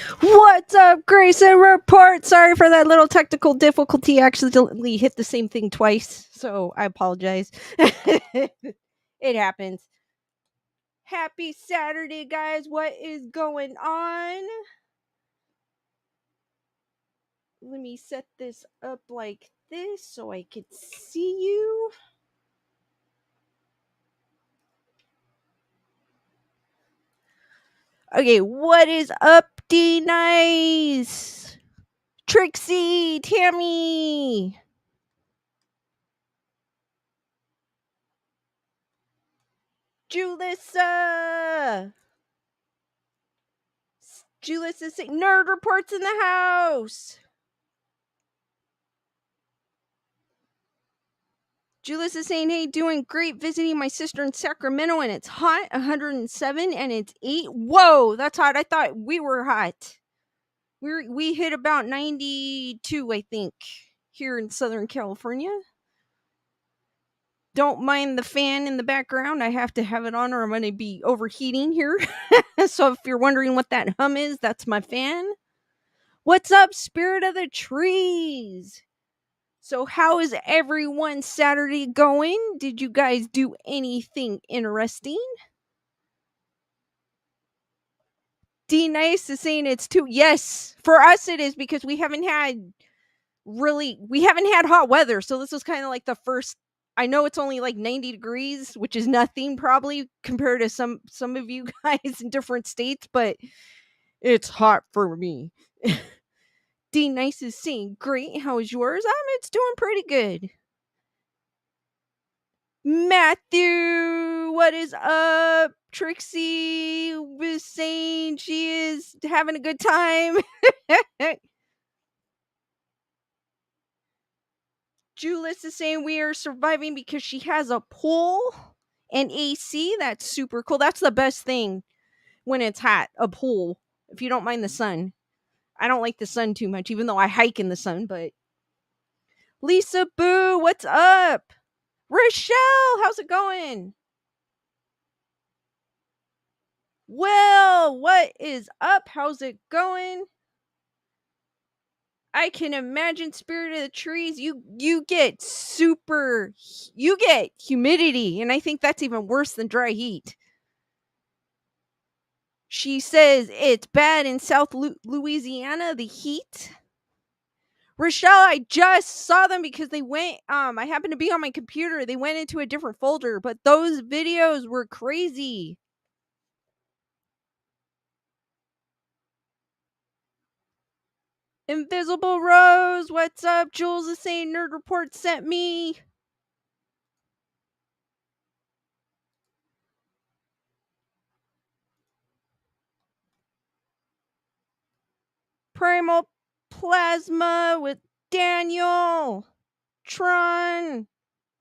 What's up, Grayson Report? Sorry for that little technical difficulty. I accidentally hit the same thing twice, so I apologize. It happens. Happy Saturday, guys. What is going on? Let me set this up like this so I could see you. Okay, what is up, D Nice? Trixie, Tammy. Julissa. Julissa saying Nerd Report's in the house. Julius is saying, hey, doing great visiting my sister in Sacramento, and it's hot, 107, and it's 8. Whoa, that's hot. I thought we were hot. We hit about 92, I think, here in Southern California. Don't mind the fan in the background. I have to have it on or I'm going to be overheating here. So if you're wondering what that hum is, that's my fan. What's up, Spirit of the Trees? So how is everyone's Saturday going? Did you guys do anything interesting? D Nice is saying it's too. Yes, for us it is because we haven't had hot weather. So this was kind of like the first. I know it's only like 90 degrees, which is nothing probably compared to some of you guys in different states, but it's hot for me. D Nice is saying, great. How is yours? It's doing pretty good. Matthew, what is up? Trixie was saying she is having a good time. Julius is saying we are surviving because she has a pool and AC. That's super cool. That's the best thing when it's hot, a pool, if you don't mind the sun. I don't like the sun too much, even though I hike in the sun, but Lisa Boo, what's up? Rochelle, how's it going? Well, what is up? How's it going? I can imagine, Spirit of the Trees, you get humidity, and I think that's even worse than dry heat. She says it's bad in South Louisiana, the heat. Rochelle, I just saw them because they went, I happened to be on my computer. They went into a different folder, but those videos were crazy. Invisible Rose, what's up? Jules is saying Nerd Report sent me. Primal Plasma with Daniel. Tron.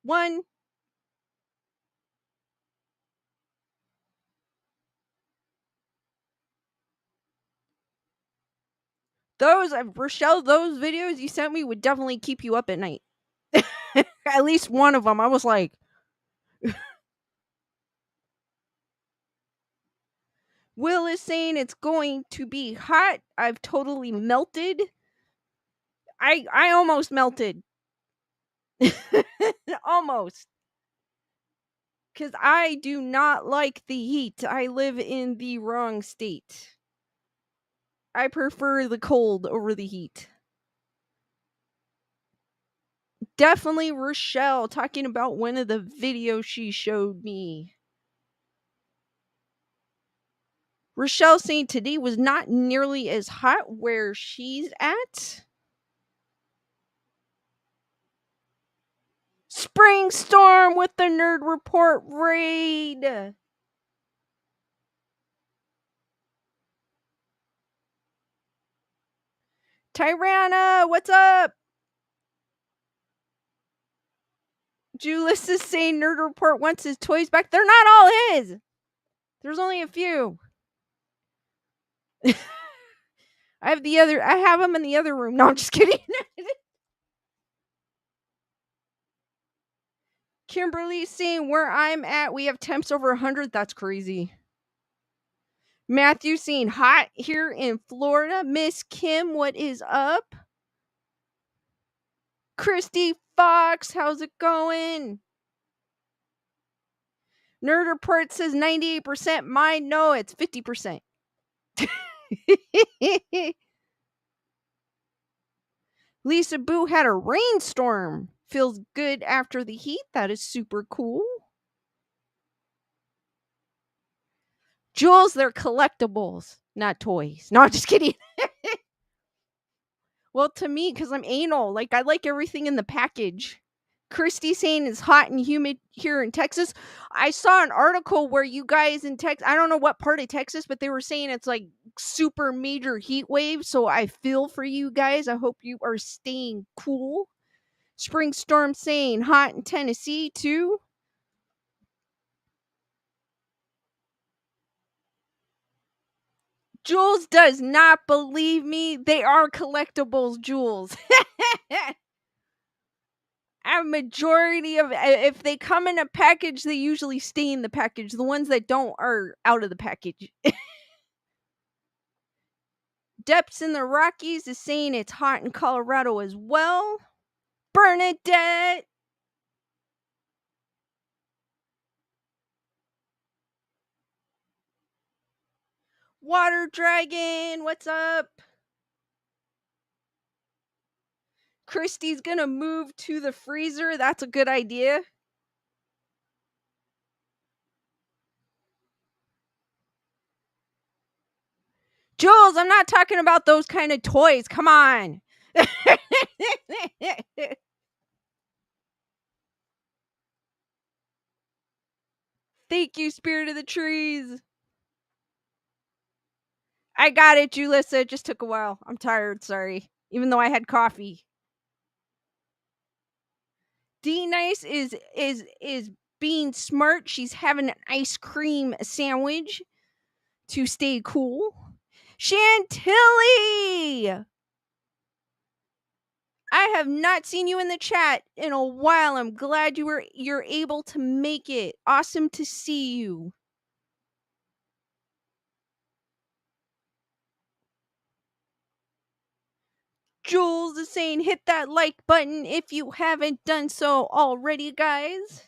1. Those, Rochelle, those videos you sent me would definitely keep you up at night. At least one of them. I was like, Will is saying it's going to be hot. I've totally melted. I almost melted. Almost. Because I do not like the heat. I live in the wrong state. I prefer the cold over the heat. Definitely Rochelle talking about one of the videos she showed me. Rochelle saying today was not nearly as hot where she's at. Spring Storm with the Nerd Report raid. Tyranna, what's up? Julius is saying Nerd Report wants his toys back. They're not all his. There's only a few. I have them in the other room. No, I'm just kidding. Kimberly saying where I'm at, we have temps over 100. That's crazy. Matthew saying hot here in Florida. Miss Kim, what is up? Christy Fox, how's it going? Nerd Report says 98% mine. No, it's 50%. Lisa Boo had a rainstorm. Feels good after the heat. That is super cool. Jules, they're collectibles, not toys. No, I'm just kidding. Well, to me, because I'm anal, like I like everything in the package. Christy saying it's hot and humid here in Texas. I saw an article where you guys in Texas, I don't know what part of Texas, but they were saying it's like super major heat wave. So I feel for you guys. I hope you are staying cool. Spring Storm saying hot in Tennessee too. Jules does not believe me. They are collectibles, Jules. A majority of, if they come in a package, they usually stay in the package. The ones that don't are out of the package. Depths in the Rockies is saying it's hot in Colorado as well. Bernadette. Water Dragon, what's up? Christy's gonna move to the freezer. That's a good idea. Jules, I'm not talking about those kind of toys. Come on. Thank you, Spirit of the Trees. I got it, Julissa. It just took a while. I'm tired, sorry. Even though I had coffee. D Nice is being smart. She's having an ice cream sandwich to stay cool. Chantilly! I have not seen you in the chat in a while. I'm glad you're able to make it. Awesome to see you. Jules is saying hit that like button if you haven't done so already, guys.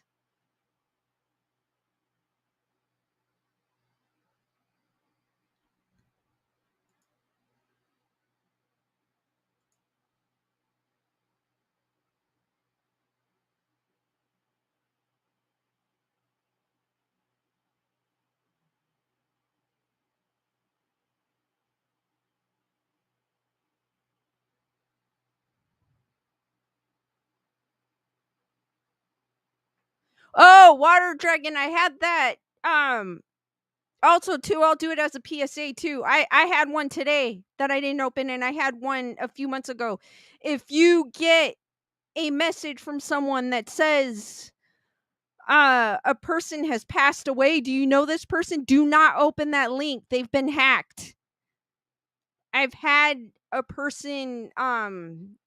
Oh, Water Dragon, I had that. Also, too, I'll do it as a PSA too. I had one today that I didn't open, and I had one a few months ago. If you get a message from someone that says a person has passed away, do you know this person? Do not open that link. They've been hacked. I've had a person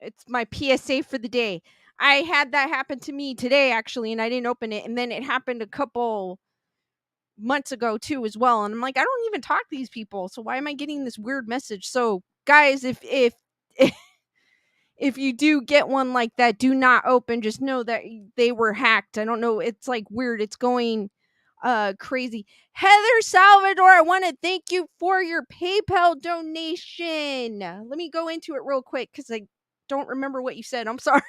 it's my PSA for the day. I had that happen to me today actually, and I didn't open it, and then it happened a couple months ago too as well, and I'm like, I don't even talk to these people, so why am I getting this weird message? So guys, if if you do get one like that, do not open. Just know that they were hacked. I don't know, it's like weird, it's going crazy. Heather Salvador, I want to thank you for your PayPal donation. Let me go into it real quick because I don't remember what you said. I'm sorry.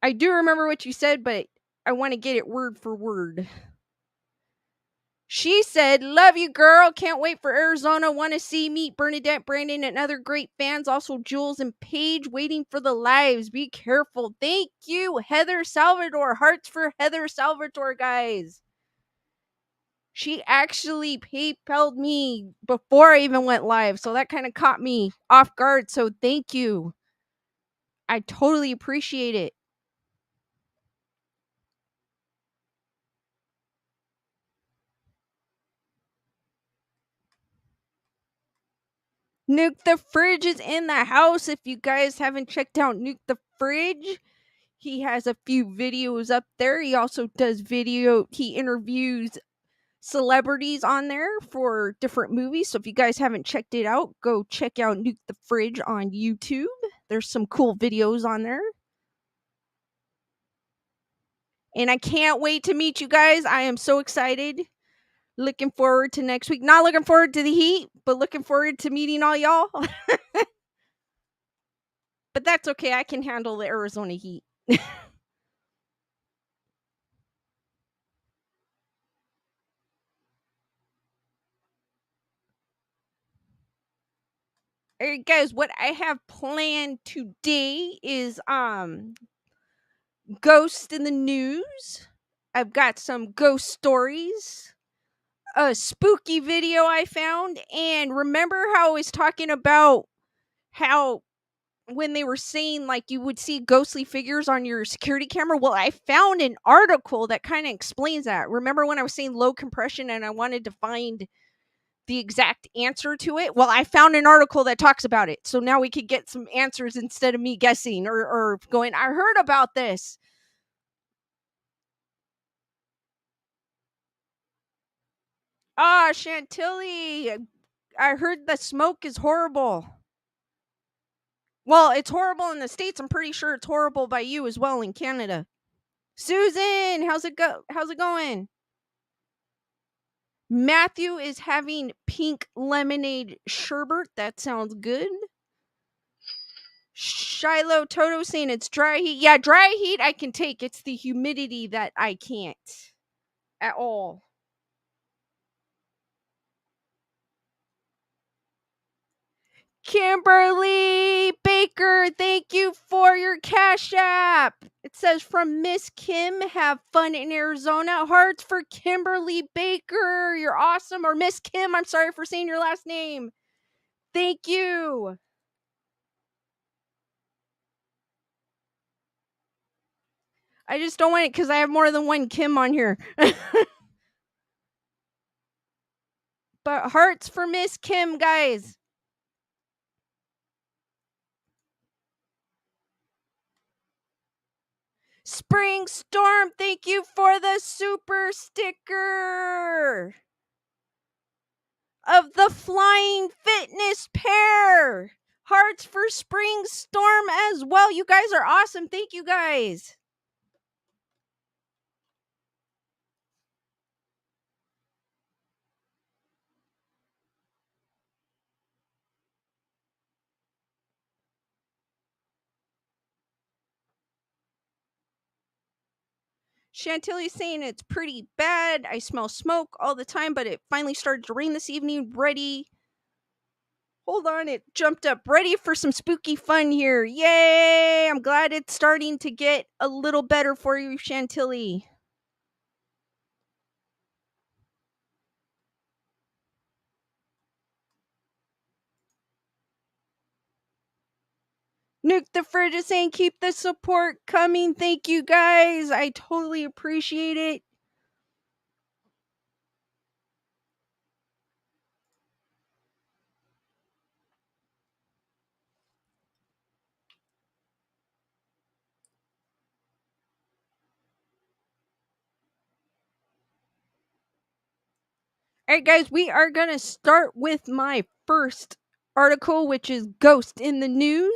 I do remember what you said, but I want to get it word for word. She said, love you, girl. Can't wait for Arizona. Want to see, meet Bernadette, Brandon, and other great fans. Also, Jules and Paige waiting for the lives. Be careful. Thank you, Heather Salvador. Hearts for Heather Salvador, guys. She actually PayPal'd me before I even went live. So that kind of caught me off guard. So thank you. I totally appreciate it. Nuke the Fridge is in the house. If you guys haven't checked out Nuke the Fridge, he has a few videos up there. He also does he interviews celebrities on there for different movies. So if you guys haven't checked it out, go check out Nuke the Fridge on YouTube. There's some cool videos on there. And I can't wait to meet you guys. I am so excited. Looking forward to next week. Not looking forward to the heat, but looking forward to meeting all y'all. But that's okay. I can handle the Arizona heat. All right, guys, what I have planned today is ghost in the news. I've got some ghost stories, a spooky video I found, and remember how I was talking about how when they were saying like you would see ghostly figures on your security camera? Well, I found an article that kind of explains that. Remember when I was saying low compression and I wanted to find the exact answer to it? Well, I found an article that talks about it. So now we could get some answers instead of me guessing or going, I heard about this. Ah, Chantilly, I heard the smoke is horrible. Well, it's horrible in the States. I'm pretty sure it's horrible by you as well in Canada. Susan, how's it going? Matthew is having pink lemonade sherbet. That sounds good. Shiloh Toto saying it's dry heat. Yeah, dry heat I can take. It's the humidity that I can't at all. Kimberly Baker, thank you for your Cash App. It says from Miss Kim, have fun in Arizona. Hearts for Kimberly Baker. You're awesome. Or Miss Kim, I'm sorry for saying your last name. Thank you. I just don't want it because I have more than one Kim on here. But hearts for Miss Kim, guys. Spring Storm, thank you for the super sticker of the Flying Fitness pair. Hearts for Spring Storm as well. You guys are awesome. Thank you, guys. Chantilly's saying it's pretty bad. I smell smoke all the time, but it finally started to rain this evening. Ready. Hold on, it jumped up. Ready for some spooky fun here. Yay! I'm glad it's starting to get a little better for you, Chantilly. Nuke the Fridge is saying keep the support coming. Thank you, guys. I totally appreciate it. All right, guys, we are going to start with my first article, which is Ghost in the News,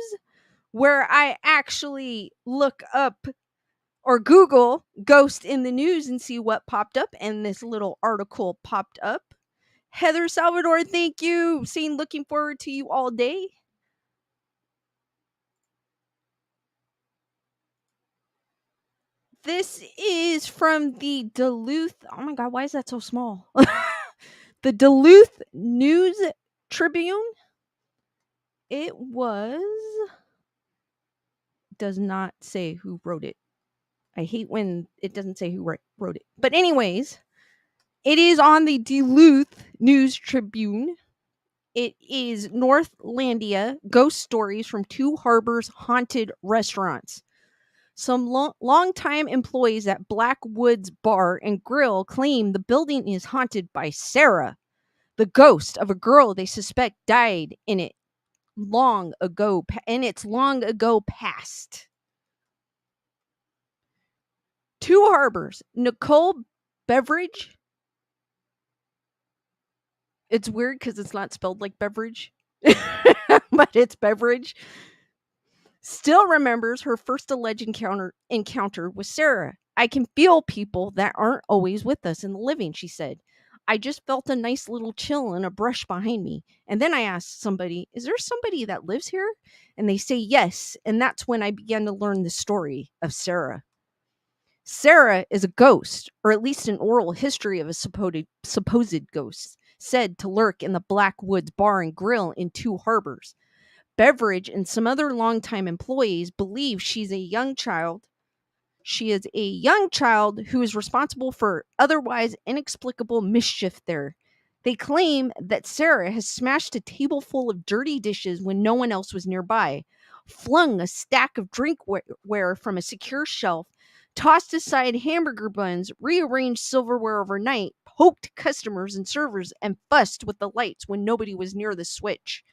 where I actually look up or Google Ghost in the News and see what popped up. And this little article popped up. Heather Salvador, thank you. Saying looking forward to you all day. This is from the Duluth. Oh my God, why is that so small? The Duluth News Tribune. It does not say who wrote it. I hate when it doesn't say who wrote it. But anyways, it is on the Duluth News Tribune. It is Northlandia ghost stories from Two Harbors haunted restaurants. Some longtime employees at Blackwoods Bar and Grill claim the building is haunted by Sarah, the ghost of a girl they suspect died in it long ago, and it's long ago past. Two Harbors, Nicole Beveridge It's weird because it's not spelled like beverage, but it's beverage. Still remembers her first alleged encounter with Sarah. I can feel people that aren't always with us in the living, she said. I just felt a nice little chill and a brush behind me. And then I asked somebody, is there somebody that lives here? And they say yes. And that's when I began to learn the story of Sarah. Sarah is a ghost, or at least an oral history of a supposed ghost, said to lurk in the Black Woods Bar and Grill in Two Harbors. Beveridge and some other longtime employees believe she's a young child. She is a young child who is responsible for otherwise inexplicable mischief there. They claim that Sarah has smashed a table full of dirty dishes when no one else was nearby, flung a stack of drinkware from a secure shelf, tossed aside hamburger buns, rearranged silverware overnight, poked customers and servers, and fussed with the lights when nobody was near the switch.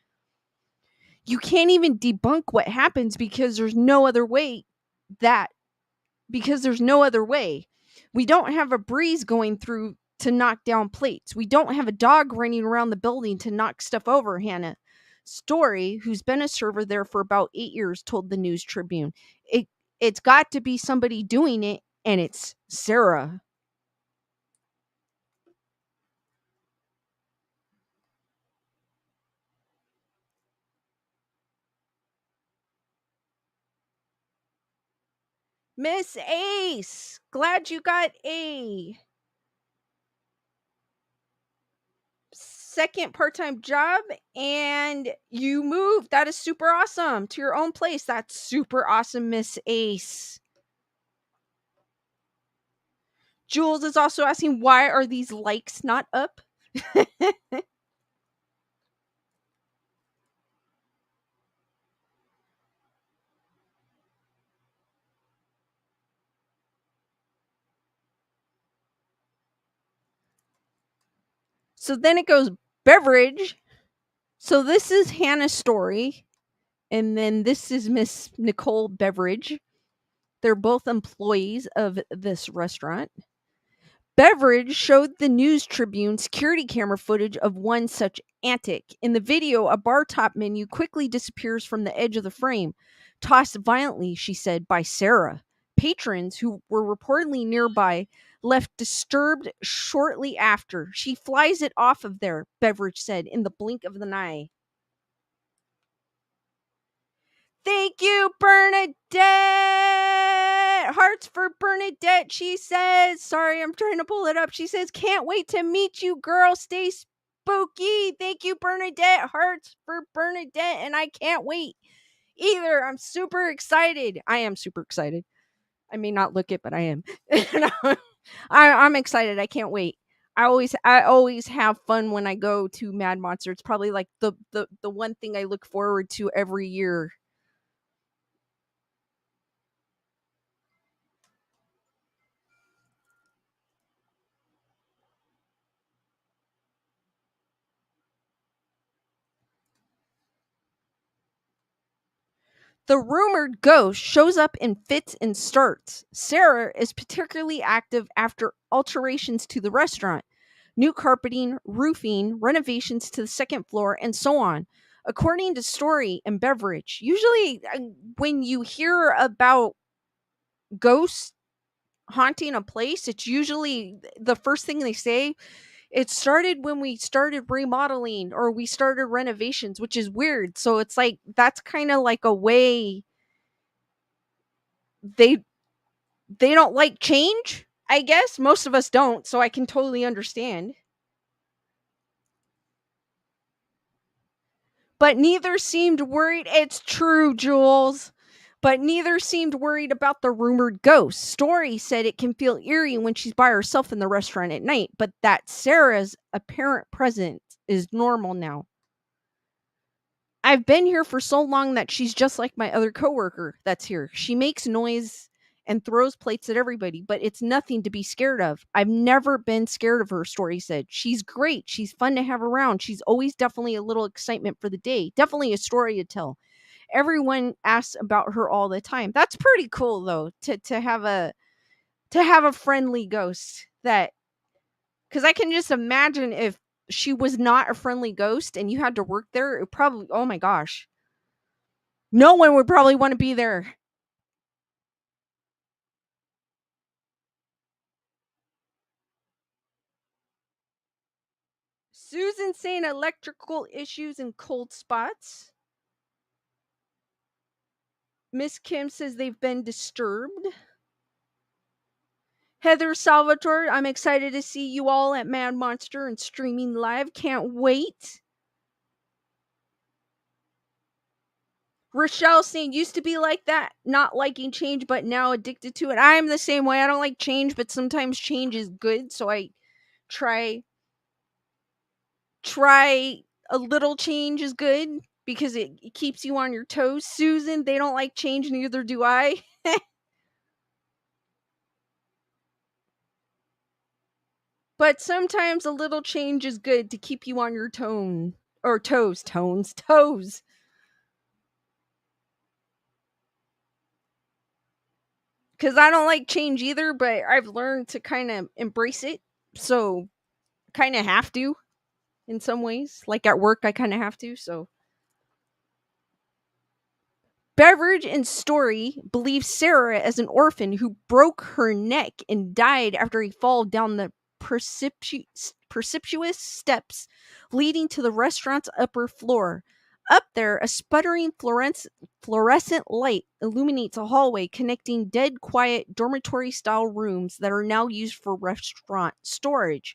You can't even debunk what happens because there's no other way that because there's no other way. We don't have a breeze going through to knock down plates. We don't have a dog running around the building to knock stuff over, Hannah Story, who's been a server there for about 8 years, told the News Tribune. It's got to be somebody doing it, and it's Sarah. Miss Ace, glad you got a second part-time job and you moved. That is super awesome, to your own place. That's super awesome, Miss Ace. Jules is also asking, why are these likes not up? So then it goes beverage. So this is Hannah's story, and then this is Miss Nicole Beveridge. They're both employees of this restaurant. Beveridge showed the News Tribune security camera footage of one such antic. In the video, a bar top menu quickly disappears from the edge of the frame, tossed violently, she said, by Sarah. Patrons who were reportedly nearby left disturbed shortly after. She flies it off of there, Beveridge said, in the blink of an eye. Thank you, Bernadette. Hearts for Bernadette, she says. Sorry, I'm trying to pull it up. She says, can't wait to meet you, girl. Stay spooky. Thank you, Bernadette. Hearts for Bernadette. And I can't wait either. I'm super excited. I am super excited. I may not look it, but I am. I'm excited. I can't wait. I always have fun when I go to Mad Monster. It's probably like the one thing I look forward to every year. The rumored ghost shows up in fits and starts. Sarah is particularly active after alterations to the restaurant, new carpeting, roofing, renovations to the second floor, and so on. According to Story and Beverage, usually when you hear about ghosts haunting a place, it's usually the first thing they say. It started when we started remodeling or we started renovations, which is weird. So it's like that's kind of like a way they they don't like change, I guess. Most of us don't, so I can totally understand. But neither seemed worried. It's true, Jules. But neither seemed worried about the rumored ghost. Story said it can feel eerie when she's by herself in the restaurant at night, but that Sarah's apparent presence is normal now. I've been here for so long that she's just like my other coworker that's here. She makes noise and throws plates at everybody, but it's nothing to be scared of. I've never been scared of her, Story said. She's great. She's fun to have around. She's always definitely a little excitement for the day. Definitely a story to tell. Everyone asks about her all the time. That's pretty cool though, to have a friendly ghost that, cuz I can just imagine if she was not a friendly ghost and you had to work there, it probably, oh my gosh, no one would probably want to be there. Susan saying electrical issues and cold spots. Miss Kim says they've been disturbed. Heather Salvatore, I'm excited to see you all at Mad Monster and streaming live. Can't wait. Rochelle saying used to be like that, not liking change, but now addicted to it. I'm the same way. I don't like change, but sometimes change is good, so I try a little change is good because it keeps you on your toes. Susan, they don't like change, neither do I. But sometimes a little change is good to keep you on your toes. Because I don't like change either, but I've learned to kind of embrace it. So, kind of have to in some ways. Like at work, I kind of have to. So, Beverage and Story believes Sarah as an orphan who broke her neck and died after a fall down the precipitous steps leading to the restaurant's upper floor. Up there, a sputtering fluorescent light illuminates a hallway connecting dead quiet dormitory style rooms that are now used for restaurant storage.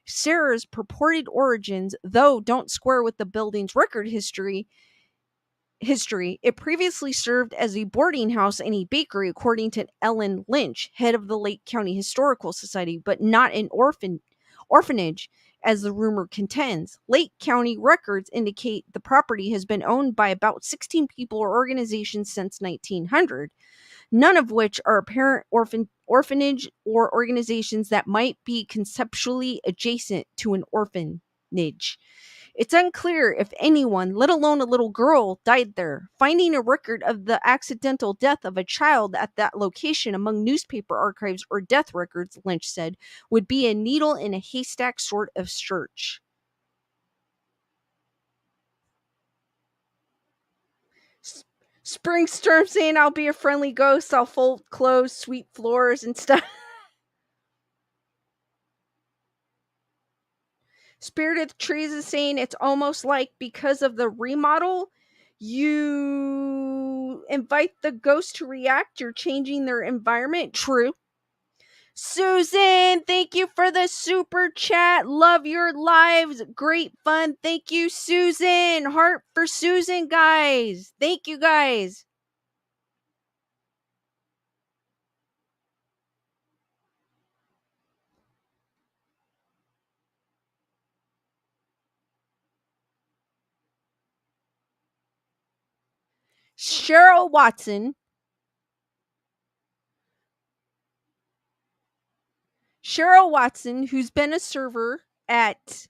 Sarah's purported origins, though, don't square with the building's record history. It previously served as a boarding house and a bakery, according to Ellen Lynch, head of the Lake County Historical Society, but not an orphanage, as the rumor contends. Lake County records indicate the property has been owned by about 16 people or organizations since 1900, none of which are apparent orphanage or organizations that might be conceptually adjacent to an orphanage. It's unclear if anyone, let alone a little girl, died there. Finding a record of the accidental death of a child at that location among newspaper archives or death records, Lynch said, would be a needle in a haystack sort of search. Spring Storm saying I'll be a friendly ghost, I'll fold clothes, sweep floors and stuff. Spirit of the Trees is saying it's almost like because of the remodel, you invite the ghost to react. You're changing their environment. True. Susan, thank you for the super chat. Love your lives. Great fun. Thank you, Susan. Heart for Susan, guys. Thank you, guys. Cheryl Watson. Who's been a server at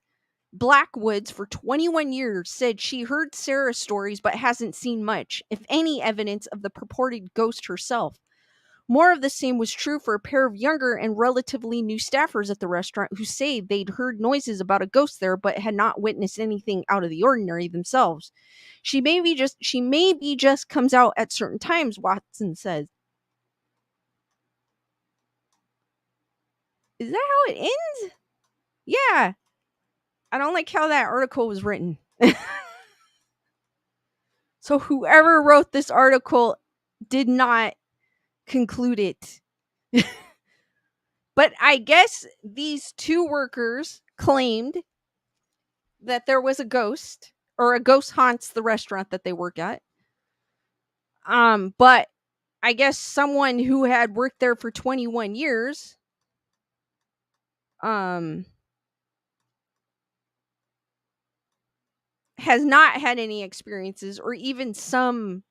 Blackwoods for 21 years, said she heard Sarah's stories but hasn't seen much, if any, evidence of the purported ghost herself. More of the same was true for a pair of younger and relatively new staffers at the restaurant who say they'd heard noises about a ghost there but had not witnessed anything out of the ordinary themselves. She maybe just comes out at certain times, Watson says. Is that how it ends? Yeah. I don't like how that article was written. So whoever wrote this article did not conclude it. But I guess these two workers claimed that there was a ghost, or a ghost haunts the restaurant that they work at. But I guess someone who had worked there for 21 years has not had any experiences, or even some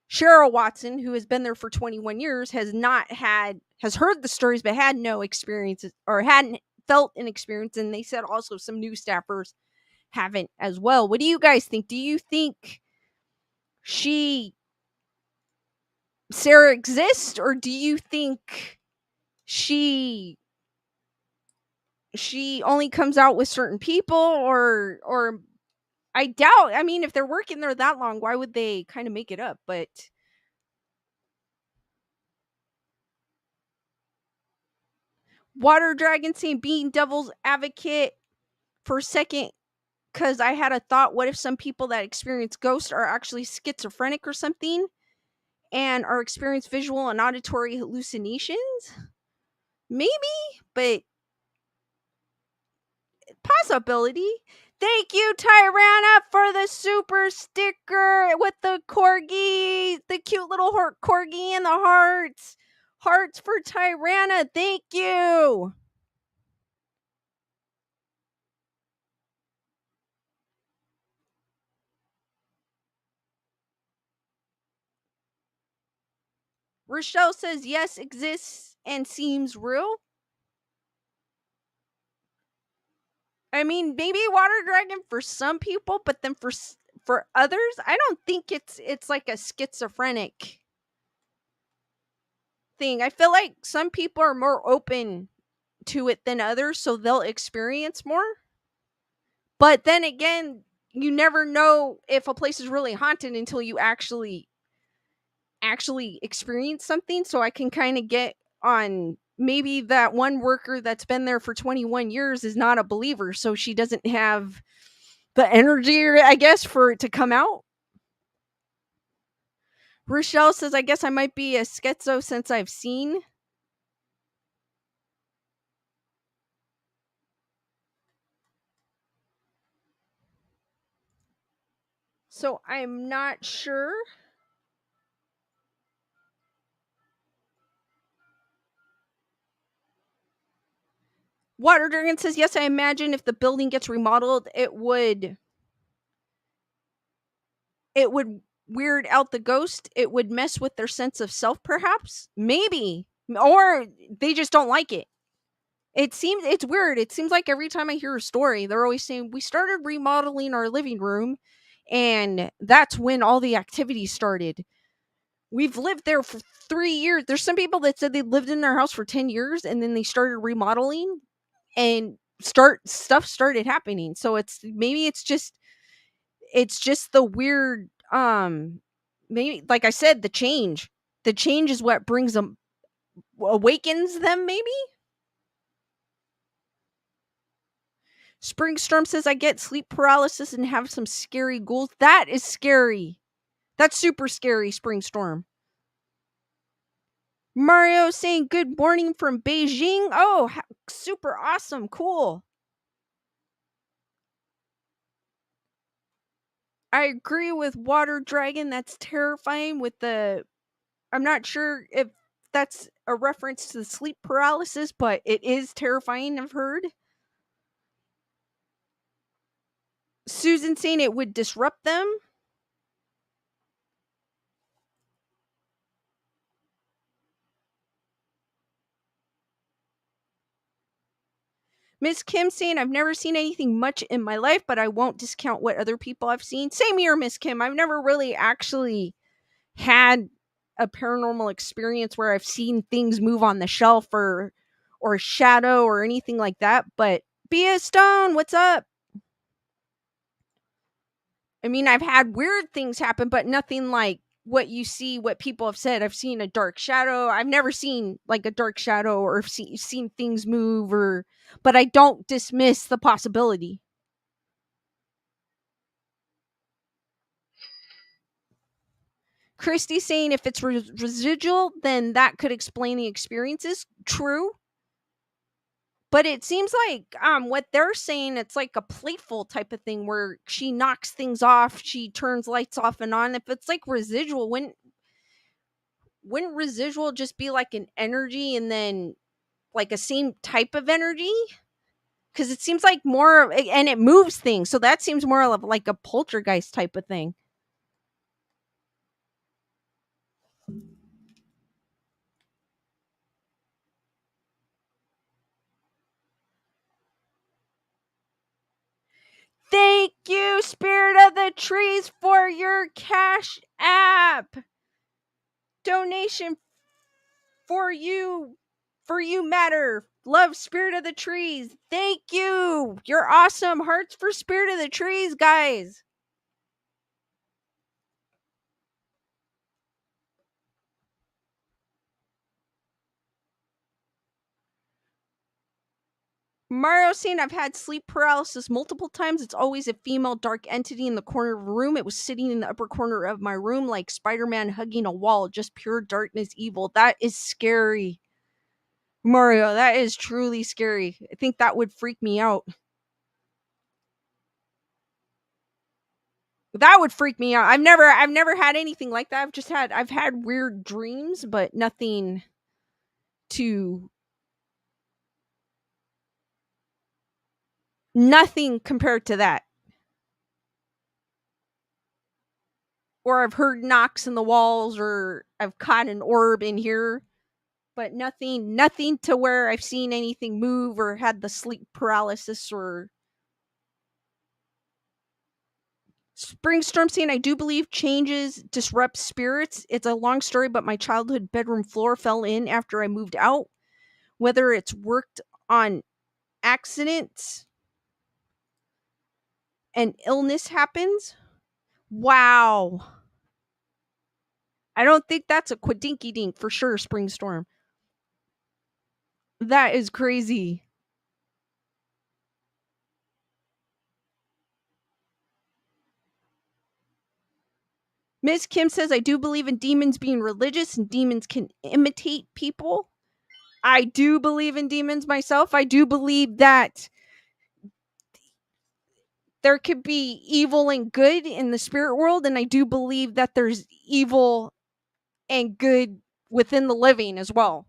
Cheryl Watson, who has been there for 21 years, has heard the stories but had no experiences, or hadn't felt an experience. And they said also some new staffers haven't as well. What do you guys think? Do you think Sarah exists, or do you think she she only comes out with certain people, or I doubt. I mean, if they're working there that long, why would they kind of make it up? But Water Dragon saying being devil's advocate for a second, because I had a thought, what if some people that experience ghosts are actually schizophrenic or something and are experiencing visual and auditory hallucinations? Maybe, but possibility. Thank you, Tyrana, for the super sticker with the corgi, the cute little corgi and the hearts. Hearts for Tyrana. Thank you. Rochelle says yes, exists and seems real. I mean, maybe water dragon for some people, but then for others, I don't think it's like a schizophrenic thing. I feel like some people are more open to it than others, so they'll experience more. But then again, you never know if a place is really haunted until you actually experience something. So I can kind of get on, maybe that one worker that's been there for 21 years is not a believer, so she doesn't have the energy, I guess, for it to come out. Rochelle says, I guess I might be a schizo since I've seen. So I'm not sure. Water Dragon says, yes, I imagine if the building gets remodeled, it would weird out the ghost. It would mess with their sense of self, perhaps. Maybe. Or they just don't like it. It's weird. It seems like every time I hear a story, they're always saying, we started remodeling our living room, and that's when all the activity started. We've lived there for 3 years. There's some people that said they lived in their house for 10 years and then they started remodeling and stuff started happening. So it's just the weird, maybe, like I said, the change. The change is what brings them, awakens them, maybe. Springstorm says, I get sleep paralysis and have some scary ghouls. That is scary. That's super scary, Springstorm. Mario saying good morning from Beijing. Oh, super awesome. Cool. I agree with Water Dragon. That's terrifying with the, I'm not sure if that's a reference to the sleep paralysis, but it is terrifying, I've heard. Susan saying it would disrupt them. Miss Kim saying, I've never seen anything much in my life, but I won't discount what other people I've seen. Same here, Miss Kim. I've never really actually had a paranormal experience where I've seen things move on the shelf or shadow or anything like that. But Bia Stone, what's up? I mean, I've had weird things happen, but nothing like what you see, what people have said. I've seen a dark shadow. I've never seen like a dark shadow or seen things move, but I don't dismiss the possibility. Christy saying if it's residual, then that could explain the experiences. True. But it seems like what they're saying, it's like a playful type of thing where she knocks things off, she turns lights off and on. If it's like residual, wouldn't residual just be like an energy and then like a same type of energy? Because it seems like more, and it moves things, so that seems more of like a poltergeist type of thing. Thank you, Spirit of the Trees, for your Cash App donation for you for you matter. Love Spirit of the Trees. Thank you. You're awesome. Hearts for Spirit of the Trees, guys. Mario saying I've had sleep paralysis multiple times. It's always a female dark entity in the corner of a room. It was sitting in the upper corner of my room like Spider-Man hugging a wall. Just pure darkness evil. That is scary. Mario, that is truly scary. I think that would freak me out. That would freak me out. I've never had anything like that. I've had weird dreams, but to nothing compared to that. Or I've heard knocks in the walls, or I've caught an orb in here, but nothing to where I've seen anything move or had the sleep paralysis. Or Springstorm saying I do believe changes disrupt spirits. It's a long story, but my childhood bedroom floor fell in after I moved out. Whether it's worked on accidents and illness happens. Wow. I don't think that's a quadinky dink for sure, Springstorm. That is crazy. Miss Kim says, I do believe in demons being religious and demons can imitate people. I do believe in demons myself. I do believe that there could be evil and good in the spirit world. And I do believe that there's evil and good within the living as well.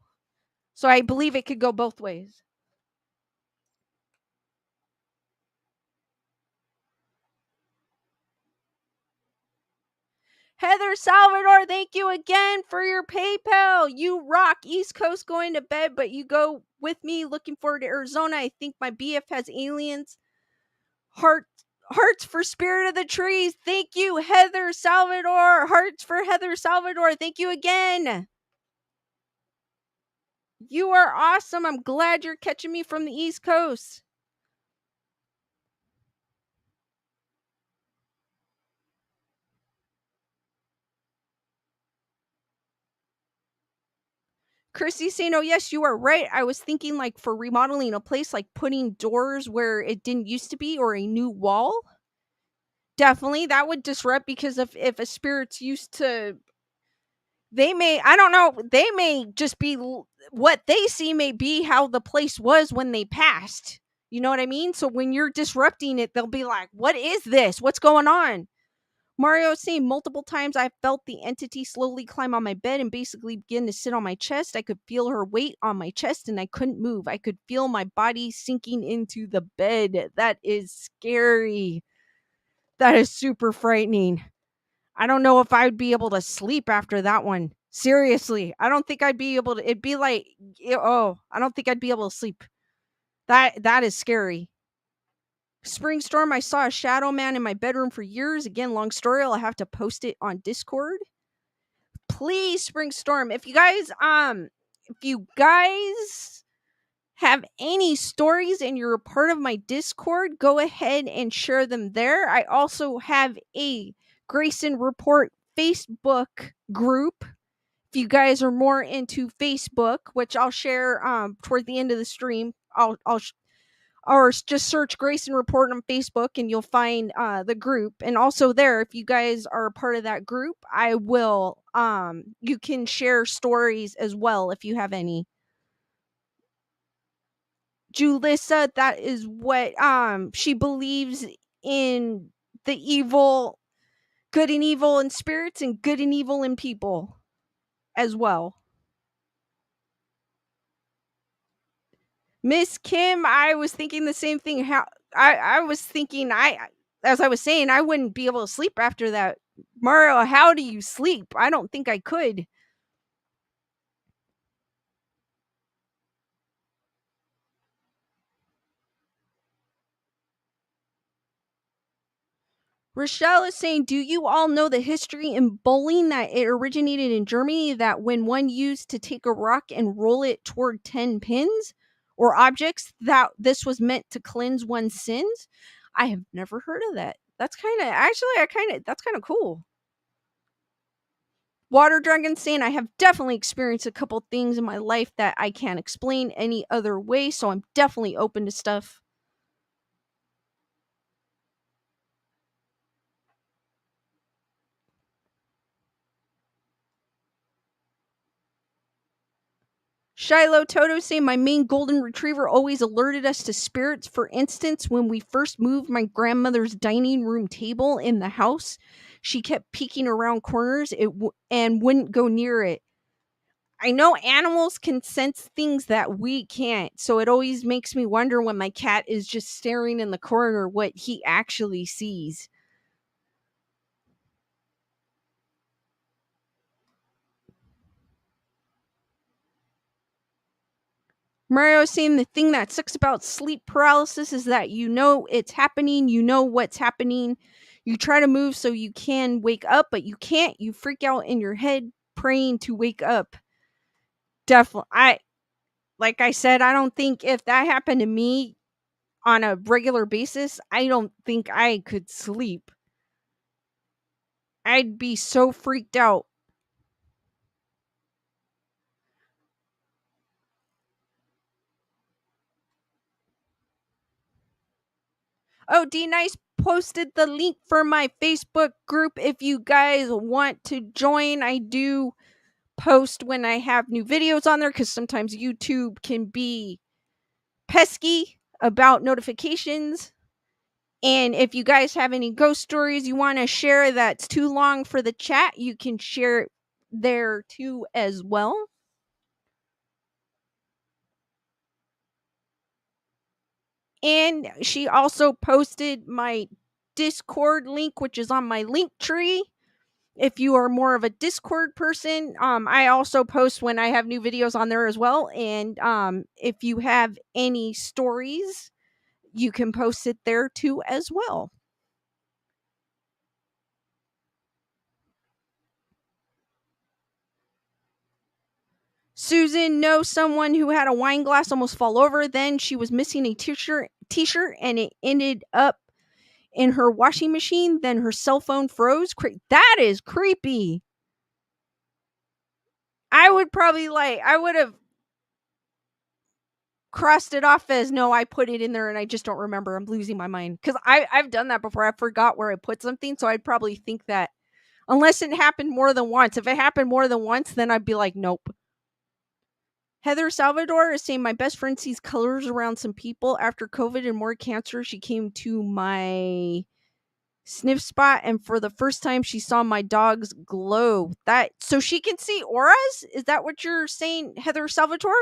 So I believe it could go both ways. Heather Salvador, thank you again for your PayPal. You rock. East Coast going to bed, but you go with me. Looking forward to Arizona. I think my BF has aliens. Hearts for Spirit of the Trees. Thank you, Heather Salvador. Hearts for Heather Salvador. Thank you again. You are awesome. I'm glad you're catching me from the East Coast. Christy saying, oh, yes, you are right. I was thinking like for remodeling a place, like putting doors where it didn't used to be or a new wall. Definitely. That would disrupt because if a spirit's used to, they may, I don't know, they may just be what they see may be how the place was when they passed. You know what I mean? So when you're disrupting it, they'll be like, what is this? What's going on? Mario saying multiple times I felt the entity slowly climb on my bed and basically begin to sit on my chest. I could feel her weight on my chest and I couldn't move. I could feel my body sinking into the bed. That is scary. That is super frightening. I don't know if I'd be able to sleep after that one. Seriously, I don't think I'd be able to. It'd be like, I don't think I'd be able to sleep. That is scary. Springstorm, I saw a shadow man in my bedroom for years. Again, long story. I'll have to post it on Discord. Please, Springstorm, if you guys have any stories and you're a part of my Discord, go ahead and share them there. I also have a Grayson Report Facebook group. If you guys are more into Facebook, which I'll share toward the end of the stream, or just search Grayson Report on Facebook and you'll find the group. And also there, if you guys are a part of that group, I will you can share stories as well if you have any. Julissa, that is what she believes in, the evil, good and evil in spirits and good and evil in people as well. Miss Kim, I was thinking the same thing. How I was thinking, as I was saying, I wouldn't be able to sleep after that. Mario, how do you sleep? I don't think I could. Rochelle is saying, do you all know the history in bowling that it originated in Germany, that when one used to take a rock and roll it toward 10 pins or objects, that this was meant to cleanse one's sins? I have never heard of that. That's kind of, actually, that's kind of cool. Water Dragon saying, I have definitely experienced a couple things in my life that I can't explain any other way, so I'm definitely open to stuff. Shiloh Toto saying, my main golden retriever always alerted us to spirits. For instance, when we first moved my grandmother's dining room table in the house, she kept peeking around corners and wouldn't go near it. I know animals can sense things that we can't, so it always makes me wonder when my cat is just staring in the corner what he actually sees. Mario saying, the thing that sucks about sleep paralysis is that you know it's happening, you know what's happening. You try to move so you can wake up, but you can't. You freak out in your head praying to wake up. Definitely. Like I said, I don't think if that happened to me on a regular basis, I don't think I could sleep. I'd be so freaked out. Oh, D Nice posted the link for my Facebook group if you guys want to join. I do post when I have new videos on there because sometimes YouTube can be pesky about notifications. And if you guys have any ghost stories you want to share that's too long for the chat, you can share it there too as well. And she also posted my Discord link, which is on my link tree. If you are more of a Discord person, I also post when I have new videos on there as well. And if you have any stories, you can post it there too as well. Susan knows someone who had a wine glass almost fall over. Then she was missing a t-shirt and it ended up in her washing machine. Then her cell phone froze. That is creepy. I would have crossed it off as no, I put it in there and I just don't remember. I'm losing my mind. Because I've done that before. I forgot where I put something. So I'd probably think that unless it happened more than once. If it happened more than once, then I'd be like, nope. Heather Salvador is saying, my best friend sees colors around some people after COVID and more cancer. She came to my sniff spot, and for the first time, she saw my dog's glow. That so she can see auras? Is that what you're saying, Heather Salvador?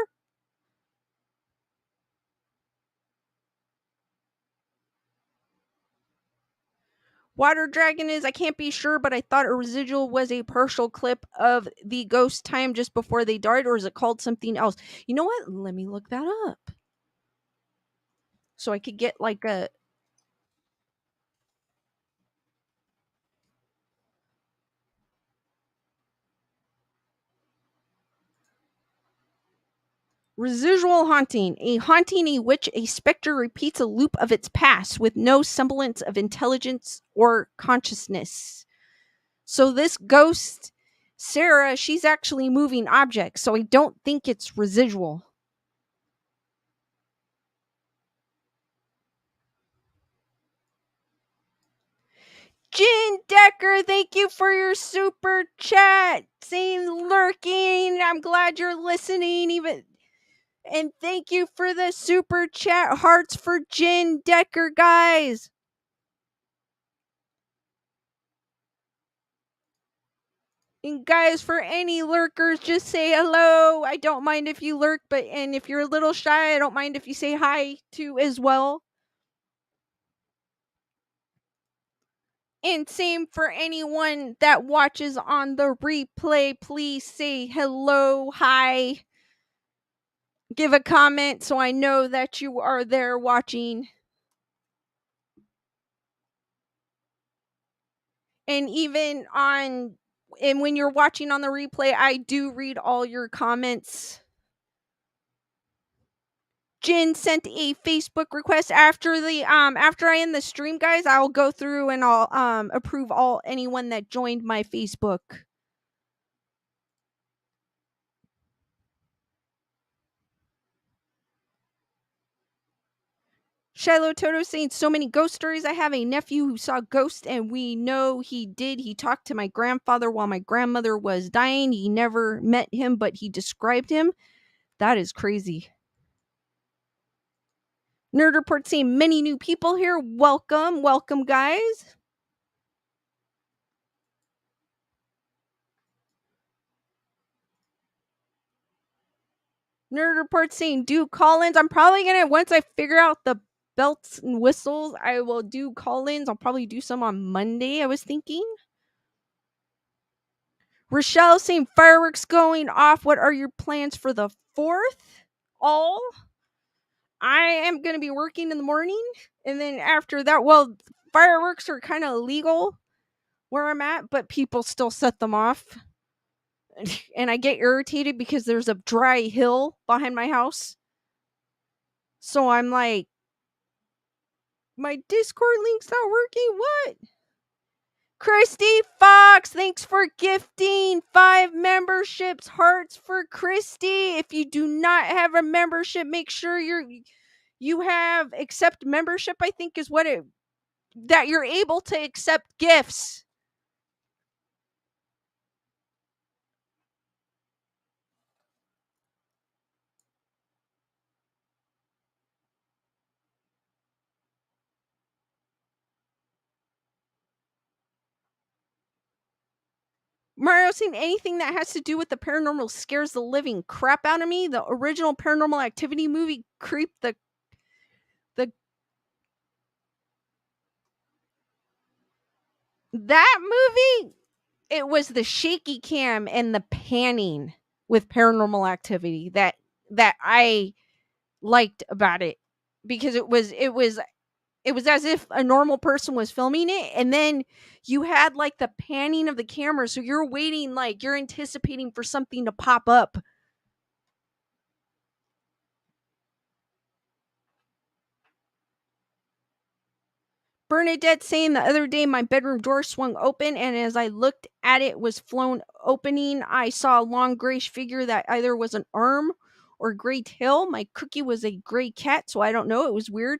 Water Dragon is, I can't be sure, but I thought a residual was a partial clip of the ghost time just before they died, or is it called something else? You know what? Let me look that up. So I could get like a residual haunting. A haunting in which a specter repeats a loop of its past with no semblance of intelligence or consciousness. So this ghost, Sarah, she's actually moving objects, so I don't think it's residual. Jen Decker, thank you for your super chat. Saying lurking. I'm glad you're listening. And thank you for the super chat hearts for Jen Decker, guys. And guys, for any lurkers, just say hello. I don't mind if you lurk, and if you're a little shy, I don't mind if you say hi too as well. And same for anyone that watches on the replay. Please say hello, hi. Give a comment so I know that you are there watching. And even on and when you're watching on the replay, I do read all your comments. Jin sent a Facebook request after I end the stream, guys. I'll go through and I'll approve anyone that joined my Facebook. Shiloh Toto saying so many ghost stories. I have a nephew who saw ghosts, and we know he did. He talked to my grandfather while my grandmother was dying. He never met him, but he described him. That is crazy. Nerd Report saying many new people here. Welcome, welcome, guys. Nerd Report saying do call-ins. I'm probably gonna, once I figure out the belts and whistles, I will do call-ins. I'll probably do some on Monday, I was thinking. Rochelle saying fireworks going off. What are your plans for the 4th? All I am going to be working in the morning, and then after that, well, fireworks are kind of illegal where I'm at, but people still set them off. And I get irritated because there's a dry hill behind my house. So I'm like, my Discord link's not working. What? Christy Fox, thanks for gifting 5 memberships. Hearts for Christy. If you do not have a membership, make sure you have accept membership, I think is what that you're able to accept gifts. Mario saying anything that has to do with the paranormal scares the living crap out of me. The original Paranormal Activity movie creeped the that movie, it was the shaky cam and the panning with Paranormal Activity that I liked about it, because it was as if a normal person was filming it, and then you had like the panning of the camera, so you're waiting, like you're anticipating for something to pop up. Bernadette saying the other day my bedroom door swung open, and as I looked at it was flown opening, I saw a long grayish figure that either was an arm or gray tail. My cookie was a gray cat, so I don't know. It was weird.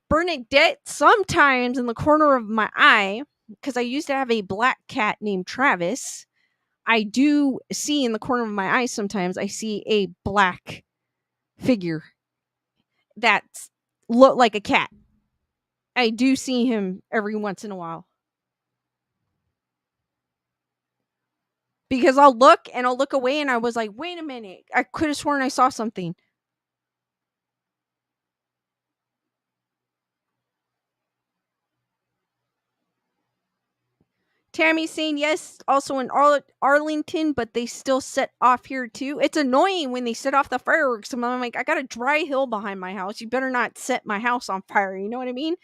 Bernadette, sometimes in the corner of my eye, because I used to have a black cat named Travis, I do see in the corner of my eye sometimes I see a black figure that's look like a cat. I do see him every once in a while. Because I'll look and I'll look away and I was like, wait a minute. I could have sworn I saw something. Tammy saying yes, also in Arlington, but they still set off here too. It's annoying when they set off the fireworks. And I'm like, I got a dry hill behind my house. You better not set my house on fire. You know what I mean?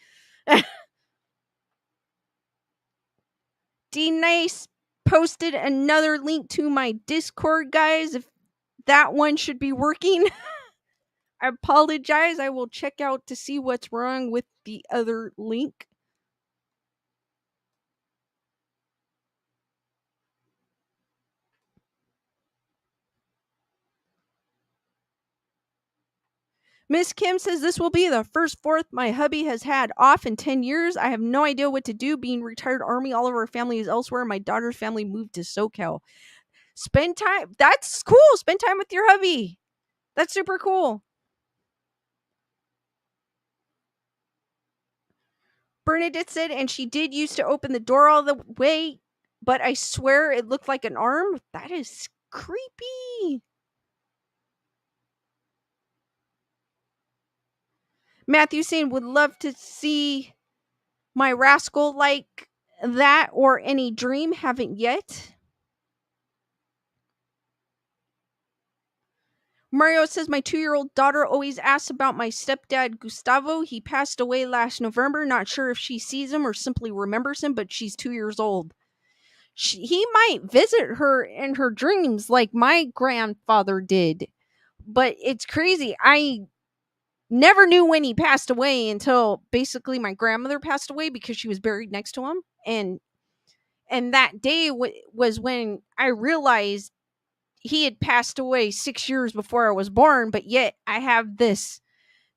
D Nice posted another link to my Discord, guys. If that one should be working, I apologize. I will check out to see what's wrong with the other link. Miss Kim says this will be the first 4th my hubby has had off in 10 years. I have no idea what to do. Being retired Army, all of our family is elsewhere. My daughter's family moved to SoCal. Spend time. That's cool. Spend time with your hubby. That's super cool. Bernadette said, and she did used to open the door all the way, but I swear it looked like an arm. That is creepy. Matthew saying would love to see my rascal like that or any dream. Haven't yet. Mario says my 2-year-old daughter always asks about my stepdad Gustavo. He passed away last November. Not sure if she sees him or simply remembers him, but she's 2 years old. he might visit her in her dreams like my grandfather did. But it's crazy. I never knew when he passed away until basically my grandmother passed away because she was buried next to him. And that day was when I realized he had passed away 6 years before I was born, but yet I have this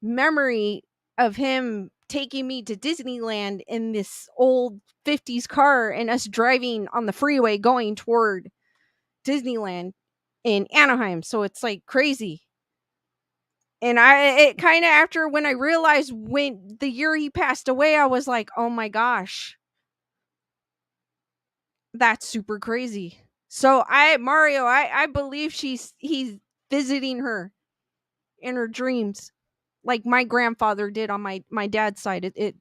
memory of him taking me to Disneyland in this old 50s car and us driving on the freeway going toward Disneyland in Anaheim. So it's like crazy. And it kind of, after when I realized when the year he passed away, I was like, oh my gosh, that's super crazy. So I believe he's visiting her in her dreams, like my grandfather did on my dad's side. It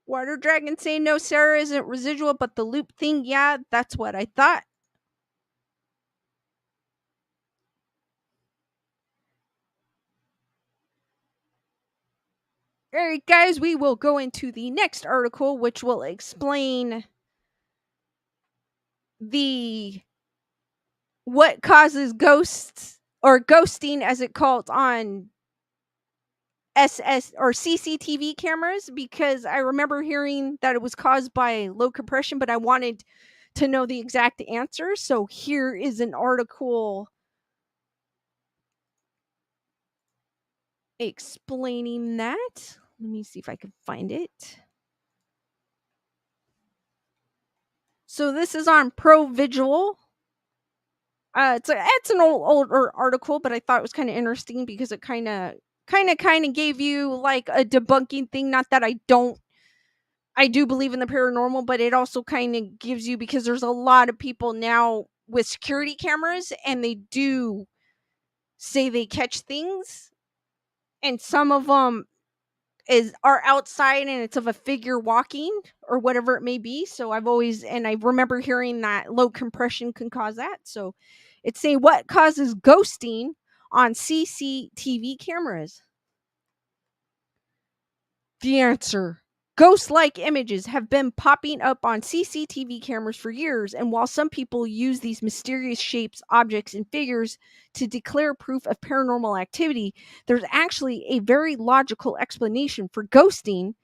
Water Dragon saying no, Sarah isn't residual, but the loop thing, yeah, that's what I thought. All right, guys, we will go into the next article, which will explain the what causes ghosts or ghosting, as it calls on SS or CCTV cameras, because I remember hearing that it was caused by low compression, but I wanted to know the exact answer. So here is an article explaining that. Let me see if I can find it. So this is on ProVisual. It's an older article, but I thought it was kind of interesting because it kind of gave you like a debunking thing. Not that I do believe in the paranormal, but it also kind of gives you, because there's a lot of people now with security cameras and they do say they catch things, and some of them are outside and it's of a figure walking or whatever it may be. So I remember hearing that low compression can cause that. So it's saying what causes ghosting on CCTV cameras. The answer: ghost like images have been popping up on CCTV cameras for years, and while some people use these mysterious shapes, objects, and figures to declare proof of paranormal activity, there's actually a very logical explanation for ghosting.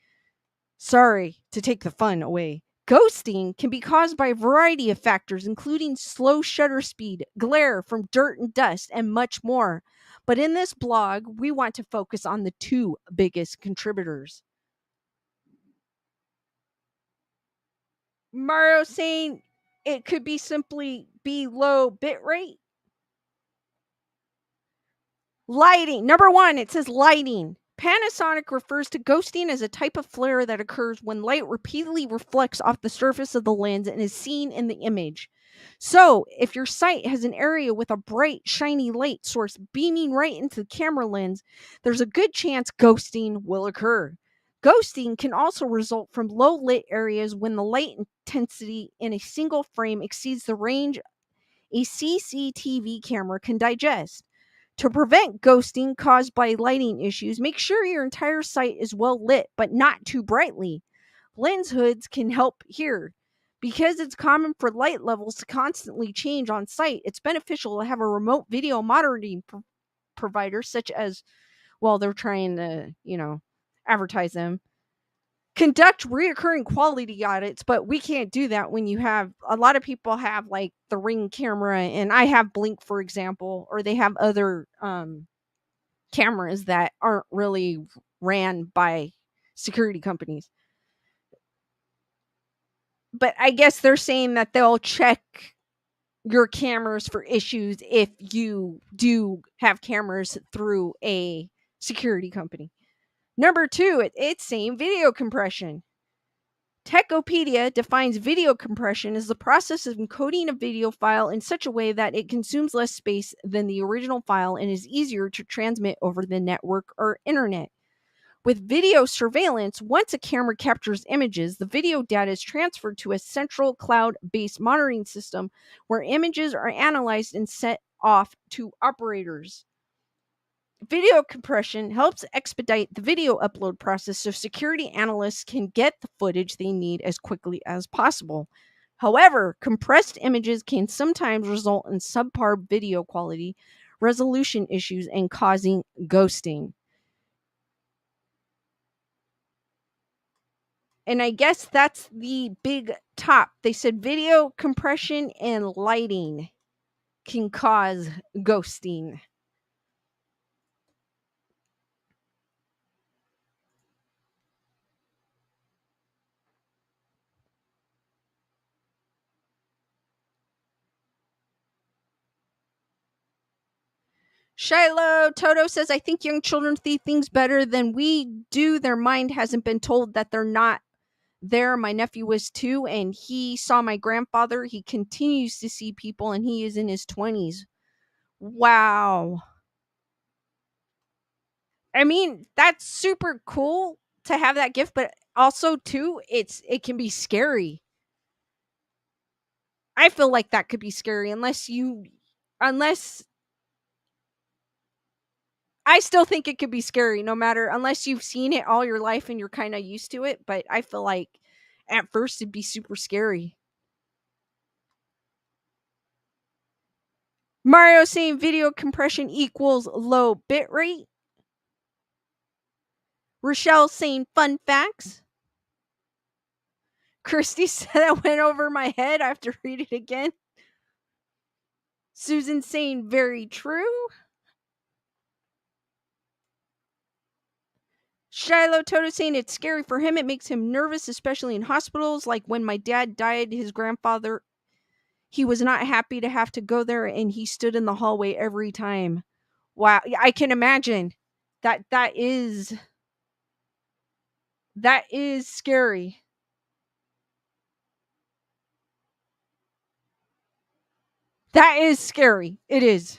Sorry to take the fun away. Ghosting can be caused by a variety of factors, including slow shutter speed, glare from dirt and dust, and much more. But in this blog, we want to focus on the two biggest contributors. Mario saying it could be simply be low bit rate. Lighting. Number one, it says lighting. Panasonic refers to ghosting as a type of flare that occurs when light repeatedly reflects off the surface of the lens and is seen in the image. So, if your site has an area with a bright, shiny light source beaming right into the camera lens, there's a good chance ghosting will occur. Ghosting can also result from low lit areas when the light intensity in a single frame exceeds the range a CCTV camera can digest. To prevent ghosting caused by lighting issues, make sure your entire site is well lit, but not too brightly. Lens hoods can help here. Because it's common for light levels to constantly change on site, it's beneficial to have a remote video monitoring provider, such as, well, they're trying to, advertise them. Conduct reoccurring quality audits, but we can't do that when you have a lot of people have like the Ring camera, and I have Blink, for example, or they have other cameras that aren't really ran by security companies. But I guess they're saying that they'll check your cameras for issues if you do have cameras through a security company. Number two, it's saying video compression. Techopedia defines video compression as the process of encoding a video file in such a way that it consumes less space than the original file and is easier to transmit over the network or internet. With video surveillance, once a camera captures images, the video data is transferred to a central cloud-based monitoring system where images are analyzed and sent off to operators. Video compression helps expedite the video upload process so security analysts can get the footage they need as quickly as possible. However, compressed images can sometimes result in subpar video quality, resolution issues, and causing ghosting. And I guess that's the big top. They said video compression and lighting can cause ghosting. Shiloh Toto says, I think young children see things better than we do. Their mind hasn't been told that they're not there. My nephew was 2 and he saw my grandfather. He continues to see people and he is in his 20s. Wow. I mean, that's super cool to have that gift, but also too, it can be scary. I feel like that could be scary unless I still think it could be scary no matter unless you've seen it all your life and you're kind of used to it, but I feel like at first it'd be super scary. Mario saying video compression equals low bit rate. Rochelle saying fun facts. Christy said that went over my head. I have to read it again. Susan saying very true. Shiloh Toto saying it's scary for him. It makes him nervous, especially in hospitals. Like when my dad died, his grandfather, he was not happy to have to go there and he stood in the hallway every time. Wow. I can imagine. That is scary. That is scary. It is.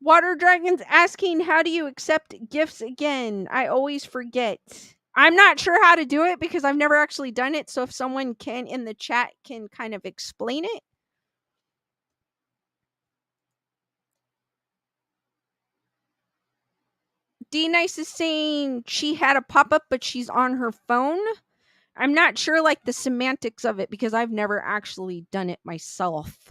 Water Dragon's asking, how do you accept gifts again? I always forget. I'm not sure how to do it because I've never actually done it. So if someone can in the chat can kind of explain it. D Nice is saying she had a pop up, but she's on her phone. I'm not sure like the semantics of it because I've never actually done it myself.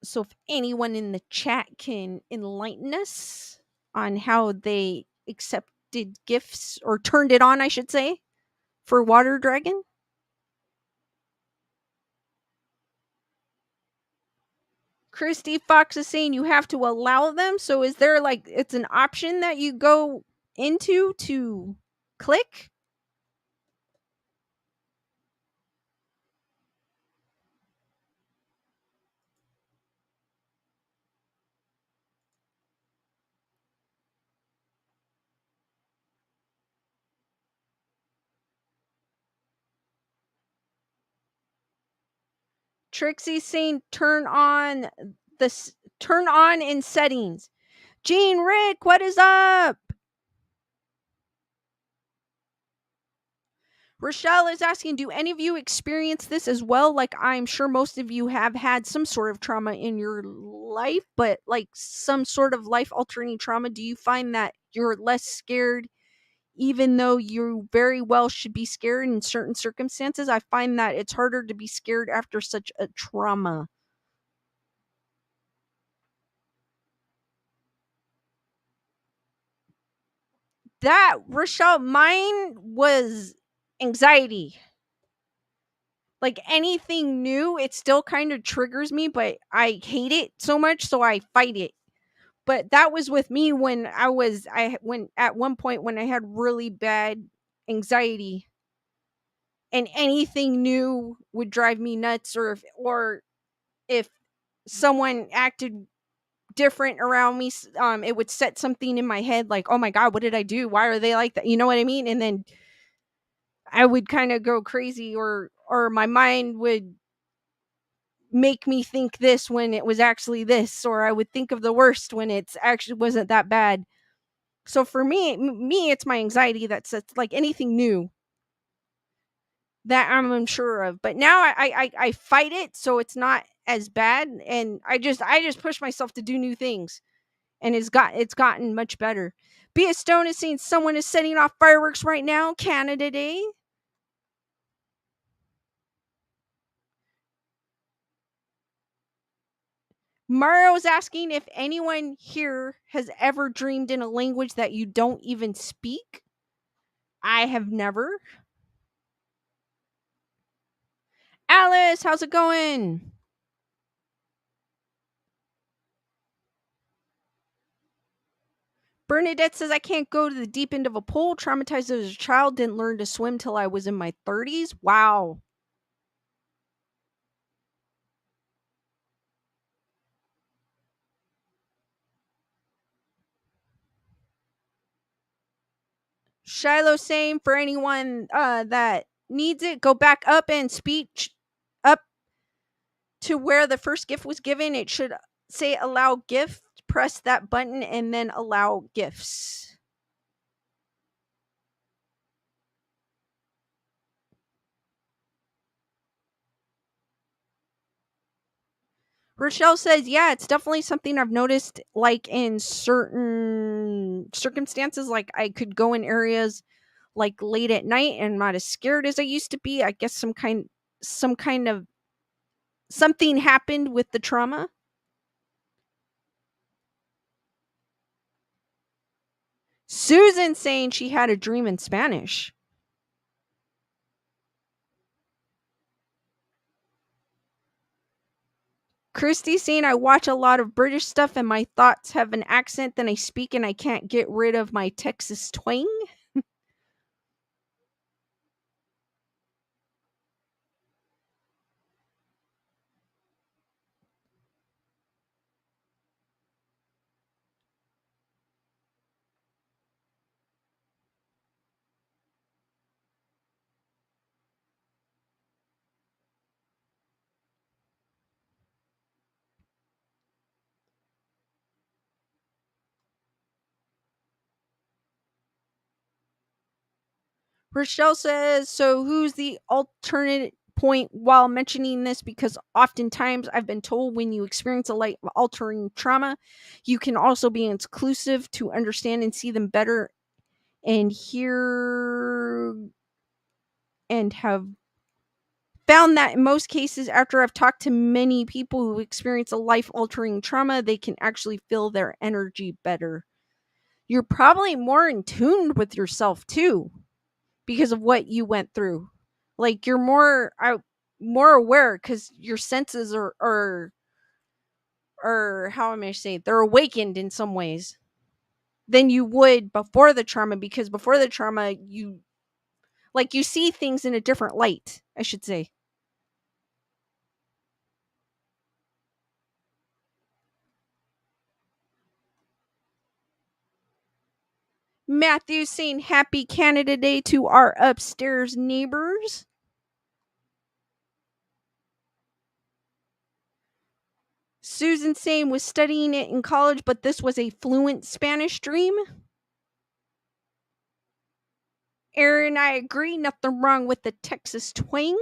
So if anyone in the chat can enlighten us on how they accepted gifts or turned it on, I should say, for Water Dragon. Christy Fox is saying you have to allow them. So is there like it's an option that you go into to click? Trixie saying turn on in settings. Gene Rick, what is up? Rochelle is asking, do any of you experience this as well? Like, I'm sure most of you have had some sort of trauma in your life, but like some sort of life altering trauma. Do you find that you're less scared, even though you very well should be scared in certain circumstances? I find that it's harder to be scared after such a trauma. That, Rochelle, mine was anxiety. Like anything new, it still kind of triggers me, but I hate it so much, so I fight it. But that was with me when when at one point when I had really bad anxiety and anything new would drive me nuts, or if someone acted different around me, it would set something in my head like, oh my God, what did I do? Why are they like that? You know what I mean? And then I would kind of go crazy, or my mind would make me think this when it was actually this, or I would think of the worst when it's actually wasn't that bad. So for me, it's my anxiety that sets like anything new that I'm unsure of. But now I fight it so it's not as bad, and I just push myself to do new things, and it's gotten much better. Be a Stone is saying someone is setting off fireworks right now, Canada Day. Mario is asking if anyone here has ever dreamed in a language that you don't even speak. I have never. Alice, how's it going? Bernadette says, I can't go to the deep end of a pool. Traumatized as a child. Didn't learn to swim till I was in my 30s. Wow. Shiloh saying, for anyone that needs it, go back up and speech up to where the first gift was given. It should say allow gift. Press that button and then allow gifts. Rochelle says, yeah, it's definitely something I've noticed, like in certain circumstances. Like I could go in areas like late at night and I'm not as scared as I used to be. I guess some kind of something happened with the trauma. Susan saying she had a dream in Spanish. Christy saying I watch a lot of British stuff and my thoughts have an accent, then I speak and I can't get rid of my Texas twang. Rochelle says, so who's the alternate point while mentioning this? Because oftentimes I've been told when you experience a life altering trauma, you can also be inclusive to understand and see them better and hear and have found that in most cases, after I've talked to many people who experience a life altering trauma, they can actually feel their energy better. You're probably more in tune with yourself too because of what you went through. Like you're more aware because your senses are how am I say they're awakened in some ways than you would before the trauma, because before the trauma you see things in a different light, I should say. Matthew saying happy Canada Day to our upstairs neighbors. Susan saying was studying it in college, but this was a fluent Spanish dream. Aaron, I agree. Nothing wrong with the Texas twang.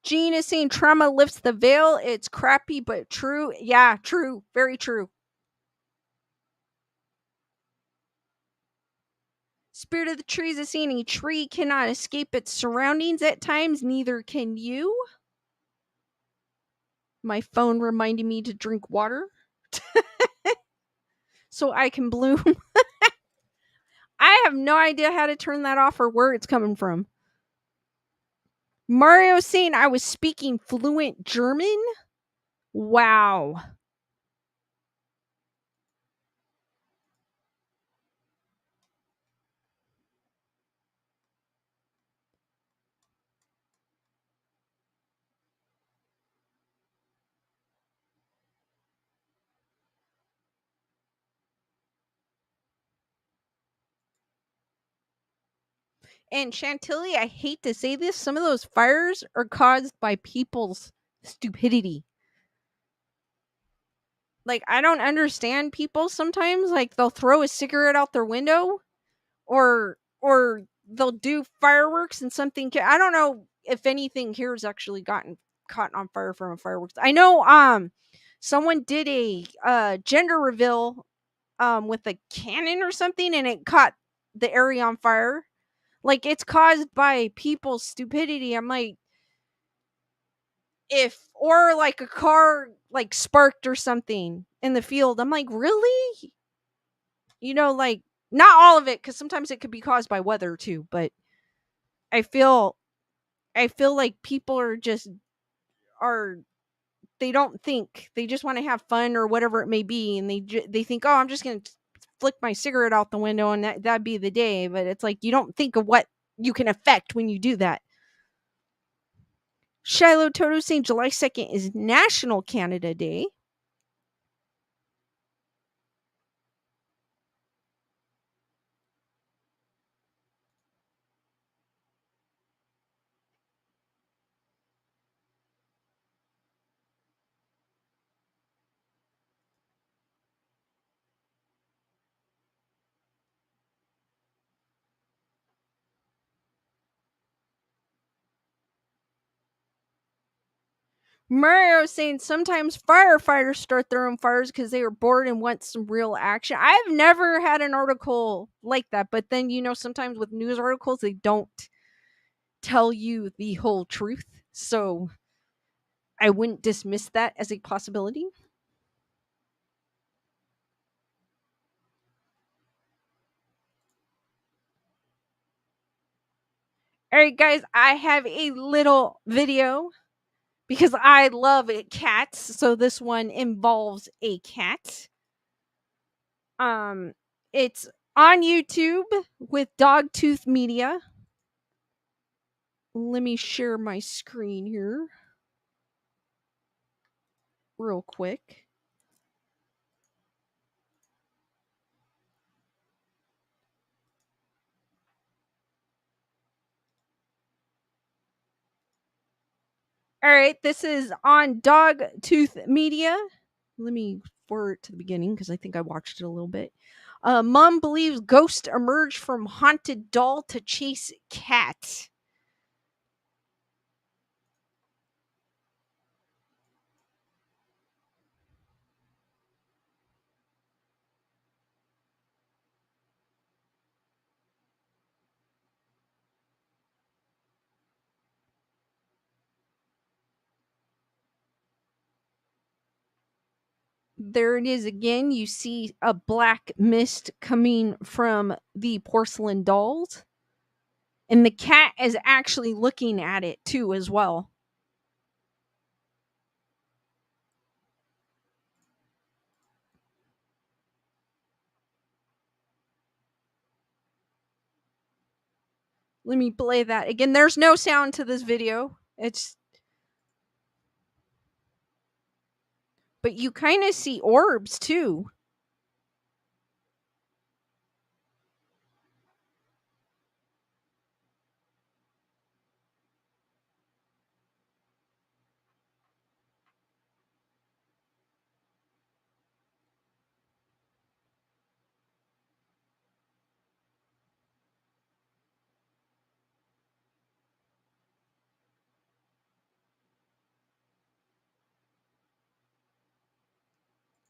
Jean is saying trauma lifts the veil. It's crappy, but true. Yeah, true. Very true. Spirit of the Trees is saying a tree cannot escape its surroundings at times. Neither can you. My phone reminding me to drink water so I can bloom. I have no idea how to turn that off or where it's coming from. Mario saying I was speaking fluent German? Wow. And Chantilly, I hate to say this, some of those fires are caused by people's stupidity. Like, I don't understand people sometimes. Like, they'll throw a cigarette out their window, or they'll do fireworks and something. I don't know if anything here has actually gotten caught on fire from a fireworks. I know someone did a gender reveal with a cannon or something, and it caught the area on fire. Like, it's caused by people's stupidity. I'm like, if or like a car like sparked or something in the field. I'm like, really? Like, not all of it, because sometimes it could be caused by weather too. But I feel, like people are they don't think, they just want to have fun or whatever it may be, and they think, oh, I'm just gonna flick my cigarette out the window and that'd be the day. But it's like, you don't think of what you can affect when you do that. Shiloh Toto saying July 2nd is National Canada Day. Mario saying sometimes firefighters start their own fires because they are bored and want some real action. I've never had an article like that, but then, sometimes with news articles, they don't tell you the whole truth. So I wouldn't dismiss that as a possibility. All right, guys, I have a little video because I love cats. So this one involves a cat. Um, it's on YouTube with Dogtooth Media. Let me share my screen here real quick. All right, this is on Dogtooth Media. Let me forward it to the beginning because I think I watched it a little bit. Mom believes ghost emerged from haunted doll to chase cat. There it is again. You see a black mist coming from the porcelain dolls. And the cat is actually looking at it too, as well. Let me play that again. There's no sound to this video. But you kind of see orbs too.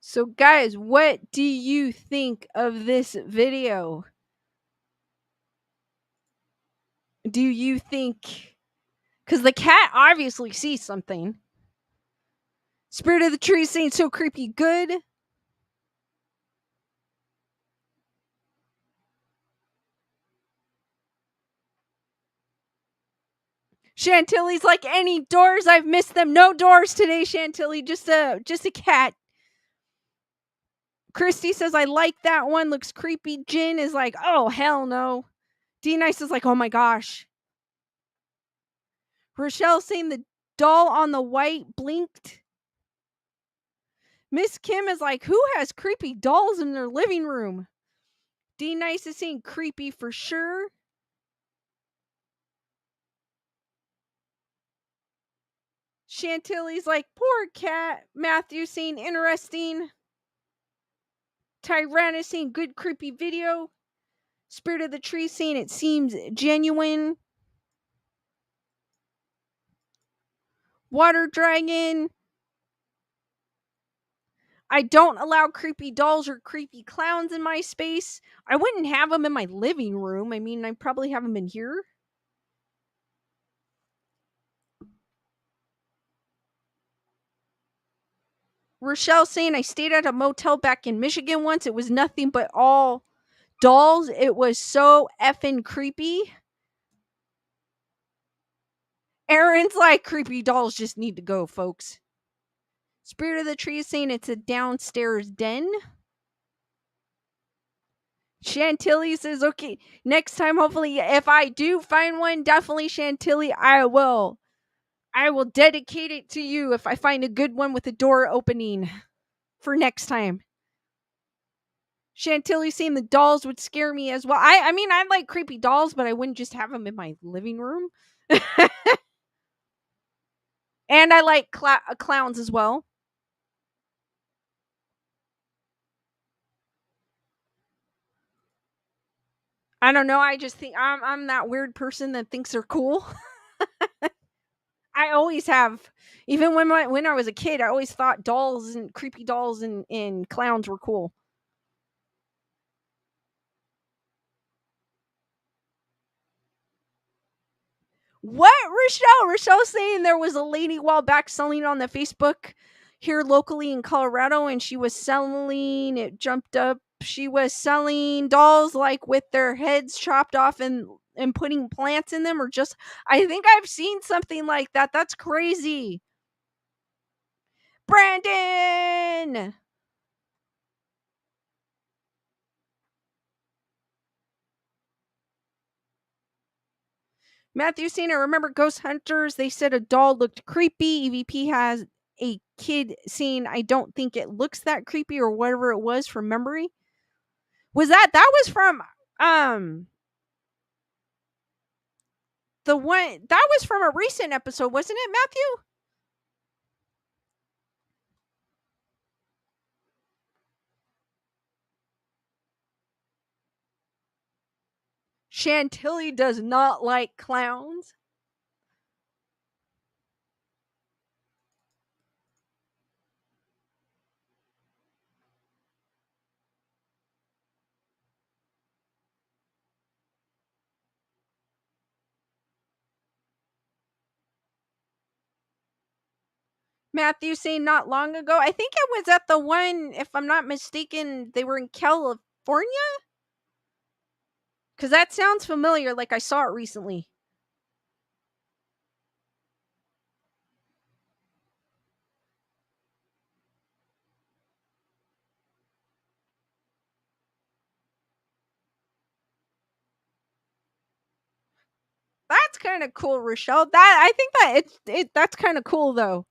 So, guys, what do you think of this video? Do you think, because the cat obviously sees something? Spirit of the Tree saying so creepy good. Chantilly's like, any doors? I've missed them. No doors today, Chantilly. Just a cat. Christy says, I like that one. Looks creepy. Jin is like, oh, hell no. D-Nice is like, oh my gosh. Rochelle saying the doll on the white blinked. Miss Kim is like, who has creepy dolls in their living room? D-Nice is saying creepy for sure. Chantilly's like, poor cat. Matthew saying interesting. Tyrannus saying good creepy video. Spirit of the Tree saying it seems genuine. Water Dragon. I don't allow creepy dolls or creepy clowns in my space. I wouldn't have them in my living room. I mean, I probably have them in here. Rochelle saying I stayed at a motel back in Michigan once. It was nothing but all dolls. It was so effing creepy. Aaron's like, creepy dolls just need to go, folks. Spirit of the Tree is saying it's a downstairs den. Chantilly says, okay, next time, hopefully, if I do find one, definitely Chantilly, I will dedicate it to you if I find a good one with a door opening for next time. Chantilly saying the dolls would scare me as well. I mean, I like creepy dolls, but I wouldn't just have them in my living room. And I like clowns as well. I don't know. I just think I'm that weird person that thinks they're cool. I always have. Even when I was a kid, I always thought dolls and creepy dolls and clowns were cool. What, Rochelle? Rochelle's saying there was a lady a while back selling on the Facebook here locally in Colorado, and she was selling, it jumped up, she was selling dolls like with their heads chopped off and putting plants in them, or just, I think I've seen something like that. That's crazy. Brandon! Matthew saying, I remember Ghost Hunters. They said a doll looked creepy. EVP has a kid saying, I don't think it looks that creepy, or whatever it was from memory. Was that was from the one that was from a recent episode, wasn't it, Matthew? Chantilly does not like clowns. Matthew saying not long ago. I think it was at the one, if I'm not mistaken, they were in California? Because that sounds familiar, like I saw it recently. That's kind of cool, Rochelle. That, I think that that's kind of cool though.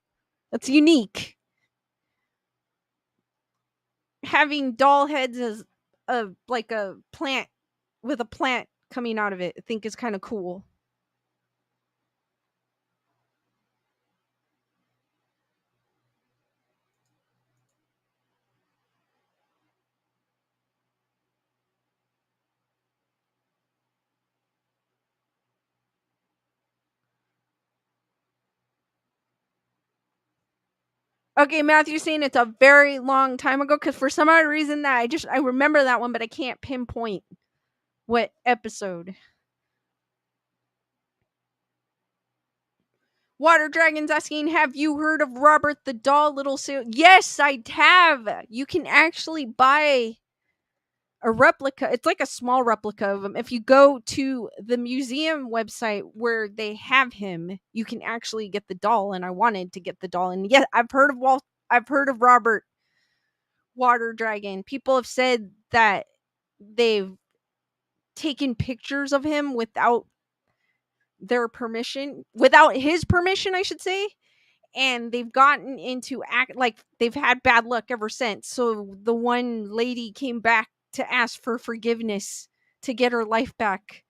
That's unique. Having doll heads as like a plant with a plant coming out of it, I think is kind of cool. Okay, Matthew saying it's a very long time ago, because for some odd reason that I remember that one, but I can't pinpoint what episode. Water Dragon's asking, have you heard of Robert the Doll Little Sale? Yes, I have. You can actually buy a replica. It's like a small replica of him. If you go to the museum website where they have him, you can actually get the doll. And I wanted to get the doll. And yeah, I've heard of Robert Water Dragon. People have said that they've taken pictures of him without his permission, I should say, and they've gotten into act like they've had bad luck ever since. So the one lady came back to ask for forgiveness to get her life back.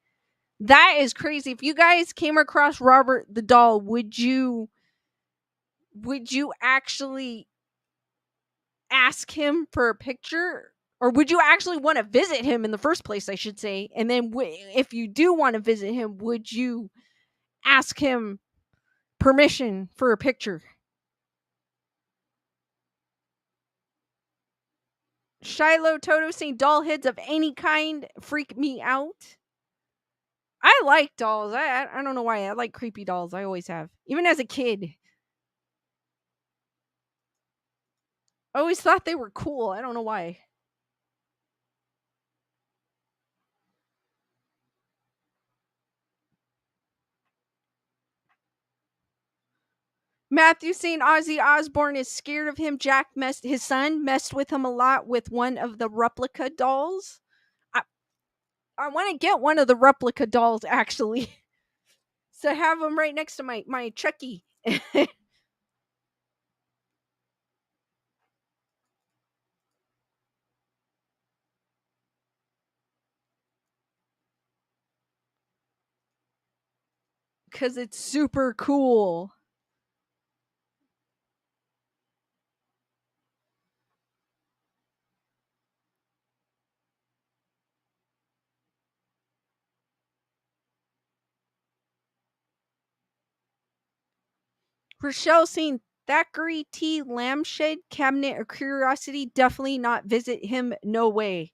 That is crazy. If you guys came across Robert the doll, would you actually ask him for a picture? Or would you actually want to visit him in the first place, I should say? And then if you do want to visit him, would you ask him permission for a picture? Shiloh Toto saying doll heads of any kind freak me out. I like dolls. I don't know why. I like creepy dolls. I always have. Even as a kid. I always thought they were cool. I don't know why. Matthew saying Ozzy Osbourne is scared of him. His son messed with him a lot with one of the replica dolls. I want to get one of the replica dolls actually. So have them right next to my Chucky. Cause it's super cool. Rochelle saying Thackeray T. Lampshed Cabinet of Curiosity. Definitely not visit him. No way.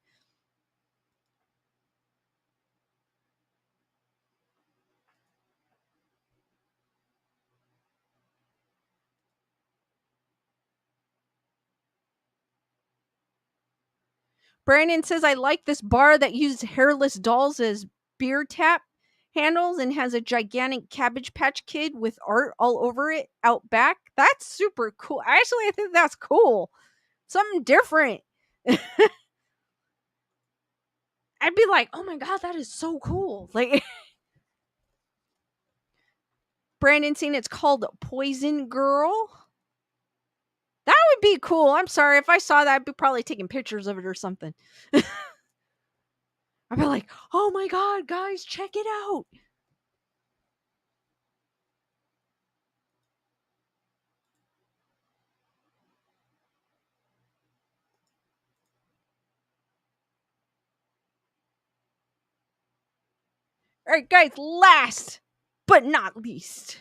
Brandon says I like this bar that uses hairless dolls as beer tap handles and has a gigantic Cabbage Patch Kid with art all over it out back. That's super cool. Actually, I think that's cool. Something different. I'd be like, oh my god, that is so cool. Like Brandon saying it's called Poison Girl. That would be cool. I'm sorry. If I saw that, I'd be probably taking pictures of it or something. I'd be like, oh my god, guys, check it out. All right, guys, last but not least.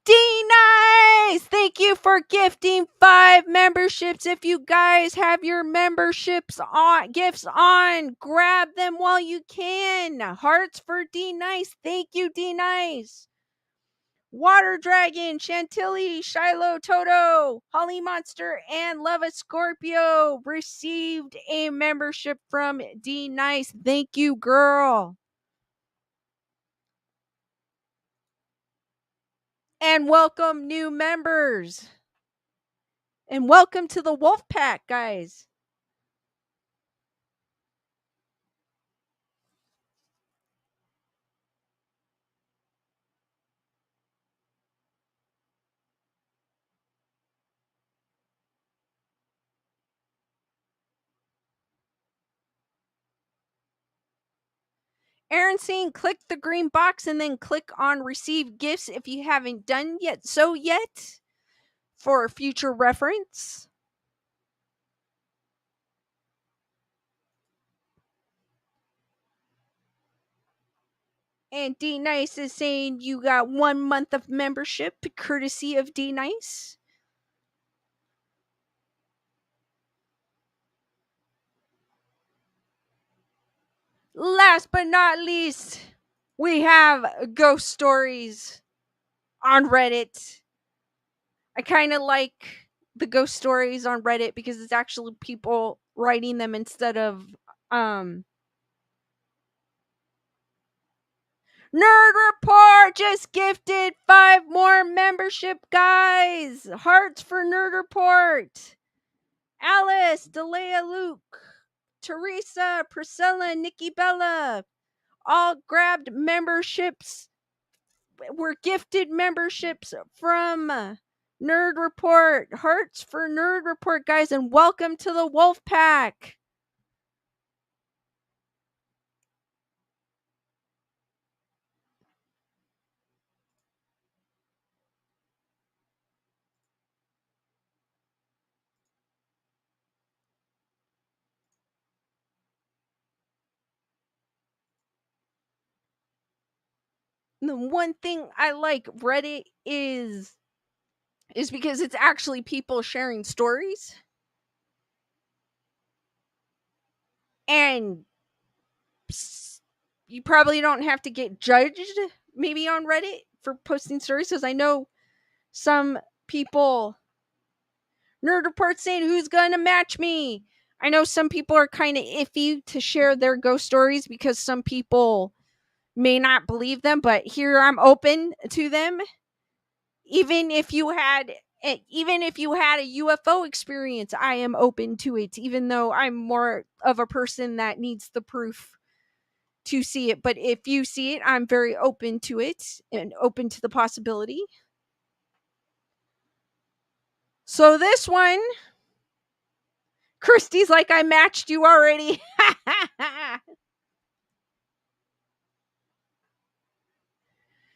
D-Nice! Thank you for gifting 5 memberships. If you guys have your memberships on, gifts on, grab them while you can. Hearts for D-Nice. Thank you, D-Nice. Water Dragon, Chantilly, Shiloh Toto, Holly Monster, and Leva Scorpio received a membership from D-Nice. Thank you, girl. And welcome new members. And welcome to the Wolf Pack, guys. Aaron saying click the green box and then click on receive gifts if you haven't done yet for future reference. And D Nice is saying you got 1 month of membership courtesy of D Nice. Last but not least, we have ghost stories on Reddit. I kind of like the ghost stories on Reddit because it's actually people writing them instead of Um, Nerd Report just gifted 5 more membership, guys. Hearts for Nerd Report. Alice, Delia, Luke, Teresa, Priscilla, Nikki Bella all grabbed memberships. Were gifted memberships from Nerd Report. Hearts for Nerd Report, guys, and welcome to the Wolf Pack. The one thing I like Reddit is because it's actually people sharing stories. And you probably don't have to get judged maybe on Reddit for posting stories, because I know some people, Nerd Report saying, who's gonna match me? I know some people are kind of iffy to share their ghost stories because some people may not believe them, but here I'm open to them. Even if you had a UFO experience, I am open to it, even though I'm more of a person that needs the proof to see it. But if you see it, I'm very open to it and open to the possibility. So this one, Christy's like, I matched you already.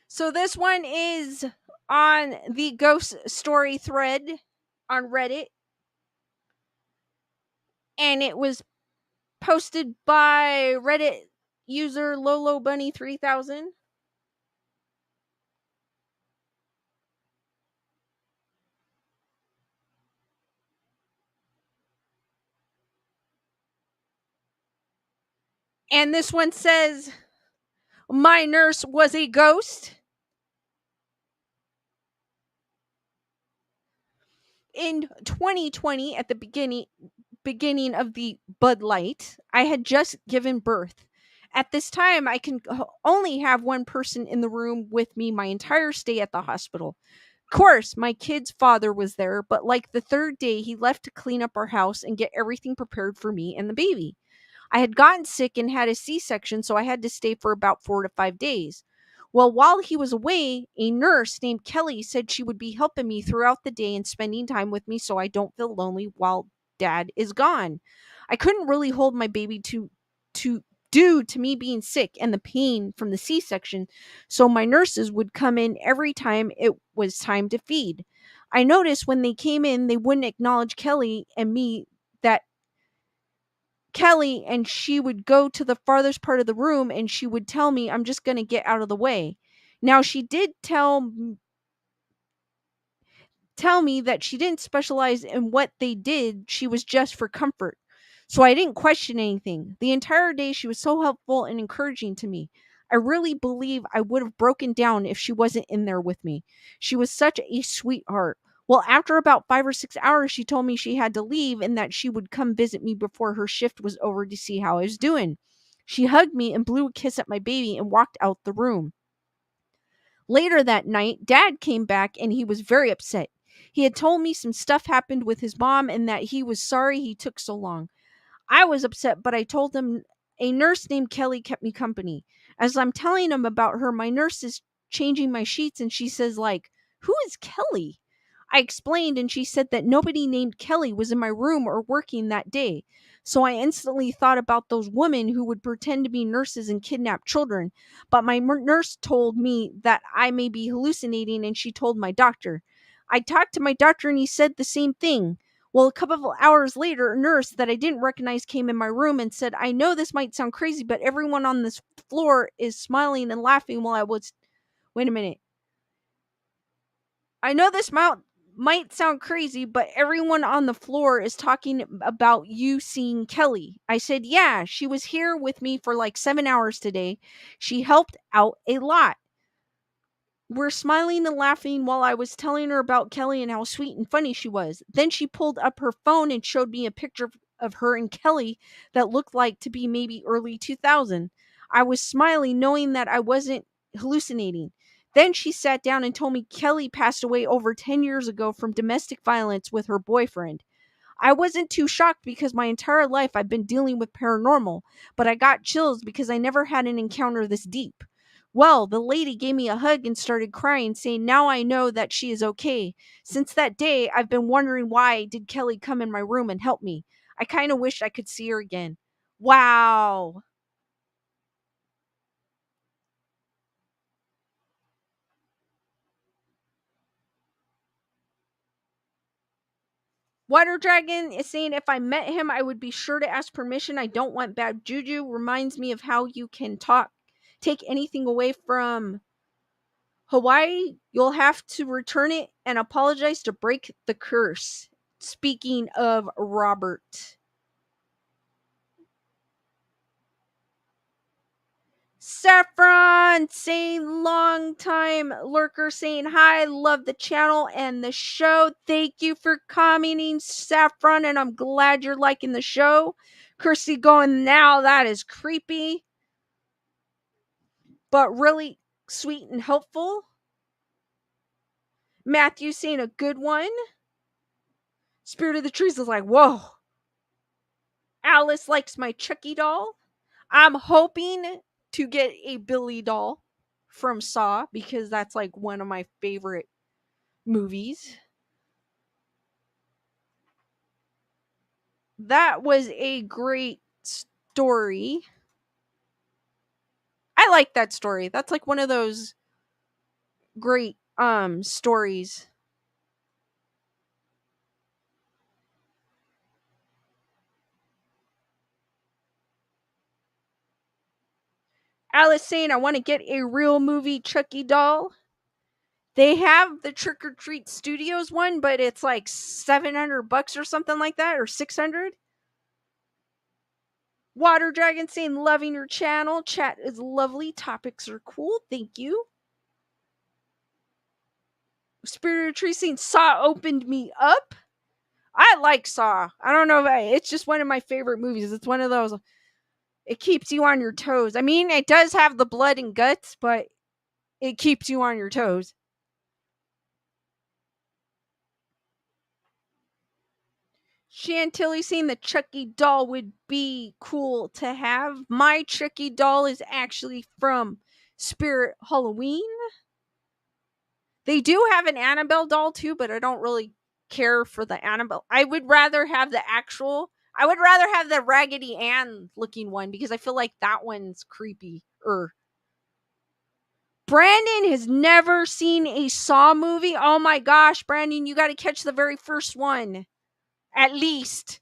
So this one is on the ghost story thread on Reddit, and it was posted by Reddit user Lolo Bunny 3000. And this one says, my nurse was a ghost. In 2020, at the beginning of the Bud Light, I had just given birth. At this time, I can only have one person in the room with me my entire stay at the hospital. Of course, my kid's father was there, but like the third day, he left to clean up our house and get everything prepared for me and the baby. I had gotten sick and had a C-section, so I had to stay for about 4 to 5 days. Well, while he was away, a nurse named Kelly said she would be helping me throughout the day and spending time with me so I don't feel lonely while dad is gone. I couldn't really hold my baby to due to me being sick and the pain from the C-section, so my nurses would come in every time it was time to feed. I noticed when they came in, they wouldn't acknowledge Kelly and me, that Kelly, and she would go to the farthest part of the room and she would tell me, I'm just going to get out of the way. Now, she did tell me that she didn't specialize in what they did. She was just for comfort. So I didn't question anything. The entire day, she was so helpful and encouraging to me. I really believe I would have broken down if she wasn't in there with me. She was such a sweetheart. Well, after about 5 or 6 hours, she told me she had to leave and that she would come visit me before her shift was over to see how I was doing. She hugged me and blew a kiss at my baby and walked out the room. Later that night, Dad came back and he was very upset. He had told me some stuff happened with his mom and that he was sorry he took so long. I was upset, but I told him a nurse named Kelly kept me company. As I'm telling him about her, my nurse is changing my sheets and she says, like, who is Kelly? I explained and she said that nobody named Kelly was in my room or working that day. So I instantly thought about those women who would pretend to be nurses and kidnap children. But my nurse told me that I may be hallucinating and she told my doctor. I talked to my doctor and he said the same thing. Well, a couple of hours later, a nurse that I didn't recognize came in my room and said, I know this might sound crazy, but everyone on this floor is smiling and laughing while I was. Wait a minute. I know this might sound crazy, but everyone on the floor is talking about you seeing Kelly. I said, yeah, she was here with me for like 7 hours today. She helped out a lot. We're smiling and laughing while I was telling her about Kelly and how sweet and funny she was. Then she pulled up her phone and showed me a picture of her and Kelly that looked like to be maybe early 2000. I was smiling knowing that I wasn't hallucinating. Then she sat down and told me Kelly passed away over 10 years ago from domestic violence with her boyfriend. I wasn't too shocked because my entire life I've been dealing with paranormal, but I got chills because I never had an encounter this deep. Well, the lady gave me a hug and started crying, saying, "Now I know that she is okay. Since that day, I've been wondering why did Kelly come in my room and help me. I kind of wish I could see her again." Wow. Water Dragon is saying, "If I met him, I would be sure to ask permission. I don't want bad juju. Reminds me of how you can take anything away from Hawaii. You'll have to return it and apologize to break the curse." Speaking of Robert. Saffron saying, long time lurker, saying hi, love the channel and the show. Thank you for commenting, Saffron, and I'm glad you're liking the show. Kirsty going, "Now that is creepy, but really sweet and helpful." Matthew saying, "A good one." Spirit of the Trees is like, "Whoa." Alice likes my Chucky doll. I'm hoping to get a Billy doll from Saw because that's like one of my favorite movies. That was a great story. I like that story. That's like one of those great stories. Alice saying, "I want to get a real movie Chucky doll." They have the Trick or Treat Studios one, but it's like $700 or something like that, or 600. Water Dragon saying, "Loving your channel. Chat is lovely. Topics are cool. Thank you." Spirit of Tree saying, "Saw opened me up." I like Saw. I don't know if it's just one of my favorite movies. It's one of those, it keeps you on your toes. I mean, it does have the blood and guts, but it keeps you on your toes. Chantilly saying the Chucky doll would be cool to have. My Chucky doll is actually from Spirit Halloween. They do have an Annabelle doll too, but I don't really care for the Annabelle. I would rather have I would rather have the Raggedy Ann looking one because I feel like that one's creepy. Brandon has never seen a Saw movie. Oh my gosh, Brandon, you got to catch the very first one. At least.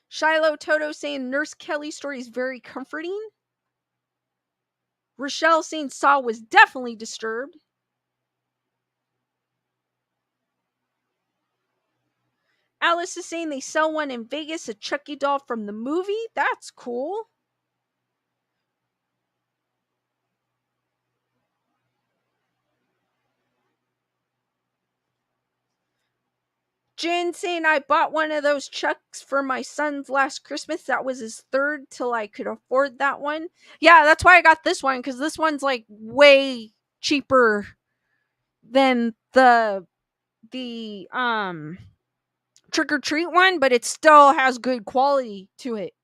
Shiloh Toto saying Nurse Kelly's story is very comforting. Rochelle saying Saw was definitely disturbed. Alice is saying they sell one in Vegas, a Chucky doll from the movie. That's cool. Jen saying I bought one of those Chucks for my son's last Christmas. That was his third till I could afford that one. Yeah, that's why I got this one because this one's like way cheaper than the Trick or Treat one, but it still has good quality to it.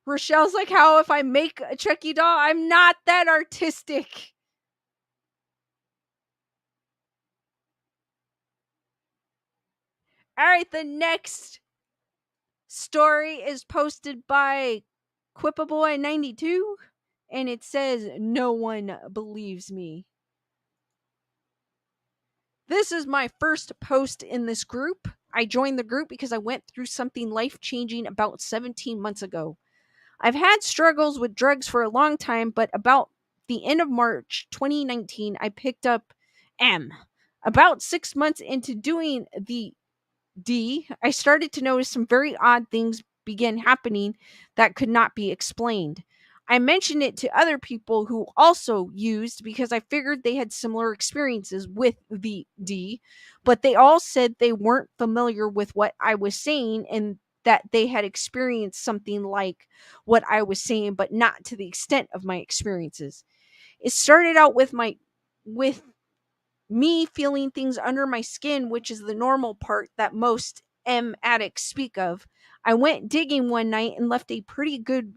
Rochelle's like, "How if I make a Chucky doll? I'm not that artistic." All right, the next story is posted by Quipaboy92, and it says, "No one believes me." This is my first post in this group. I joined the group because I went through something life changing about 17 months ago. I've had struggles with drugs for a long time, but about the end of March 2019, I picked up M. About 6 months into doing the D, I started to notice some very odd things began happening that could not be explained. I mentioned it to other people who also used because I figured they had similar experiences with the D, but they all said they weren't familiar with what I was saying and that they had experienced something like what I was saying, but not to the extent of my experiences. It started out with me feeling things under my skin, which is the normal part that most M addicts speak of. I went digging one night and left a pretty good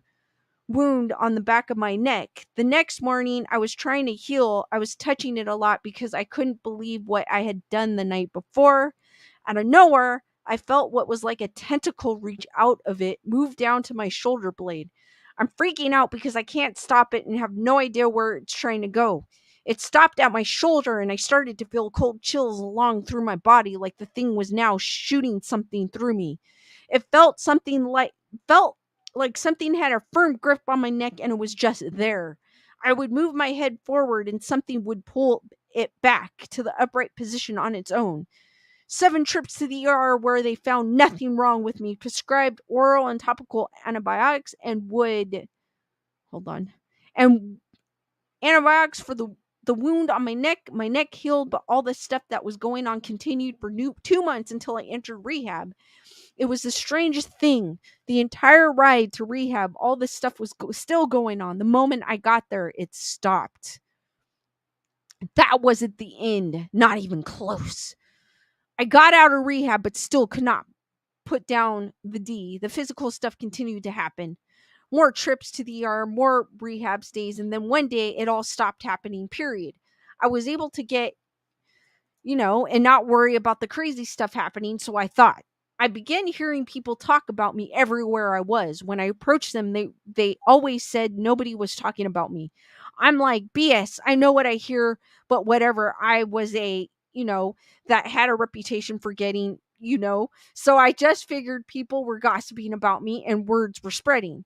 wound on the back of my neck. The next morning, I was trying to heal. I was touching it a lot because I couldn't believe what I had done the night before. Out of nowhere, I felt what was like a tentacle reach out of it, move down to my shoulder blade. I'm freaking out because I can't stop it and have no idea where it's trying to go. It stopped at my shoulder and I started to feel cold chills along through my body like the thing was now shooting something through me. It felt like something had a firm grip on my neck and it was just there. I would move my head forward and something would pull it back to the upright position on its own. 7 trips to the ER where they found nothing wrong with me, prescribed oral and topical antibiotics and would hold on. And antibiotics for the wound on my neck. My neck healed, but all the stuff that was going on continued for 2 months until I entered rehab. It was the strangest thing. The entire ride to rehab, all this stuff was still going on. The moment I got there, it stopped. That wasn't the end. Not even close. I got out of rehab, but still could not put down the D. The physical stuff continued to happen. More trips to the ER, more rehab stays, and then one day it all stopped happening, period. I was able to get, and not worry about the crazy stuff happening, so I thought. I began hearing people talk about me everywhere I was. When I approached them, they always said nobody was talking about me. I'm like, BS, I know what I hear, but whatever. I was that had a reputation for getting. So I just figured people were gossiping about me and words were spreading.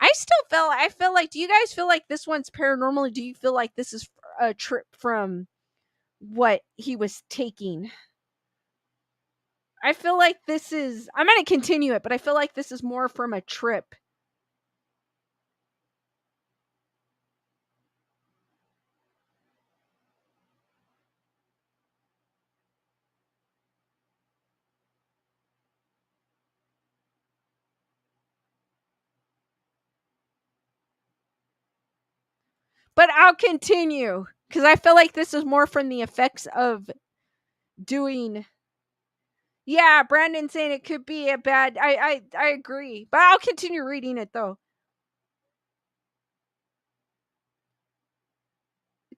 I feel like, do you guys feel like this one's paranormal? Or do you feel like this is a trip from what he was taking? I feel like I'm going to continue it, but I feel like this is more from a trip. But I'll continue because I feel like this is more from the effects of doing. Yeah, Brandon saying it could be a bad. I agree, but I'll continue reading it though.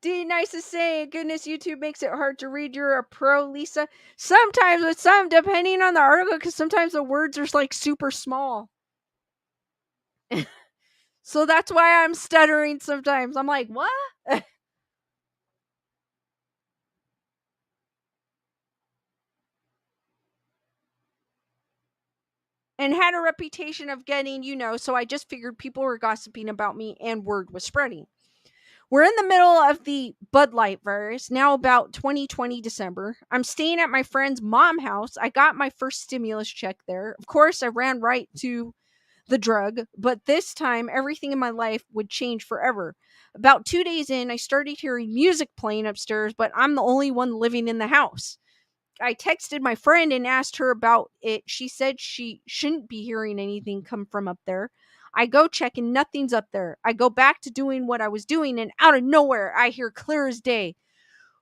D nice is saying, goodness, YouTube makes it hard to read. You're a pro, Lisa. Sometimes with some, depending on the article, because sometimes the words are like super small. So that's why I'm stuttering sometimes. I'm like, what? And had a reputation of getting, so I just figured people were gossiping about me and word was spreading. We're in the middle of the Bud Light virus, now about 2020 December. I'm staying at my friend's mom house. I got my first stimulus check there. Of course, I ran right to the drug, but this time everything in my life would change forever. About 2 days in, I started hearing music playing upstairs, but I'm the only one living in the house. I texted my friend and asked her about it. She said she shouldn't be hearing anything come from up there. I go check and nothing's up there. I go back to doing what I was doing, and out of nowhere, I hear clear as day,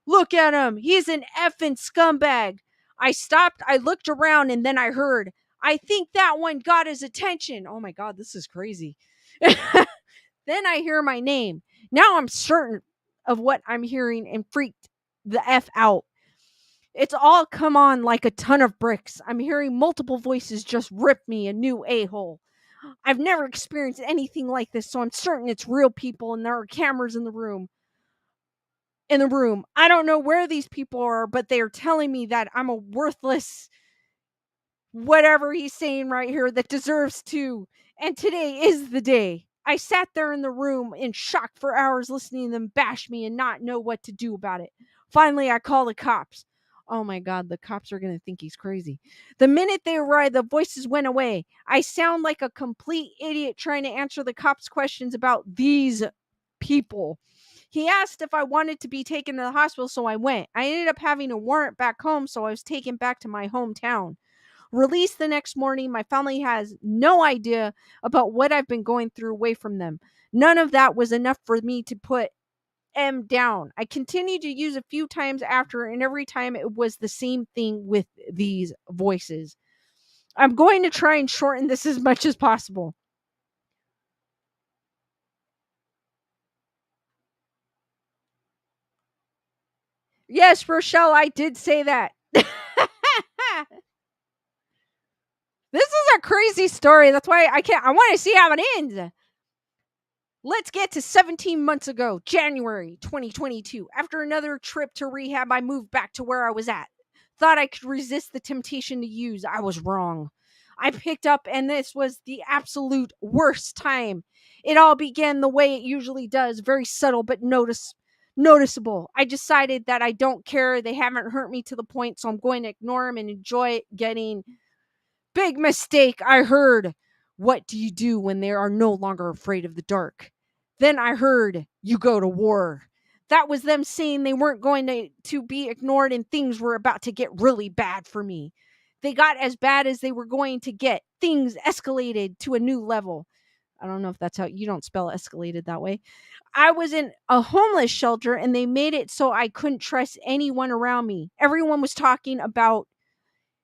"Look at him. He's an effing scumbag." I stopped, I looked around, and then I heard, "I think that one got his attention." Oh my God, this is crazy. Then I hear my name. Now I'm certain of what I'm hearing and freaked the F out. It's all come on like a ton of bricks. I'm hearing multiple voices just rip me a new a-hole. I've never experienced anything like this, so I'm certain it's real people and there are cameras in the room. I don't know where these people are, but they are telling me that I'm a worthless whatever he's saying right here that deserves to. And today is the day. I sat there in the room in shock for hours listening to them bash me and not know what to do about it. Finally, I call the cops. Oh my God, the cops are going to think he's crazy. The minute they arrived, the voices went away. I sound like a complete idiot trying to answer the cops' questions about these people. He asked if I wanted to be taken to the hospital, so I went. I ended up having a warrant back home, so I was taken back to my hometown. Released the next morning, my family has no idea about what I've been going through away from them. None of that was enough for me to put M down. I continued to use a few times after, and every time it was the same thing with these voices. I'm going to try and shorten this as much as possible. Yes, Rochelle, I did say that. This is a crazy story. That's why I want to see how it ends. Let's get to 17 months ago, January 2022. After another trip to rehab, I moved back to where I was at. Thought I could resist the temptation to use. I was wrong. I picked up, and this was the absolute worst time. It all began the way it usually does, very subtle but noticeable. I decided that I don't care. They haven't hurt me to the point, so I'm going to ignore them and enjoy getting. Big mistake, I heard. What do you do when they are no longer afraid of the dark? Then I heard, you go to war. That was them saying they weren't going to be ignored and things were about to get really bad for me. They got as bad as they were going to get. Things escalated to a new level. I don't know if that's how you don't spell escalated that way. I was in a homeless shelter and they made it so I couldn't trust anyone around me. Everyone was talking about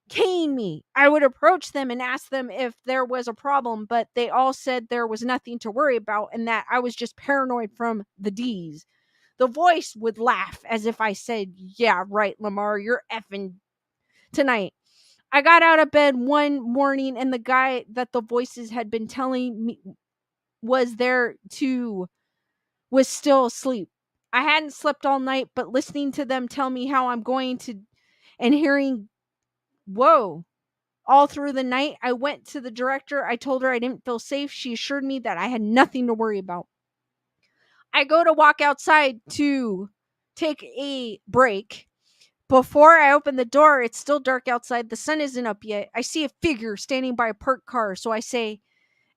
cane me. I would approach them and ask them if there was a problem, but they all said there was nothing to worry about and that I was just paranoid from the D's. The voice would laugh as if I said, "Yeah, right, Lamar, you're effing tonight." I got out of bed one morning and the guy that the voices had been telling me was there too was still asleep. I hadn't slept all night, but listening to them tell me how I'm going to and hearing, whoa, all through the night, I went to the director. I told her I didn't feel safe. She assured me that I had nothing to worry about. I go to walk outside to take a break. Before I open the door, it's still dark outside. The sun isn't up yet. I see a figure standing by a parked car. So I say,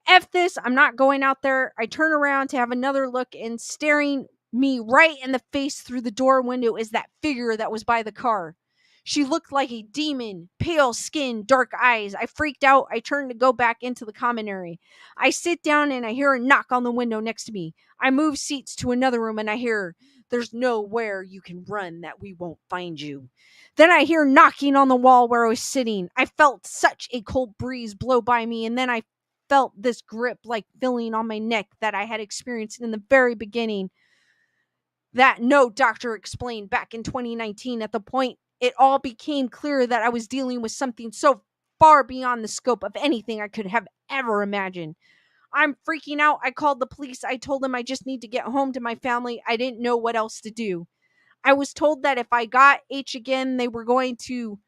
F this, I'm not going out there. I turn around to have another look, and staring me right in the face through the door window is that figure that was by the car. She looked like a demon, pale skin, dark eyes. I freaked out. I turned to go back into the common area. I sit down and I hear a knock on the window next to me. I move seats to another room and I hear, "There's nowhere you can run that we won't find you." Then I hear knocking on the wall where I was sitting. I felt such a cold breeze blow by me, and then I felt this grip like feeling on my neck that I had experienced in the very beginning that no doctor explained back in 2019. At the point it all became clear that I was dealing with something so far beyond the scope of anything I could have ever imagined. I'm freaking out. I called the police. I told them I just need to get home to my family. I didn't know what else to do. I was told that if I got H again, they were going to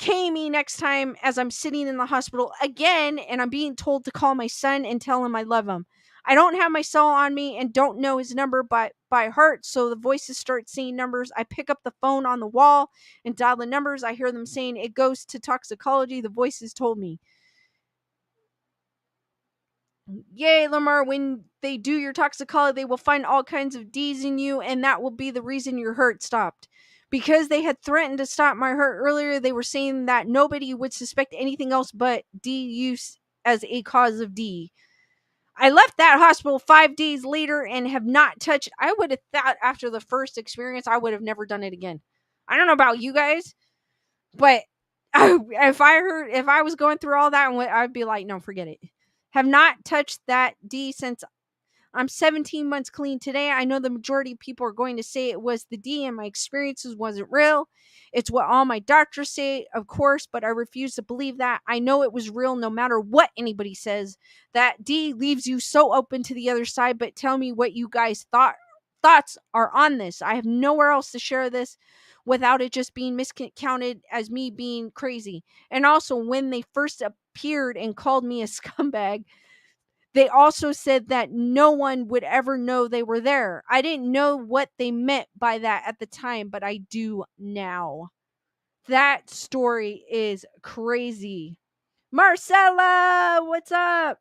me next time as I'm sitting in the hospital again, and I'm being told to call my son and tell him I love him. I don't have my cell on me and don't know his number by heart, so the voices start saying numbers. I pick up the phone on the wall and dial the numbers. I hear them saying it goes to toxicology. The voices told me, "Yay, Lamar, when they do your toxicology, they will find all kinds of D's in you, and that will be the reason your heart stopped." Because they had threatened to stop my heart earlier, they were saying that nobody would suspect anything else but D use as a cause of D. I left that hospital 5 days later and have not touched. I would have thought after the first experience, I would have never done it again. I don't know about you guys, but if I was going through all that, I'd be like, no, forget it. Have not touched that D since I'm 17 months clean today. I know the majority of people are going to say it was the D and my experiences wasn't real. It's what all my doctors say, of course, but I refuse to believe that. I know it was real no matter what anybody says. That D leaves you so open to the other side, but tell me what you guys thoughts are on this. I have nowhere else to share this without it just being miscounted as me being crazy. And also, when they first appeared and called me a scumbag, They also said that no one would ever know they were there. I didn't know what they meant by that at the time, but I do now. That story is crazy. Marcella, what's up?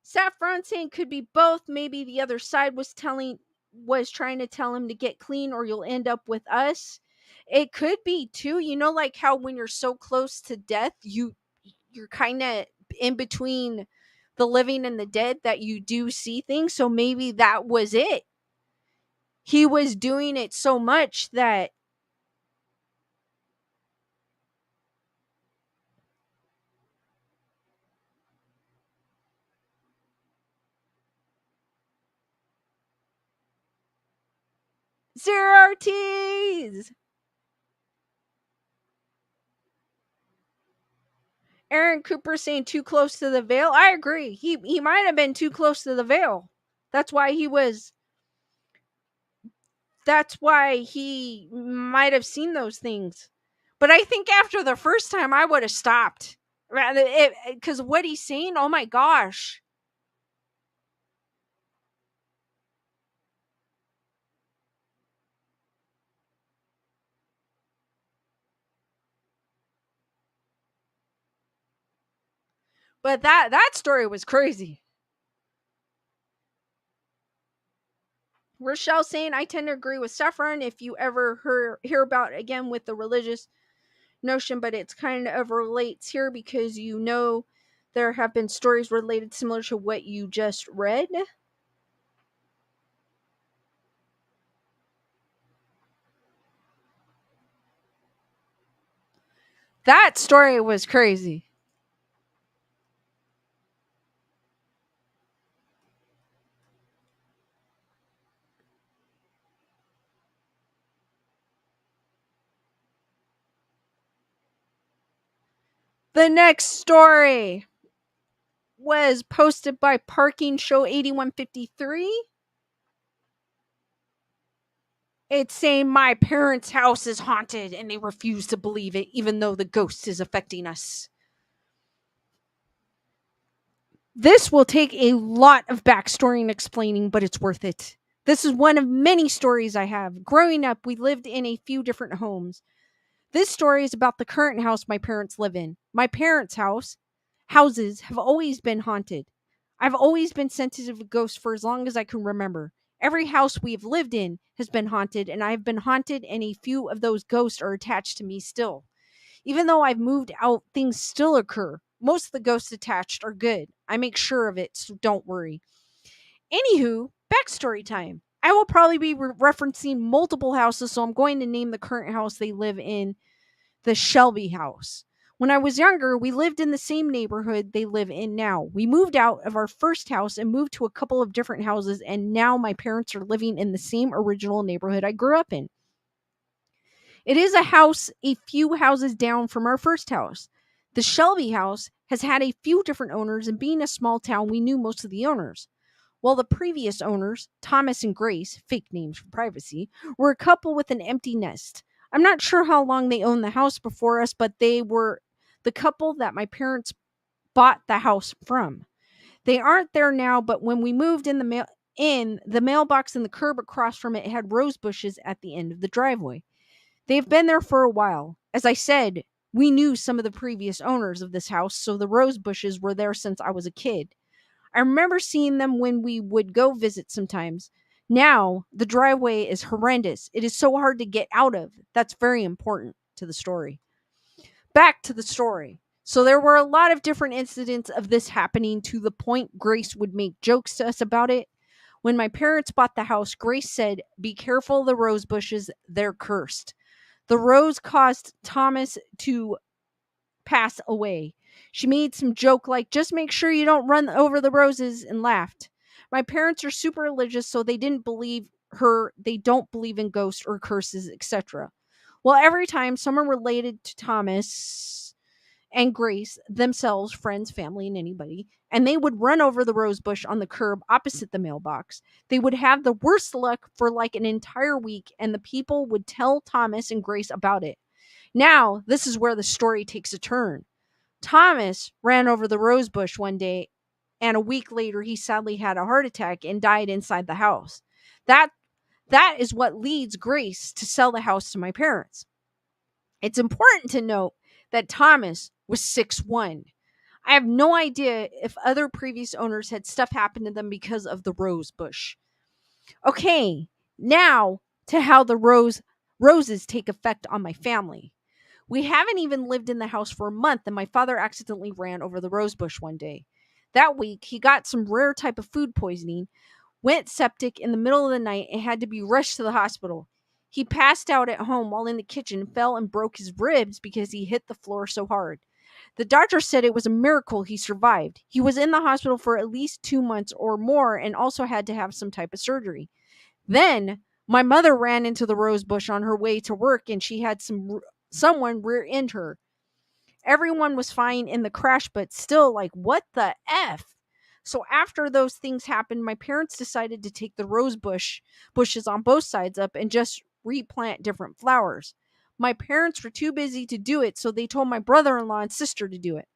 Saffron saying could be both. Maybe the other side was trying to tell him to get clean or you'll end up with us. It could be too. You know, like how when you're so close to death, you're kind of in between the living and the dead that you do see things. So maybe that was it. He was doing it so much that zero RTs. Aaron Cooper saying too close to the veil. I agree. He might have been too close to the veil. That's why he was. That's why he might have seen those things. But I think after the first time, I would have stopped. Rather, because what he's saying, oh my gosh. But that story was crazy. Rochelle saying, I tend to agree with Saffron if you ever hear about again with the religious notion, but it's kind of relates here because you know there have been stories related similar to what you just read. That story was crazy. The next story was posted by Parking Show 8153. It's saying my parents' house is haunted and they refuse to believe it, even though the ghost is affecting us. This will take a lot of backstory and explaining, but it's worth it. This is one of many stories I have. Growing up, we lived in a few different homes. This story is about the current house my parents live in. My parents' houses have always been haunted. I've always been sensitive to ghosts for as long as I can remember. Every house we've lived in has been haunted, and I've been haunted, and a few of those ghosts are attached to me still. Even though I've moved out, things still occur. Most of the ghosts attached are good. I make sure of it, so don't worry. Anywho, backstory time. I will probably be referencing multiple houses, so I'm going to name the current house they live in the Shelby house. When I was younger, we lived in the same neighborhood they live in now. We moved out of our first house and moved to a couple of different houses, and now my parents are living in the same original neighborhood I grew up in. It is a house a few houses down from our first house. The Shelby house has had a few different owners, and being a small town, we knew most of the owners. While the previous owners, Thomas and Grace, fake names for privacy, were a couple with an empty nest. I'm not sure how long they owned the house before us, but they were the couple that my parents bought the house from. They aren't there now, but when we moved the mailbox and the curb across from it had rose bushes at the end of the driveway. They've been there for a while. As I said, we knew some of the previous owners of this house, so the rose bushes were there since I was a kid. I remember seeing them when we would go visit sometimes. Now, the driveway is horrendous. It is so hard to get out of. That's very important to the story. Back to the story. So there were a lot of different incidents of this happening to the point Grace would make jokes to us about it. When my parents bought the house, Grace said, "Be careful of the rose bushes, they're cursed." The rose caused Thomas to pass away. She made some joke like, "Just make sure you don't run over the roses," and laughed. My parents are super religious, so they didn't believe her. They don't believe in ghosts or curses, etc. Well, every time someone related to Thomas and Grace, themselves, friends, family, and anybody, and they would run over the rose bush on the curb opposite the mailbox, they would have the worst luck for like an entire week, and the people would tell Thomas and Grace about it. Now, this is where the story takes a turn. Thomas ran over the rose bush one day and a week later he sadly had a heart attack and died inside the house. That that is what leads Grace to sell the house to my parents. It's important to note that Thomas was 6'1". I have no idea if other previous owners had stuff happen to them because of the rose bush. Okay, now to how the roses take effect on my family. We haven't even lived in the house for a month, and my father accidentally ran over the rose bush one day. That week, he got some rare type of food poisoning, went septic in the middle of the night, and had to be rushed to the hospital. He passed out at home while in the kitchen, fell and broke his ribs because he hit the floor so hard. The doctor said it was a miracle he survived. He was in the hospital for at least 2 months or more and also had to have some type of surgery. Then my mother ran into the rose bush on her way to work and she had someone rear-end her. Everyone was fine in the crash, but still, like, what the F? So after those things happened, my parents decided to take the bushes on both sides up and just replant different flowers. My parents were too busy to do it, so they told my brother-in-law and sister to do it.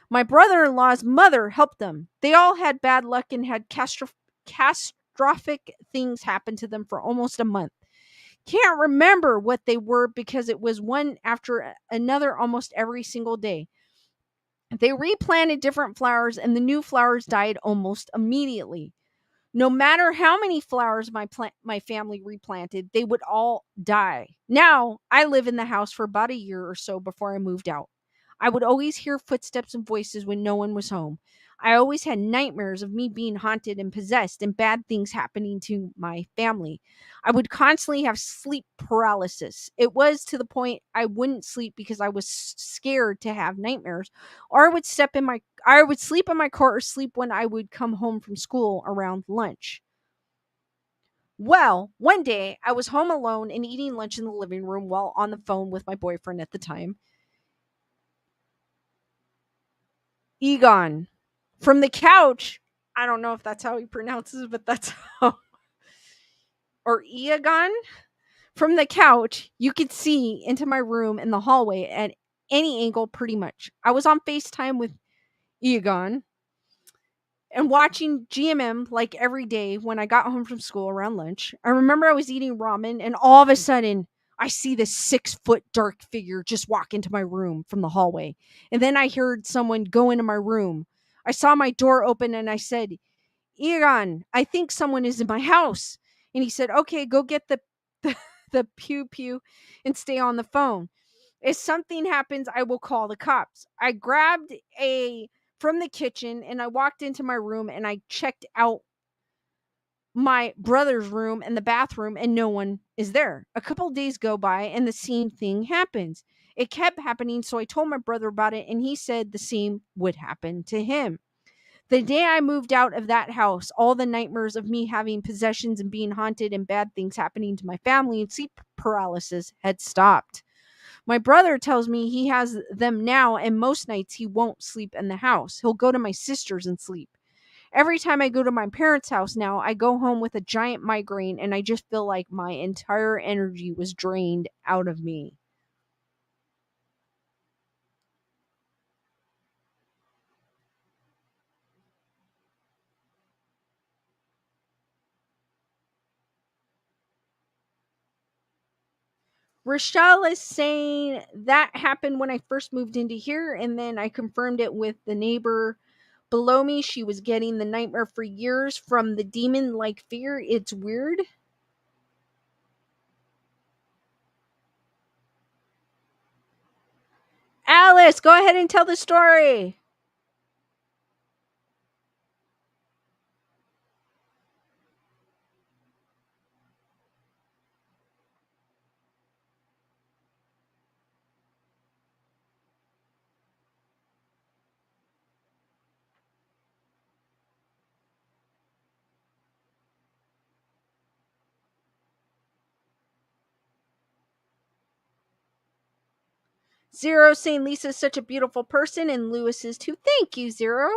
My brother-in-law's mother helped them. They all had bad luck and had catastrophic things happen to them for almost a month. Can't remember what they were because it was one after another almost every single day. They replanted different flowers and the new flowers died almost immediately. No matter how many flowers my family replanted, they would all die. Now, I live in the house for about a year or so before I moved out. I would always hear footsteps and voices when no one was home. I always had nightmares of me being haunted and possessed and bad things happening to my family. I would constantly have sleep paralysis. It was to the point I wouldn't sleep because I was scared to have nightmares, or I would sleep in my car or sleep when I would come home from school around lunch. Well, one day I was home alone and eating lunch in the living room while on the phone with my boyfriend at the time, Egon. From the couch, I don't know if that's how he pronounces it, but that's how, or Egon. From the couch, you could see into my room in the hallway at any angle pretty much. I was on FaceTime with Egon and watching GMM like every day when I got home from school around lunch. I remember I was eating ramen and all of a sudden I see this 6-foot dark figure just walk into my room from the hallway. And then I heard someone go into my room. I saw my door open and I said, Egon, I think someone is in my house. And he said, okay, go get the pew pew and stay on the phone. If something happens, I will call the cops. I grabbed a from the kitchen and I walked into my room and I checked out my brother's room and the bathroom and no one is there. A couple days go by and the same thing happens. It kept happening, so I told my brother about it and he said the same would happen to him. The day I moved out of that house, all the nightmares of me having possessions and being haunted and bad things happening to my family and sleep paralysis had stopped. My brother tells me he has them now, and most nights he won't sleep in the house. He'll go to my sister's and sleep. Every time I go to my parents' house now, I go home with a giant migraine, and I just feel like my entire energy was drained out of me. Rochelle is saying that happened when I first moved into here, and then I confirmed it with the neighbor below me. She was getting the nightmare for years from the demon like fear. It's weird. Alice, go ahead and tell the story. Zero saying Lisa's such a beautiful person, and Lewis is too. Thank you, Zero.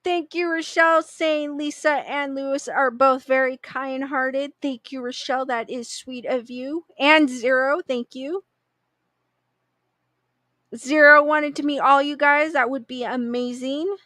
Thank you, Rochelle, saying Lisa and Lewis are both very kind hearted. Thank you, Rochelle. That is sweet of you. And Zero, thank you. Zero wanted to meet all you guys. That would be amazing.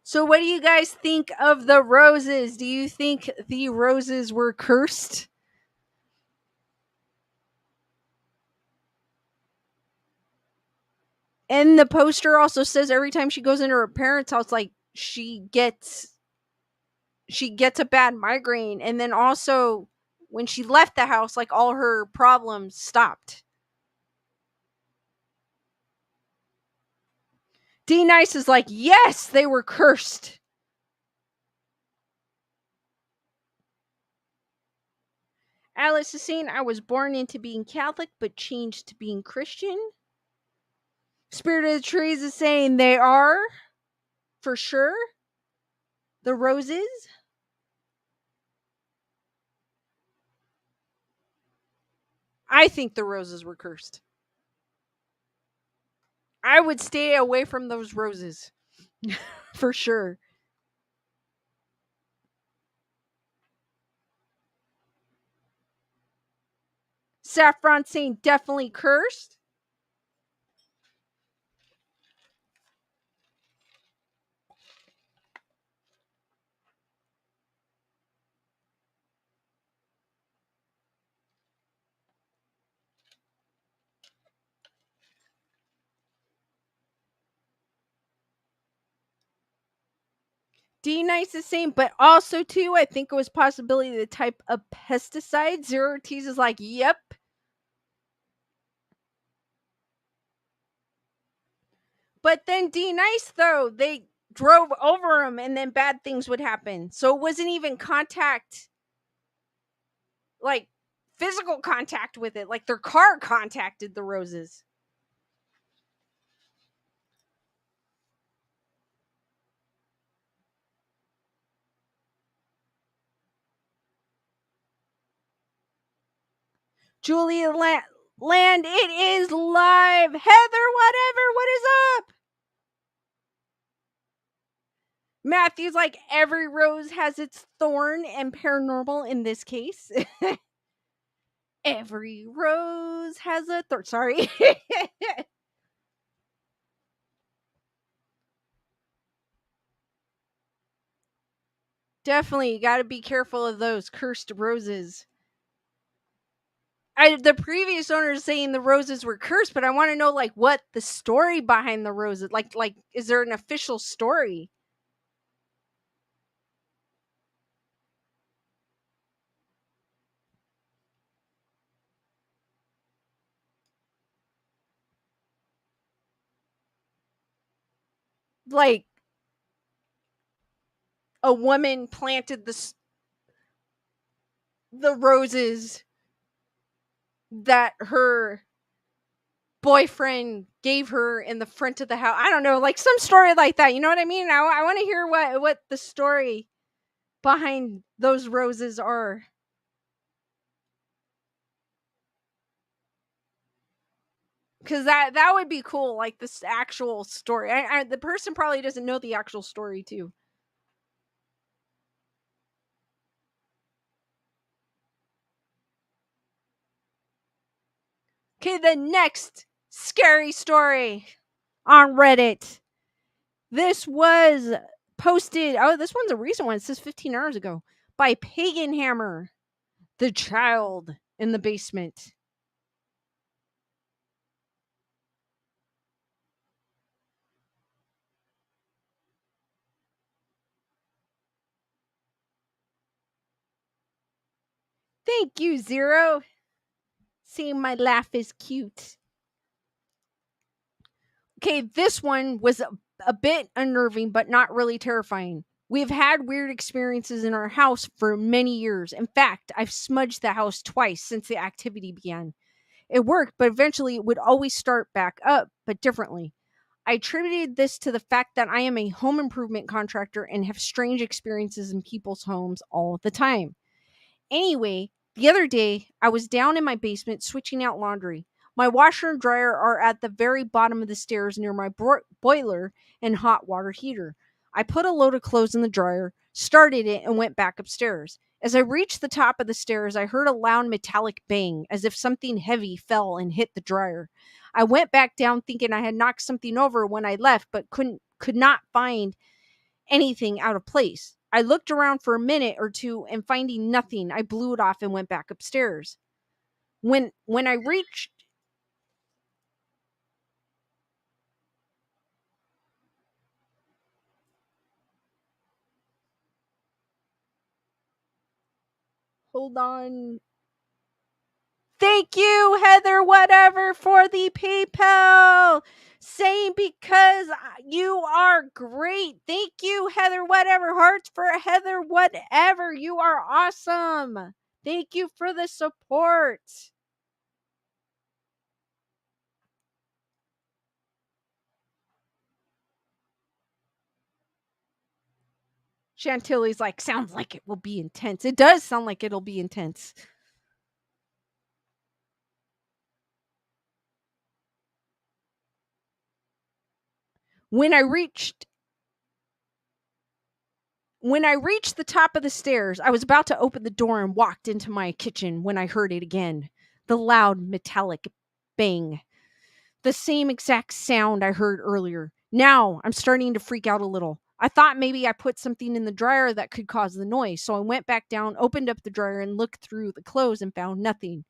So, what do you guys think of the roses? Do you think the roses were cursed? And the poster also says every time she goes into her parents' house, like she gets a bad migraine, and then also when she left the house, like all her problems stopped. D Nice is like, yes, they were cursed. Alice is saying, I was born into being Catholic, but changed to being Christian. Spirit of the Trees is saying they are, for sure. The roses. I think the roses were cursed. I would stay away from those roses. For sure. Saffron saying definitely cursed. D Nice is saying, but also too, I think it was possibility the type of pesticide. Zero T's is like, yep. But then D Nice though, they drove over him and then bad things would happen. So it wasn't even contact, like physical contact with it. Like their car contacted the roses. Julia Land, it is live. Heather, whatever, what is up? Matthew's like, every rose has its thorn, and paranormal in this case. Every rose has a thorn. Sorry. Definitely, you got to be careful of those cursed roses. The previous owner is saying the roses were cursed, but I want to know like what the story behind the roses. Like is there an official story? Like a woman planted the roses that her boyfriend gave her in the front of the house. I don't know, like some story like that. You know what I mean? I want to hear what the story behind those roses are. Because that would be cool, like this actual story. The person probably doesn't know the actual story too. Okay, the next scary story on Reddit. This was posted. Oh, this one's a recent one. It says 15 hours ago by Pagan Hammer, the child in the basement. Thank you, Zero. Seeing my laugh is cute. Okay, this one was a bit unnerving, but not really terrifying. We've had weird experiences in our house for many years. In fact, I've smudged the house twice since the activity began. It worked, but eventually it would always start back up, but differently. I attributed this to the fact that I am a home improvement contractor and have strange experiences in people's homes all the time. Anyway, the other day, I was down in my basement switching out laundry. My washer and dryer are at the very bottom of the stairs near my boiler and hot water heater. I put a load of clothes in the dryer, started it, and went back upstairs. As I reached the top of the stairs, I heard a loud metallic bang, as if something heavy fell and hit the dryer. I went back down thinking I had knocked something over when I left, but could not find anything out of place. I looked around for a minute or two and finding nothing, I blew it off and went back upstairs. When I reached hold on. Thank you, Heather, whatever, for the PayPal. Saying because you are great. Thank you, Heather, whatever. Hearts for Heather, whatever. You are awesome. Thank you for the support. Chantilly's like, sounds like it will be intense. It does sound like it'll be intense. When I reached When I reached the top of the stairs, I was about to open the door and walked into my kitchen when I heard it again. The loud metallic bang. The same exact sound I heard earlier. Now I'm starting to freak out a little. I thought maybe I put something in the dryer that could cause the noise, so I went back down, opened up the dryer, and looked through the clothes and found nothing.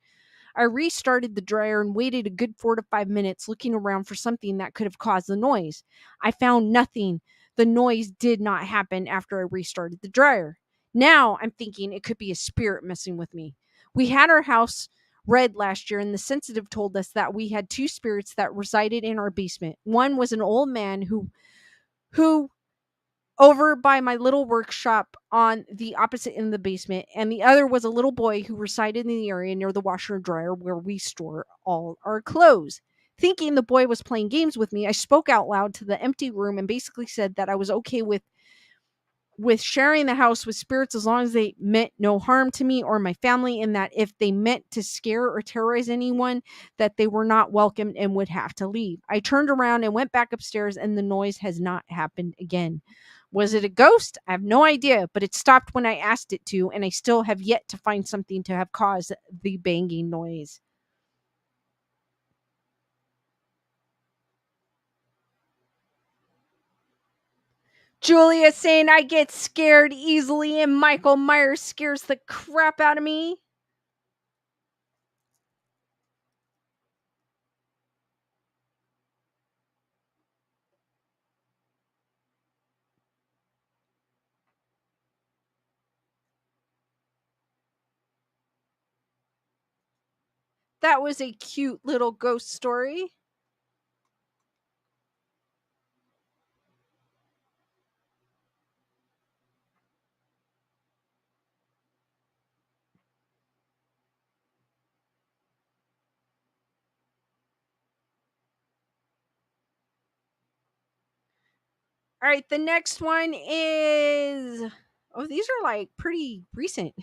I restarted the dryer and waited a good 4 to 5 minutes looking around for something that could have caused the noise. I found nothing. The noise did not happen after I restarted the dryer. Now I'm thinking it could be a spirit messing with me. We had our house read last year, and the sensitive told us that we had two spirits that resided in our basement. One was an old man who over by my little workshop on the opposite end of the basement, and the other was a little boy who resided in the area near the washer and dryer where we store all our clothes. Thinking the boy was playing games with me, I spoke out loud to the empty room and basically said that I was okay with sharing the house with spirits as long as they meant no harm to me or my family, and that if they meant to scare or terrorize anyone, that they were not welcome and would have to leave. I turned around and went back upstairs, and the noise has not happened again. Was it a ghost? I have no idea, but it stopped when I asked it to, and I still have yet to find something to have caused the banging noise. Julia saying I get scared easily and Michael Myers scares the crap out of me. That was a cute little ghost story. All right, the next one is. Oh, these are like pretty recent.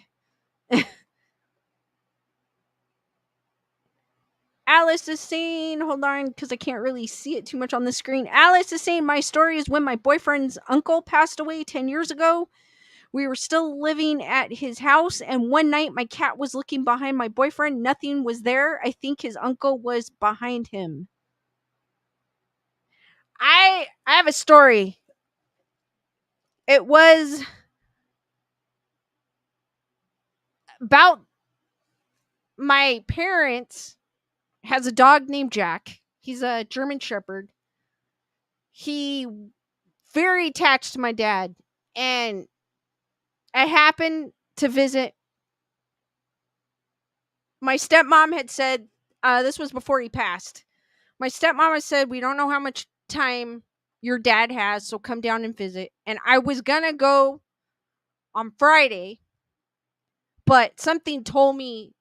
Alice is saying, hold on, because I can't really see it too much on the screen. Alice is saying, my story is when my boyfriend's uncle passed away 10 years ago. We were still living at his house, and one night my cat was looking behind my boyfriend. Nothing was there. I think his uncle was behind him. I have a story. It was about my parents has a dog named Jack. He's a German shepherd. He very attached to my dad, and I happened to visit. My stepmom had said, this was before he passed. My stepmom had said, we don't know how much time your dad has, so come down and visit. And I was gonna go on Friday, but something told me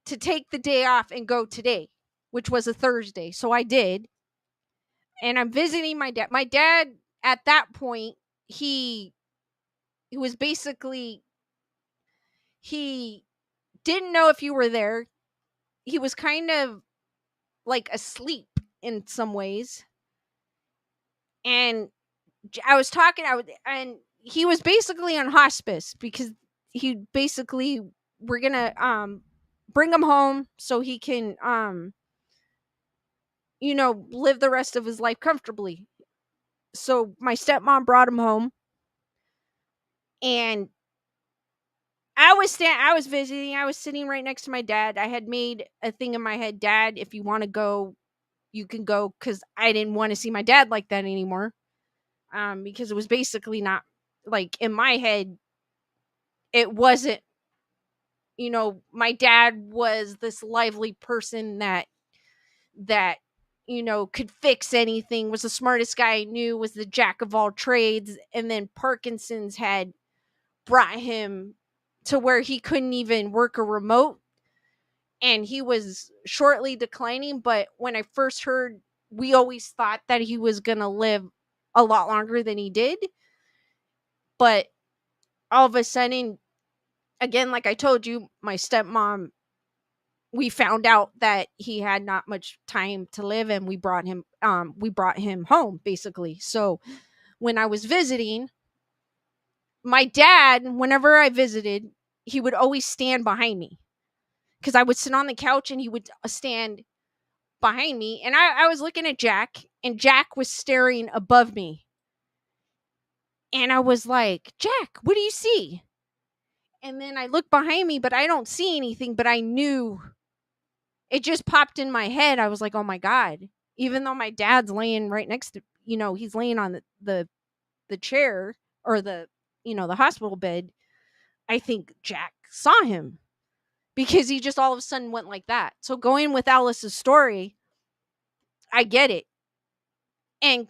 to take the day off and go today, which was a Thursday. So I did. and I'm visiting my dad. My dad at that point, he was basically, he didn't know if you were there. He was kind of like asleep in some ways. And I was talking, and he was basically on hospice because he basically, we're gonna bring him home so he can live the rest of his life comfortably. So my stepmom brought him home, and I was visiting. I was sitting right next to my dad. I had made a thing in my head, Dad, if you want to go, you can go, because I didn't want to see my dad like that anymore. Because it was basically not, like, in my head, it wasn't, my dad was this lively person that could fix anything, was the smartest guy I knew, was the jack of all trades, and then Parkinson's had brought him to where he couldn't even work a remote, and he was shortly declining. But when I first heard, we always thought that he was gonna live a lot longer than he did. But all of a sudden, again, like I told you, my stepmom, we found out that he had not much time to live, and we brought him home, basically. So when I was visiting, my dad, whenever I visited, he would always stand behind me, because I would sit on the couch and he would stand behind me. And I was looking at Jack, and Jack was staring above me. And I was like, Jack, what do you see? And then I look behind me, but I don't see anything. But I knew, it just popped in my head. I was like, oh my God. Even though my dad's laying right next to, he's laying on the chair, or the hospital bed, I think Jack saw him, because he just all of a sudden went like that. So going with Alice's story, I get it. And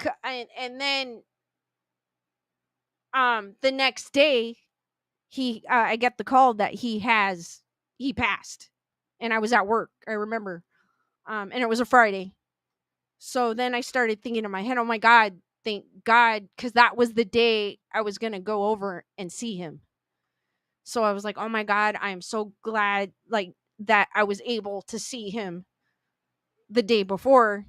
then the next day, I get the call that he passed, and I was at work, I remember, and it was a Friday. So then I started thinking in my head, oh my God, thank God, because that was the day I was gonna go over and see him. So I was like, oh my God, I am so glad, like, that I was able to see him the day before,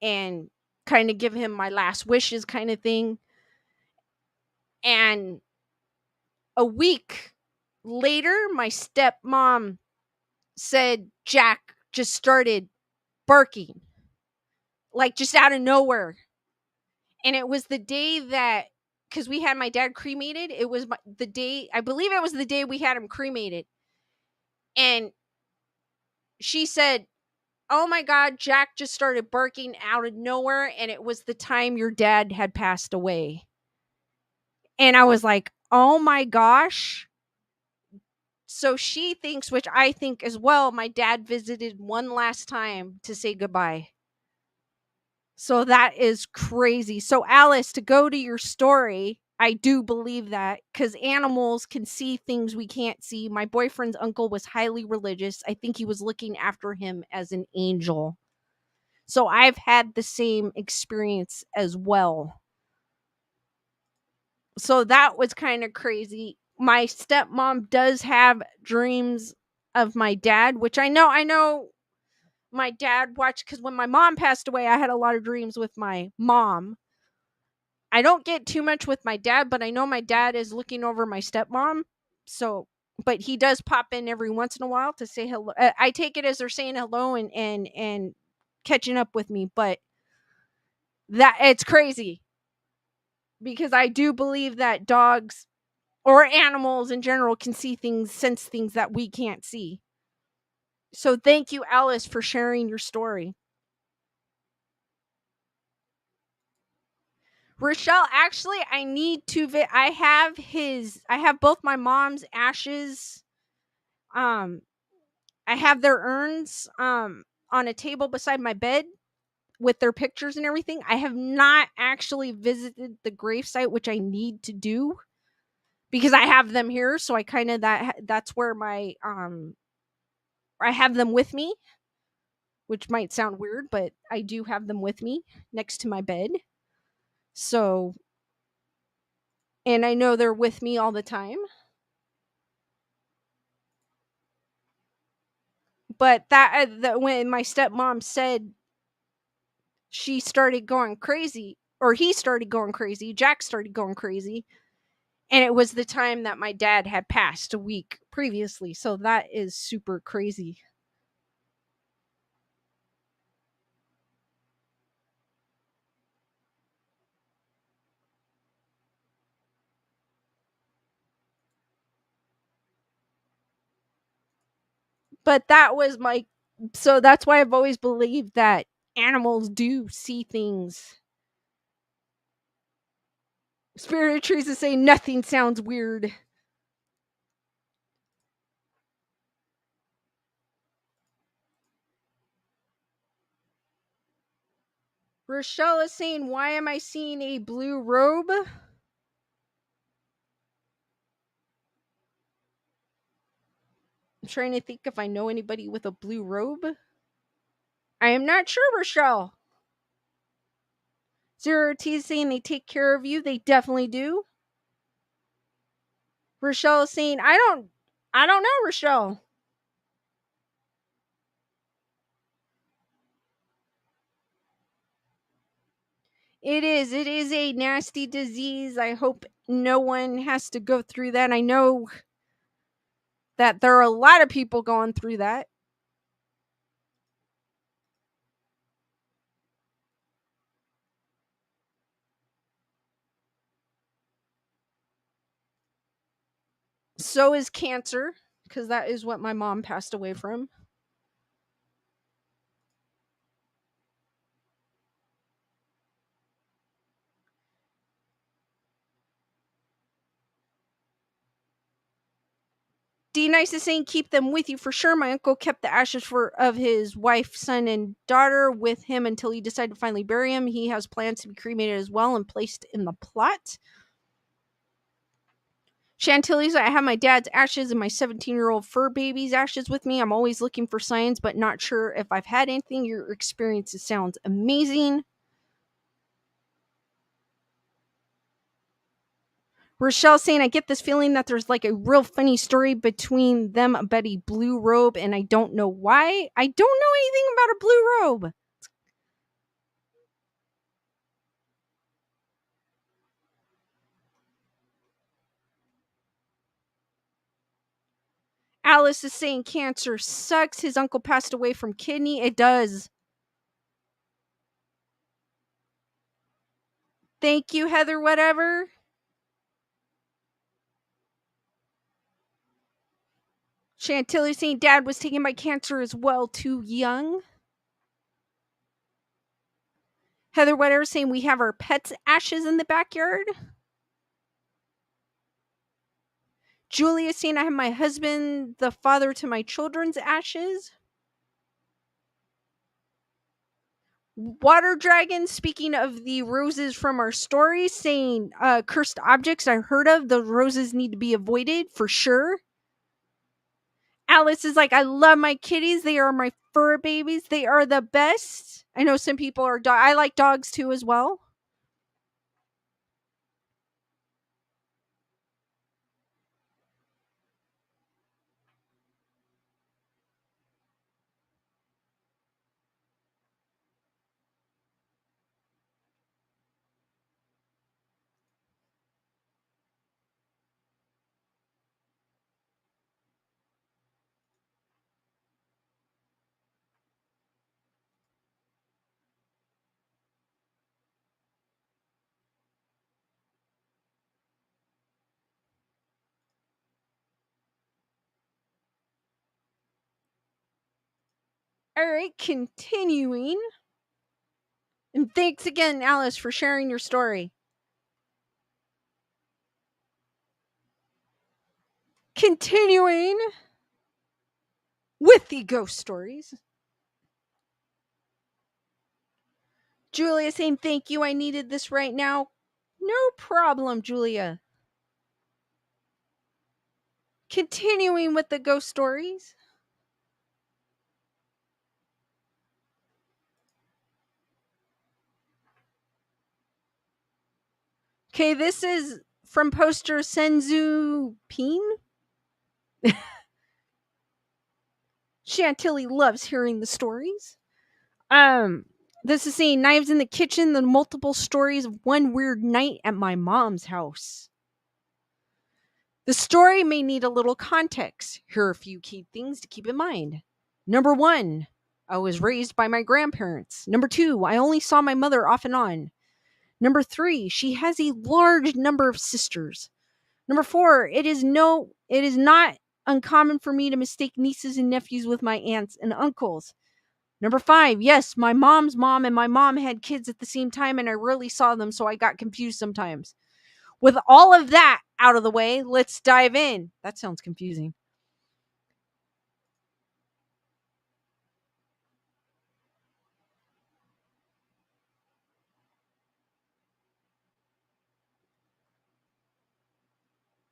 and kind of give him my last wishes, kind of thing. And a week later, my stepmom said Jack just started barking, like, just out of nowhere. And it was the day that, because we had my dad cremated, it was the day, I believe it was the day we had him cremated. And she said, oh my God, Jack just started barking out of nowhere, and it was the time your dad had passed away. And I was like, oh my gosh. So she thinks, which I think as well, my dad visited one last time to say goodbye. So that is crazy. So Alice, to go to your story, I do believe that, because animals can see things we can't see. My boyfriend's uncle was highly religious. I think he was looking after him as an angel. So I've had the same experience as well. So that was kind of crazy. My stepmom does have dreams of my dad, which I know my dad watched, because when my mom passed away, I had a lot of dreams with my mom. I don't get too much with my dad, but I know my dad is looking over my stepmom. So, but he does pop in every once in a while to say hello. I take it as they're saying hello and catching up with me, but that it's crazy, because I do believe that dogs, or animals in general, can see things, sense things that we can't see. So thank you, Alice, for sharing your story. Rochelle, actually, I need to I have both my mom's ashes. I have their urns on a table beside my bed with their pictures and everything. I have not actually visited the gravesite, which I need to do, because I have them here. So I that's where my I have them with me, which might sound weird, but I do have them with me next to my bed. So, and I know they're with me all the time. But when my stepmom said she started going crazy, or he started going crazy, Jack started going crazy, and it was the time that my dad had passed a week previously. So that is super crazy. But that was my, so that's why I've always believed that animals do see things. Spirit of Trees is saying nothing sounds weird. Rochelle is saying, why am I seeing a blue robe? I'm trying to think if I know anybody with a blue robe. I am not sure, Rochelle. Zero T is saying they take care of you. They definitely do. Rochelle is saying, I don't know, Rochelle. It is a nasty disease. I hope no one has to go through that. I know that there are a lot of people going through that. So is cancer, because that is what my mom passed away from. D Nice is saying keep them with you for sure. My uncle kept the ashes of his wife, son, and daughter with him until he decided to finally bury him. He has plans to be cremated as well and placed in the plot. Chantilly's, I have my dad's ashes and my 17-year-old fur baby's ashes with me. I'm always looking for signs, but not sure if I've had anything. Your experience sounds amazing. Rochelle saying, I get this feeling that there's like a real funny story between them about a blue robe, and I don't know why. I don't know anything about a blue robe. Alice is saying cancer sucks. His uncle passed away from kidney. It does. Thank you, Heather, whatever. Chantilly saying dad was taken by cancer as well, too young. Heather Whatever saying we have our pets' ashes in the backyard. Julia saying I have my husband, the father to my children's ashes. Water Dragon, speaking of the roses from our story, saying cursed objects I heard of, the roses need to be avoided for sure. Alice is like, I love my kitties. They are my fur babies. They are the best. I know some people are I like dogs too as well. All right, continuing. And thanks again, Alice, for sharing your story. Continuing with the ghost stories. Julia saying, thank you. I needed this right now. No problem, Julia. Continuing with the ghost stories. Okay, this is from poster Senzu Peen. Chantilly loves hearing the stories. Um, this is saying knives in the kitchen, the multiple stories of one weird night at my mom's house. The story may need a little context. Here are a few key things to keep in mind. Number one, I was raised by my grandparents. Number two, I only saw my mother off and on. Number three, she has a large number of sisters. Number four, it is not uncommon for me to mistake nieces and nephews with my aunts and uncles. Number five, yes, my mom's mom and my mom had kids at the same time and I rarely saw them, so I got confused sometimes. With all of that out of the way, let's dive in. That sounds confusing.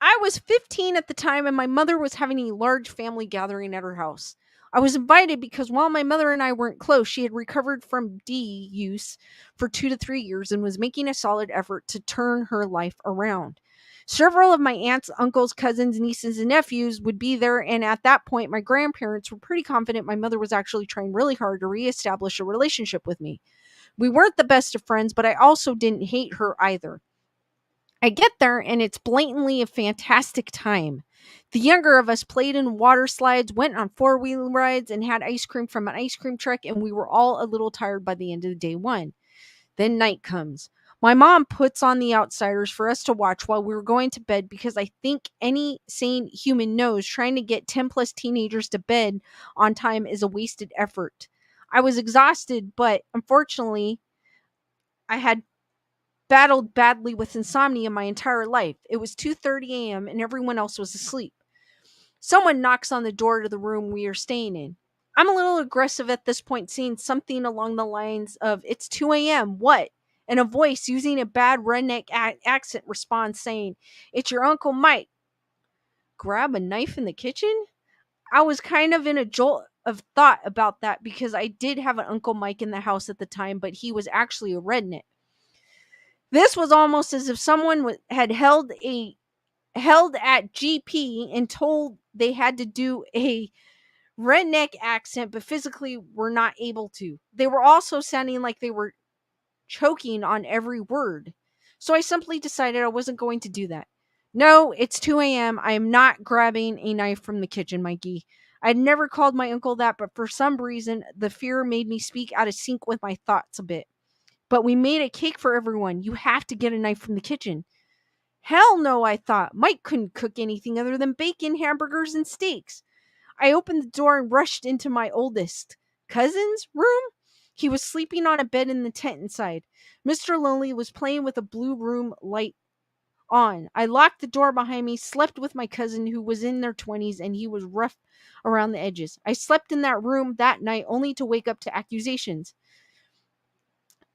I was 15 at the time and my mother was having a large family gathering at her house. I was invited because while my mother and I weren't close, she had recovered from D use for 2 to 3 years and was making a solid effort to turn her life around. Several of my aunts, uncles, cousins, nieces, and nephews would be there, and at that point, my grandparents were pretty confident my mother was actually trying really hard to reestablish a relationship with me. We weren't the best of friends, but I also didn't hate her either. I get there and it's blatantly a fantastic time. The younger of us played in water slides, went on four-wheel rides, and had ice cream from an ice cream truck, and we were all a little tired by the end of day one. Then night comes. My mom puts on The Outsiders for us to watch while we were going to bed because I think any sane human knows trying to get 10 plus teenagers to bed on time is a wasted effort. I was exhausted, but unfortunately, I had battled badly with insomnia my entire life. It was 2:30 a.m. and everyone else was asleep. Someone knocks on the door to the room we are staying in. I'm a little aggressive at this point, saying something along the lines of, "It's 2 a.m., what?" And a voice using a bad redneck accent responds, saying, "It's your Uncle Mike. Grab a knife in the kitchen?" I was kind of in a jolt of thought about that because I did have an Uncle Mike in the house at the time, but he was actually a redneck. This was almost as if someone had held at GP and told they had to do a redneck accent, but physically were not able to. They were also sounding like they were choking on every word. So I simply decided I wasn't going to do that. No, it's 2 a.m. I am not grabbing a knife from the kitchen, Mikey. I'd never called my uncle that, but for some reason, the fear made me speak out of sync with my thoughts a bit. But we made a cake for everyone. You have to get a knife from the kitchen. Hell no, I thought. Mike couldn't cook anything other than bacon, hamburgers, and steaks. I opened the door and rushed into my oldest cousin's room. He was sleeping on a bed in the tent inside. Mr. Lonely was playing with a blue room light on. I locked the door behind me, slept with my cousin who was in their 20s and he was rough around the edges. I slept in that room that night only to wake up to accusations.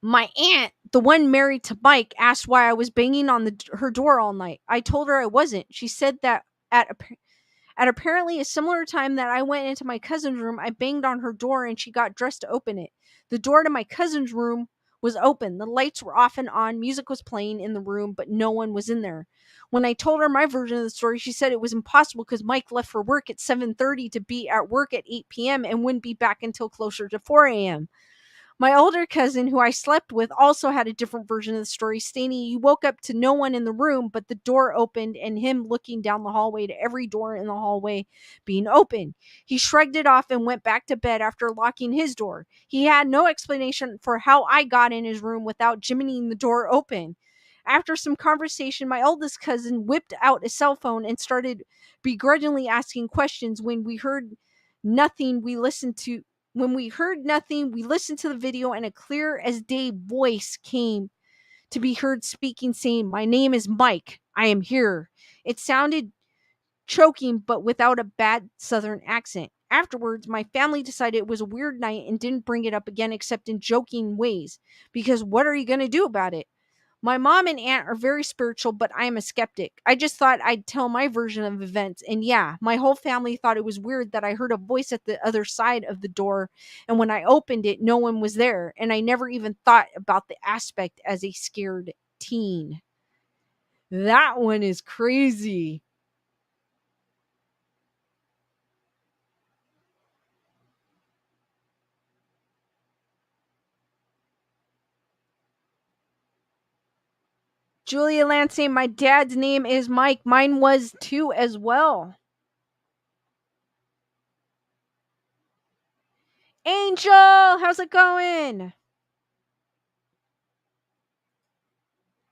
My aunt, the one married to Mike, asked why I was banging on her door all night. I told her I wasn't. She said that at apparently a similar time that I went into my cousin's room, I banged on her door and she got dressed to open it. The door to my cousin's room was open. The lights were off and on. Music was playing in the room, but no one was in there. When I told her my version of the story, she said it was impossible because Mike left for work at 7:30 to be at work at 8 p.m. and wouldn't be back until closer to 4 a.m. My older cousin, who I slept with, also had a different version of the story, stating he woke up to no one in the room, but the door opened and him looking down the hallway to every door in the hallway being open. He shrugged it off and went back to bed after locking his door. He had no explanation for how I got in his room without jimmying the door open. After some conversation, my oldest cousin whipped out a cell phone and started begrudgingly asking questions. Nothing, we listened to when we heard nothing, we listened to the video and a clear as day voice came to be heard speaking, saying, "My name is Mike. I am here." It sounded choking, but without a bad southern accent. Afterwards, my family decided it was a weird night and didn't bring it up again except in joking ways. Because what are you going to do about it? My mom and aunt are very spiritual, but I am a skeptic. I just thought I'd tell my version of events. And yeah, my whole family thought it was weird that I heard a voice at the other side of the door. And when I opened it, no one was there. And I never even thought about the aspect as a scared teen. That one is crazy. Julia Lansing, my dad's name is Mike. Mine was too as well. Angel, how's it going?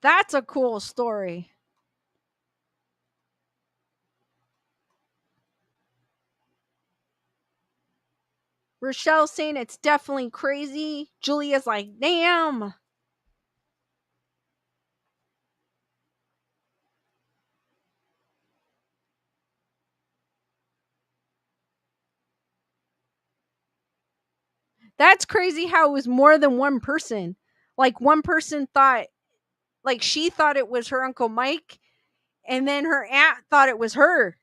That's a cool story. Rochelle saying it's definitely crazy. Julia's like, damn. That's crazy how it was more than one person. Like one person thought, like she thought it was her Uncle Mike, and then her aunt thought it was her.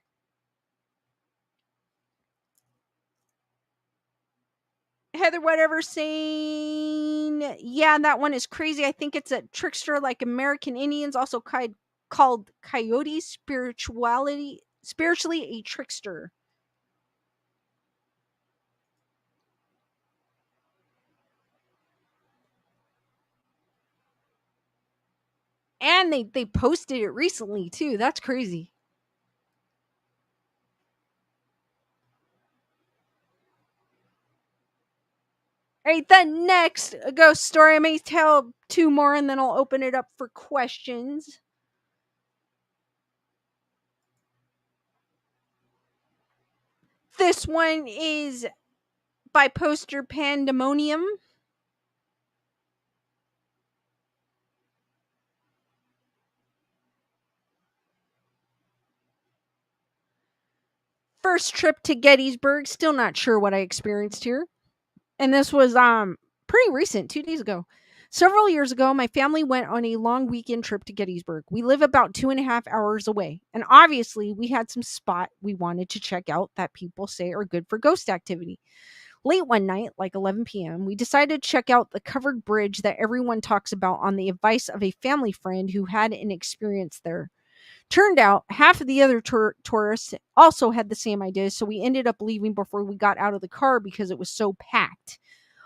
Heather, whatever, saying, yeah, that one is crazy. I think it's a trickster like American Indians, also called coyote spiritually a trickster. And they posted it recently too. That's crazy. All right, the next ghost story, I may tell two more and then I'll open it up for questions. This one is by Poster Pandemonium. First trip to Gettysburg, still not sure what I experienced here. And this was pretty recent, 2 days ago. Several years ago, my family went on a long weekend trip to Gettysburg. We live about 2.5 hours away, and obviously, we had some spot we wanted to check out that people say are good for ghost activity. Late one night, like 11 p.m., we decided to check out the covered bridge that everyone talks about on the advice of a family friend who had an experience there. Turned out half of the other tourists also had the same idea, so we ended up leaving before we got out of the car because it was so packed.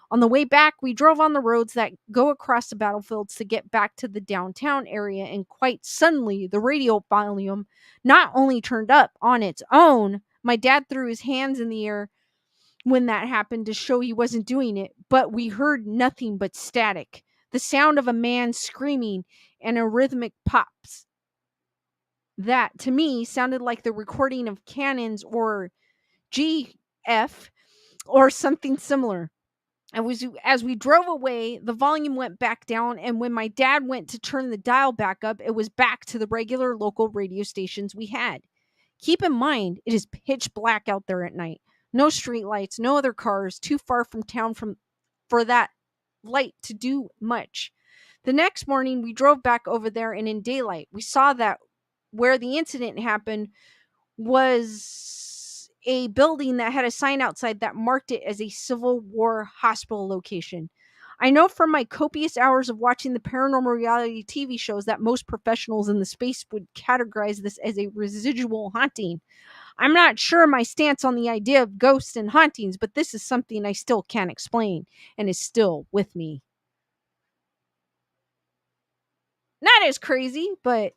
On the way back, we drove on the roads that go across the battlefields to get back to the downtown area, and quite suddenly, the radio volume not only turned up on its own, my dad threw his hands in the air when that happened to show he wasn't doing it, but we heard nothing but static. The sound of a man screaming and a rhythmic pops. That, to me, sounded like the recording of cannons or GF or something similar. And as we drove away, the volume went back down, and when my dad went to turn the dial back up, it was back to the regular local radio stations we had. Keep in mind, it is pitch black out there at night. No street lights, no other cars, too far from town for that light to do much. The next morning, we drove back over there, and in daylight, we saw that where the incident happened was a building that had a sign outside that marked it as a Civil War hospital location. I know from my copious hours of watching the paranormal reality TV shows that most professionals in the space would categorize this as a residual haunting. I'm not sure my stance on the idea of ghosts and hauntings, but this is something I still can't explain and is still with me. Not as crazy, but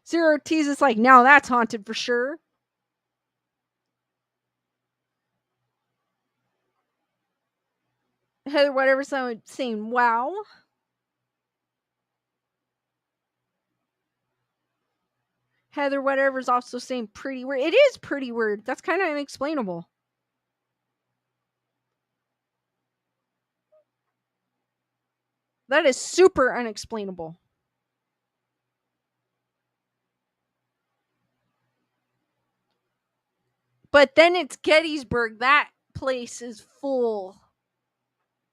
Zero T's is like, now that's haunted for sure. Heather, whatever, someone saying, wow. Heather, whatever's also saying pretty weird. It is pretty weird. That's kind of unexplainable. That is super unexplainable. But then it's Gettysburg. That place is full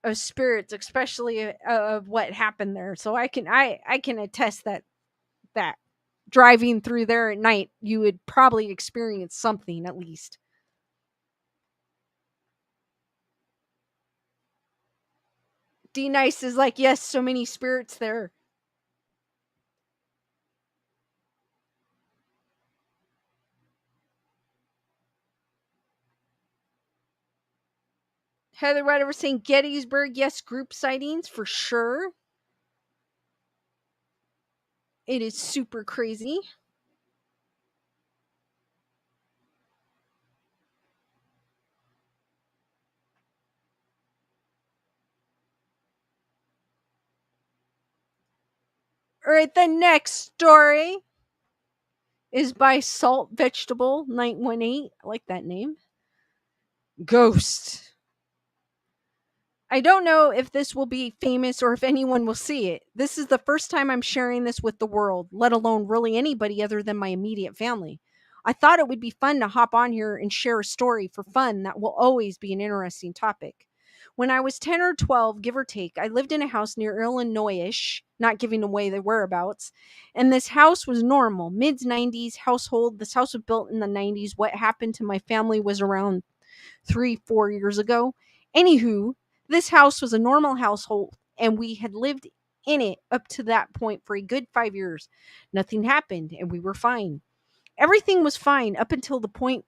of spirits, especially of what happened there. So I can attest that driving through there at night, you would probably experience something at least. D Nice is like, yes, so many spirits there. Heather White over saying Gettysburg, yes, group sightings for sure. It is super crazy. All right, the next story is by Salt Vegetable 918. I like that name. Ghost. I don't know if this will be famous or if anyone will see it. This is the first time I'm sharing this with the world, let alone really anybody other than my immediate family. I thought it would be fun to hop on here and share a story for fun that will always be an interesting topic. When I was 10 or 12, give or take, I lived in a house near Illinois-ish, not giving away the whereabouts, and this house was normal, mid-90s household. This house was built in the 90s. What happened to my family was around 3, 4 years ago. Anywho, this house was a normal household, and we had lived in it up to that point for a good 5 years. Nothing happened, and we were fine. Everything was fine up until the point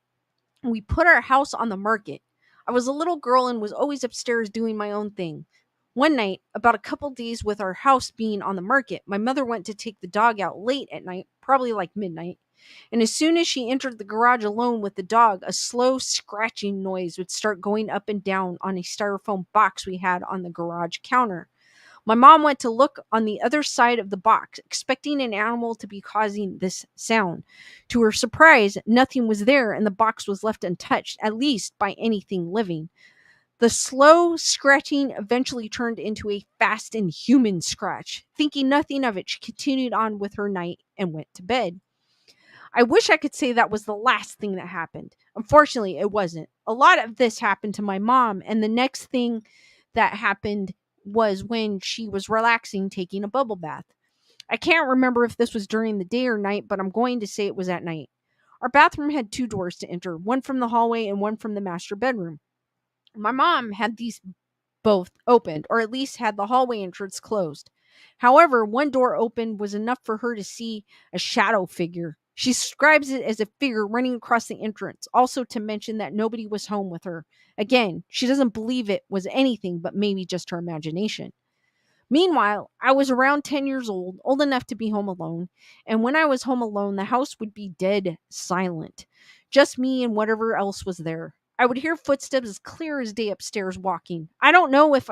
we put our house on the market. I was a little girl and was always upstairs doing my own thing. One night, about a couple days with our house being on the market, my mother went to take the dog out late at night, probably like midnight. And as soon as she entered the garage alone with the dog, a slow scratching noise would start going up and down on a styrofoam box we had on the garage counter. My mom went to look on the other side of the box, expecting an animal to be causing this sound. To her surprise, nothing was there and the box was left untouched, at least by anything living. The slow scratching eventually turned into a fast and human scratch. Thinking nothing of it, she continued on with her night and went to bed. I wish I could say that was the last thing that happened. Unfortunately, it wasn't. A lot of this happened to my mom, and the next thing that happened was when she was relaxing taking a bubble bath. I can't remember if this was during the day or night, but I'm going to say it was at night. Our bathroom had two doors to enter, one from the hallway and one from the master bedroom. My mom had these both opened, or at least had the hallway entrance closed. However, one door open was enough for her to see a shadow figure. She describes it as a figure running across the entrance, also to mention that nobody was home with her. Again, she doesn't believe it was anything but maybe just her imagination. Meanwhile, I was around 10 years old enough to be home alone, and when I was home alone, the house would be dead silent. Just me and whatever else was there. I would hear footsteps as clear as day upstairs walking. I don't know if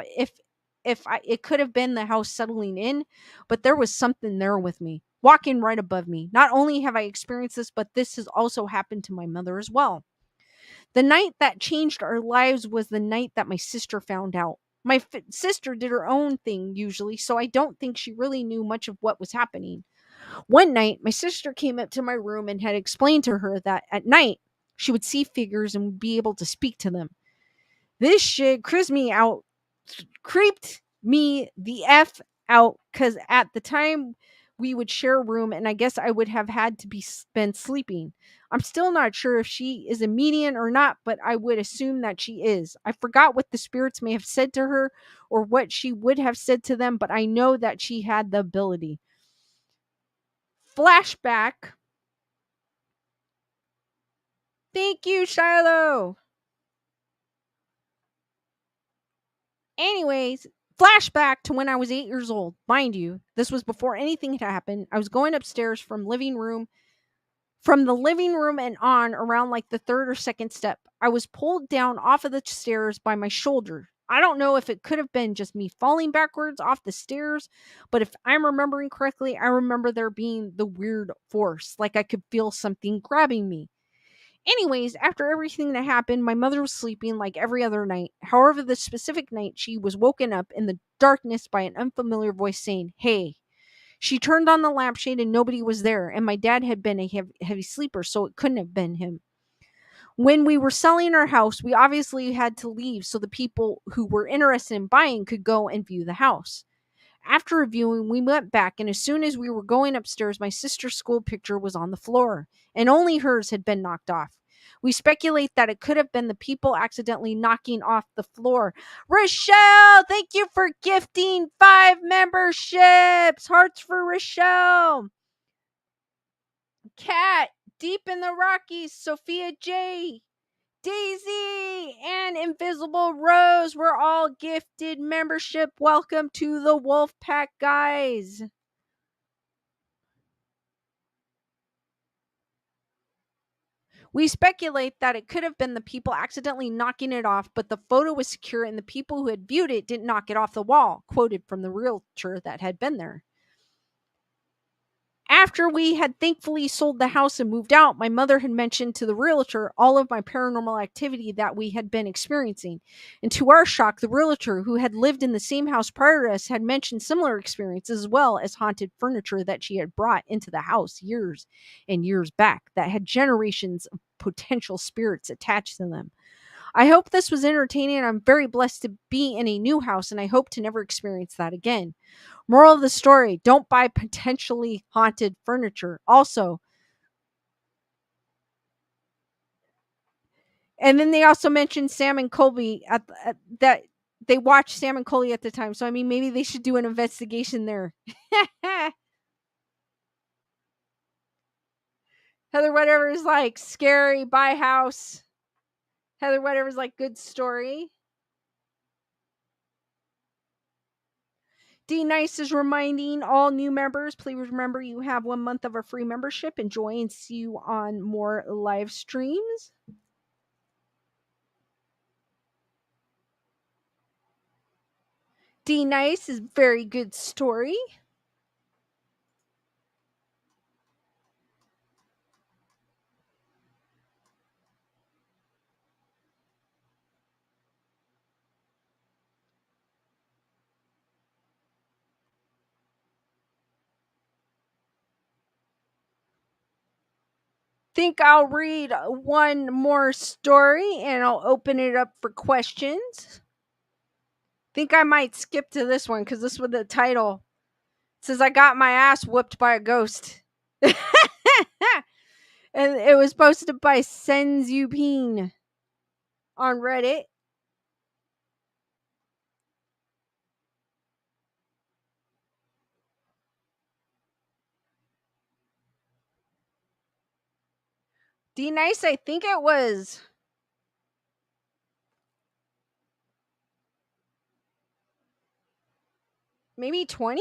it could have been the house settling in, but there was something there with me, walking right above me. Not only have I experienced this, but this has also happened to my mother as well. The night that changed our lives was the night that my sister found out. My sister did her own thing usually, so I don't think she really knew much of what was happening. One night, my sister came up to my room and had explained to her that at night she would see figures and would be able to speak to them. This shit creeped me the F out because at the time we would share a room and I guess I would have had to be been sleeping. I'm still not sure if she is a medium or not, but I would assume that she is. I forgot what the spirits may have said to her or what she would have said to them, but I know that she had the ability. Flashback. Thank you, Shiloh. Anyways, flashback to when I was 8 years old. Mind you, this was before anything had happened. I was going upstairs from the living room and on around like the third or second step. I was pulled down off of the stairs by my shoulder. I don't know if it could have been just me falling backwards off the stairs, but if I'm remembering correctly, I remember there being the weird force, like I could feel something grabbing me. Anyways, after everything that happened, my mother was sleeping like every other night. However, this specific night, she was woken up in the darkness by an unfamiliar voice saying, "Hey." She turned on the lampshade and nobody was there, and my dad had been a heavy sleeper, so it couldn't have been him. When we were selling our house, we obviously had to leave so the people who were interested in buying could go and view the house. After reviewing, we went back, and as soon as we were going upstairs, my sister's school picture was on the floor, and only hers had been knocked off. We speculate that it could have been the people accidentally knocking off the floor. Rochelle, thank you for gifting 5 memberships. Hearts for Rochelle. Kat, Deep in the Rockies, Sophia J, Daisy, and Invisible Rose were all gifted membership. Welcome to the Wolfpack, guys. We speculate that it could have been the people accidentally knocking it off, but the photo was secure and the people who had viewed it didn't knock it off the wall, quoted from the realtor that had been there. After we had thankfully sold the house and moved out, my mother had mentioned to the realtor all of my paranormal activity that we had been experiencing. And to our shock, the realtor, who had lived in the same house prior to us, had mentioned similar experiences as well as haunted furniture that she had brought into the house years and years back that had generations of potential spirits attached to them. I hope this was entertaining. I'm very blessed to be in a new house, and I hope to never experience that again. Moral of the story, don't buy potentially haunted furniture. Also, and then they also mentioned Sam and Colby at that they watched Sam and Colby at the time. So I mean, maybe they should do an investigation there. Heather Whatever is like scary, buy house. Heather Whatever is like good story. D Nice is reminding all new members, please remember you have 1 month of a free membership. Enjoy and see you on more live streams. D Nice is very good story. Think I'll read one more story and I'll open it up for questions. Think I might skip to this one because this was the title. It says I got my ass whooped by a ghost. And it was posted by Senzupine on Reddit. D Nice, I think it was maybe 20?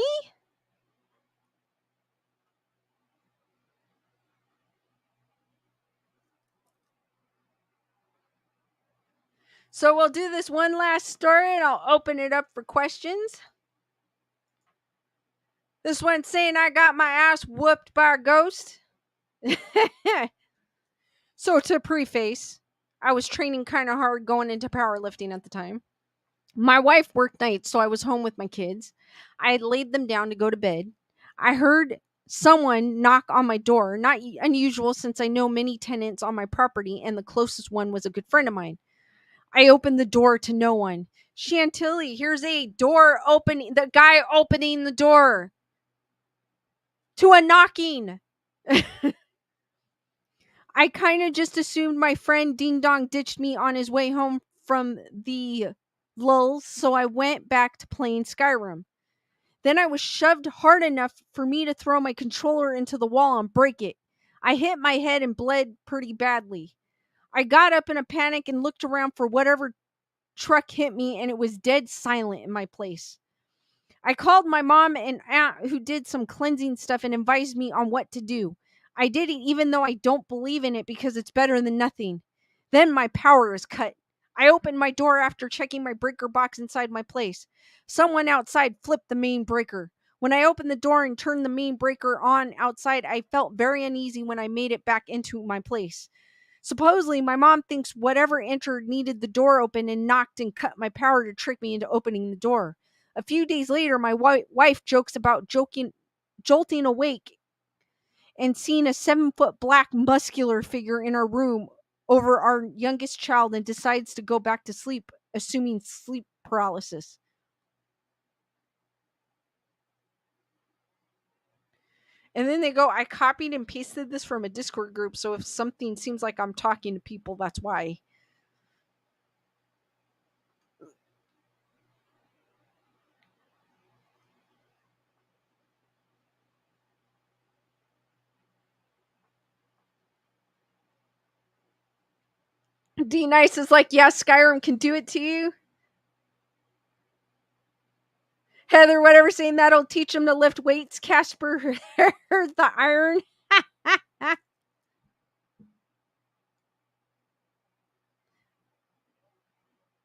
So we'll do this one last story and I'll open it up for questions. This one's saying I got my ass whooped by a ghost. So to preface, I was training kind of hard going into powerlifting at the time. My wife worked nights, so I was home with my kids. I had laid them down to go to bed. I heard someone knock on my door, not unusual since I know many tenants on my property, and the closest one was a good friend of mine. I opened the door to no one. Chantilly, here's a door opening, the guy opening the door to a knocking. I kind of just assumed my friend Ding Dong ditched me on his way home from the lulls, so I went back to playing Skyrim. Then I was shoved hard enough for me to throw my controller into the wall and break it. I hit my head and bled pretty badly. I got up in a panic and looked around for whatever truck hit me, and it was dead silent in my place. I called my mom and aunt, who did some cleansing stuff, and advised me on what to do. I did it even though I don't believe in it because it's better than nothing. Then my power is cut. I opened my door after checking my breaker box inside my place. Someone outside flipped the main breaker. When I opened the door and turned the main breaker on outside, I felt very uneasy when I made it back into my place. Supposedly, my mom thinks whatever entered needed the door open and knocked and cut my power to trick me into opening the door. A few days later, my wife jokes about jolting awake and seeing a 7-foot black muscular figure in our room over our youngest child and decides to go back to sleep, assuming sleep paralysis. And then they go, I copied and pasted this from a Discord group, so if something seems like I'm talking to people, that's why. D Nice is like, yeah, Skyrim can do it to you. Heather, whatever, saying that'll teach him to lift weights. Casper, the iron.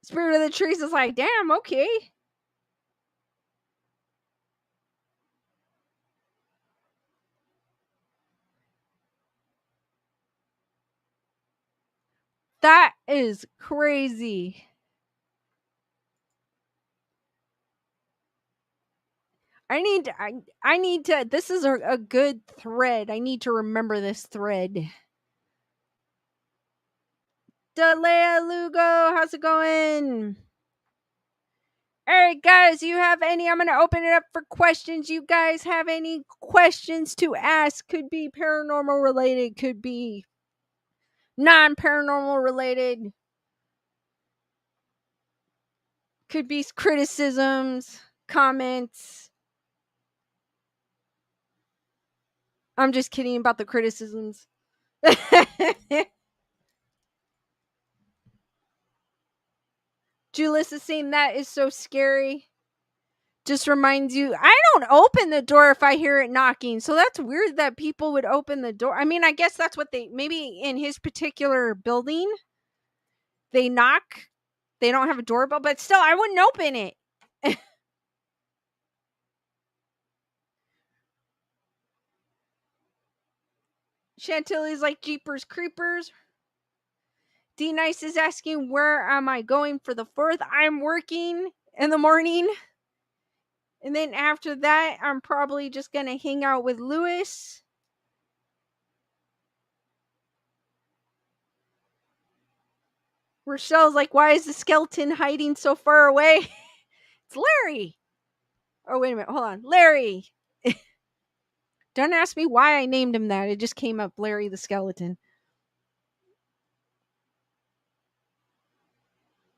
Spirit of the Trees is like, damn, okay. That is crazy. I need to, this is a good thread. I need to remember this thread. Delea Lugo, how's it going? All right, guys, you have any? I'm going to open it up for questions. You guys have any questions to ask? Could be paranormal related, could be non paranormal related, could be criticisms, comments. I'm just kidding about the criticisms. Julius is saying that is so scary. Just reminds you, I don't open the door if I hear it knocking. So that's weird that people would open the door. I mean, I guess that's what they, maybe in his particular building, they knock. They don't have a doorbell, but still, I wouldn't open it. Chantilly's like, Jeepers Creepers. D Nice is asking, where am I going for the 4th? I'm working in the morning. And then after that, I'm probably just going to hang out with Lewis. Rochelle's like, why is the skeleton hiding so far away? It's Larry. Oh, wait a minute. Hold on. Larry. Don't ask me why I named him that. It just came up, Larry the skeleton.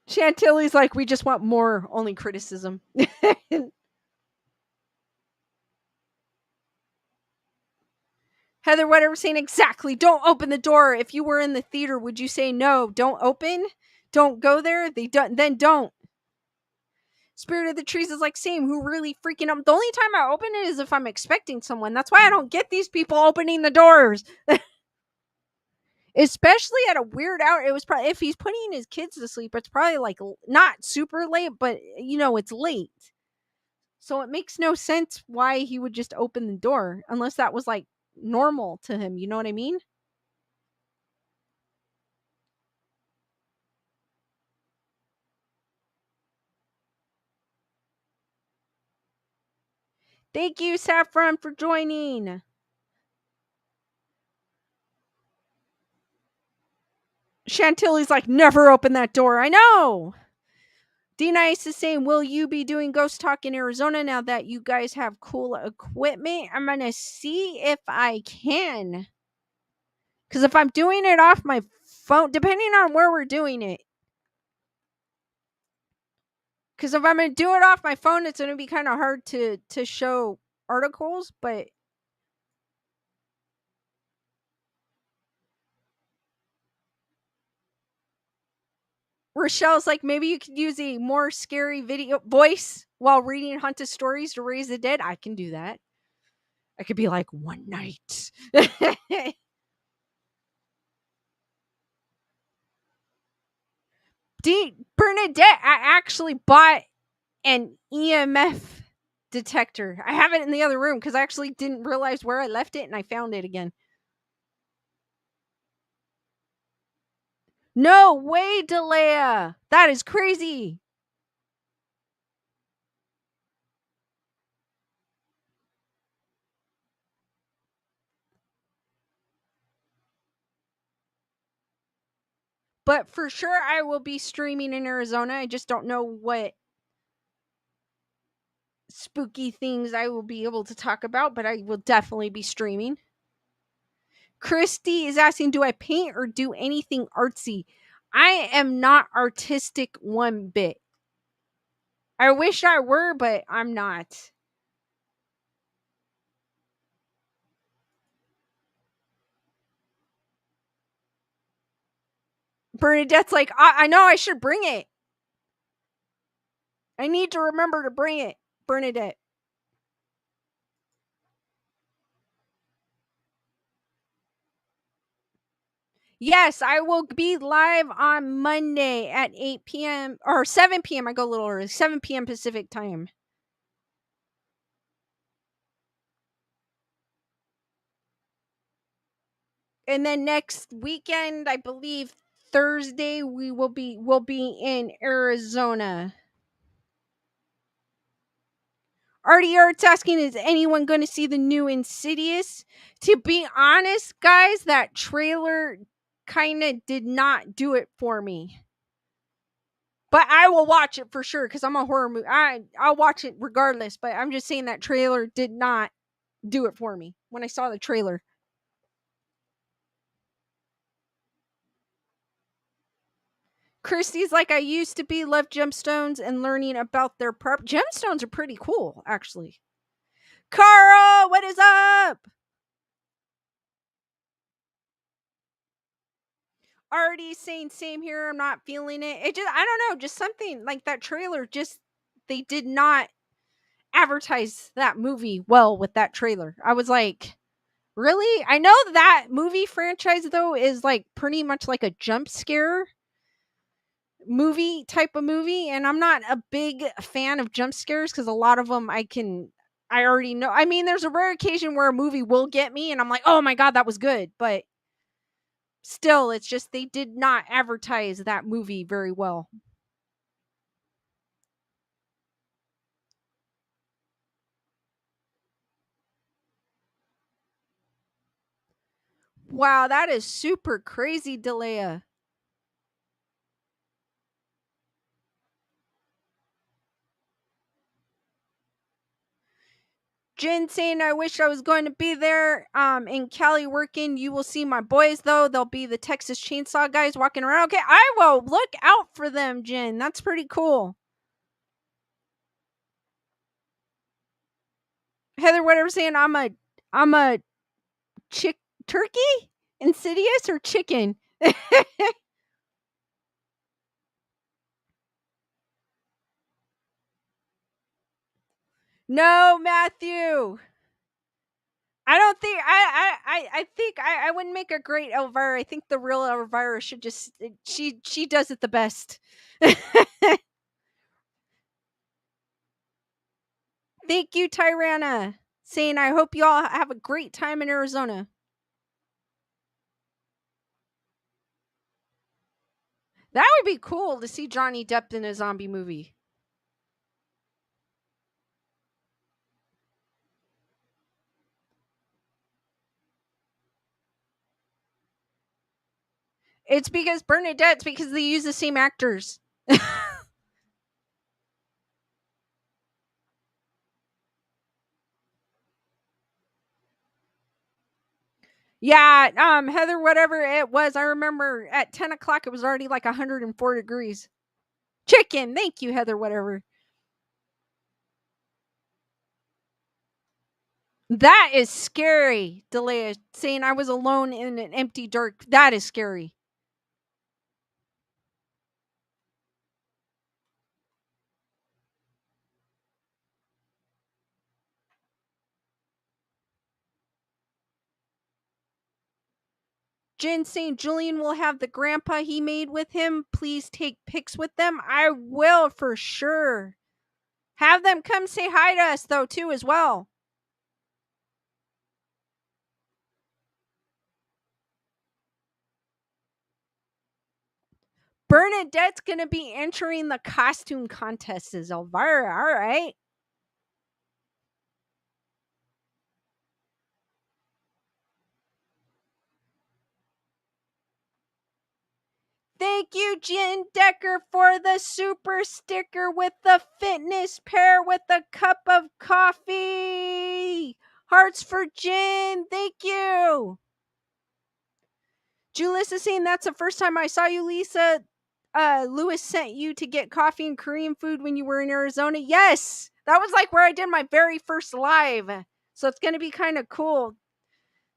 Chantilly's like, we just want more, only criticism. Heather, whatever, saying exactly. Don't open the door. If you were in the theater, would you say no? Don't open? Don't go there? They don't. Then don't. Spirit of the Trees is like, same. Who really freaking up? The only time I open it is if I'm expecting someone. That's why I don't get these people opening the doors. Especially at a weird hour. It was probably, if he's putting his kids to sleep, it's probably like not super late, but it's late. So it makes no sense why he would just open the door unless that was like normal to him. You know what I mean? Thank you, Saffron, for joining. Chantilly's like, never open that door. I know. D Nice is saying, will you be doing Ghost Talk in Arizona now that you guys have cool equipment? I'm going to see if I can. Because if I'm doing it off my phone, depending on where we're doing it. Because if I'm going to do it off my phone, it's going to be kind of hard to show articles, but Rochelle's like, maybe you could use a more scary video voice while reading haunted stories to raise the dead. I can do that. I could be like, one night. Bernadette, I actually bought an EMF detector. I have it in the other room because I actually didn't realize where I left it and I found it again. No way, Delea. That is crazy. But for sure, I will be streaming in Arizona. I just don't know what spooky things I will be able to talk about, but I will definitely be streaming. Christy is asking, do I paint or do anything artsy? I am not artistic one bit. I wish I were, but I'm not. Bernadette's like, I know I should bring it. I need to remember to bring it, Bernadette. Yes, I will be live on Monday at 8 p.m. or 7 p.m. I go a little early, 7 p.m. Pacific time. And then next weekend, I believe Thursday, we'll be in Arizona. Artie Art's asking, is anyone going to see the new Insidious? To be honest, guys, that trailer kind of did not do it for me. But I will watch it for sure because I'm a horror movie. I'll watch it regardless. But I'm just saying that trailer did not do it for me when I saw the trailer. Christy's like, I used to be love gemstones and learning about their gemstones are pretty cool, actually. Carl, what is up? Already saying same here. I'm not feeling it. It just, I don't know, just something like that trailer. Just they did not advertise that movie well with that trailer. I was like, really? I know that movie franchise though is like pretty much like a jump scare movie type of movie, and I'm not a big fan of jump scares because a lot of them I already know. I mean, there's a rare occasion where a movie will get me and I'm like, oh my god, that was good, but still, it's just they did not advertise that movie very well. Wow, that is super crazy, Delea. Jen saying, I wish I was going to be there in Cali working. You will see my boys, though. They'll be the Texas Chainsaw guys walking around. Okay, I will look out for them, Jen. That's pretty cool. Heather, whatever saying, I'm a chick turkey? Insidious or chicken? No, Matthew. I don't think I think I wouldn't make a great Elvira. I think the real Elvira should just she does it the best. Thank you, Tyrana. Saying I hope you all have a great time in Arizona. That would be cool to see Johnny Depp in a zombie movie. It's because Bernadette's because they use the same actors. Yeah, Heather, whatever it was, I remember at 10 o'clock it was already like 104 degrees. Chicken, thank you, Heather, whatever. That is scary, Delia, saying I was alone in an empty dark. That is scary. Jen saying Julian will have the grandpa he made with him. Please take pics with them. I will for sure. Have them come say hi to us though too as well. Bernadette's gonna be entering the costume contest as Elvira. All right. Thank you, Jen Decker, for the super sticker with the fitness pair with a cup of coffee. Hearts for Jen. Thank you. Julius is saying that's the first time I saw you, Lisa. Lewis sent you to get coffee and Korean food when you were in Arizona. Yes, that was like where I did my very first live. So it's going to be kind of cool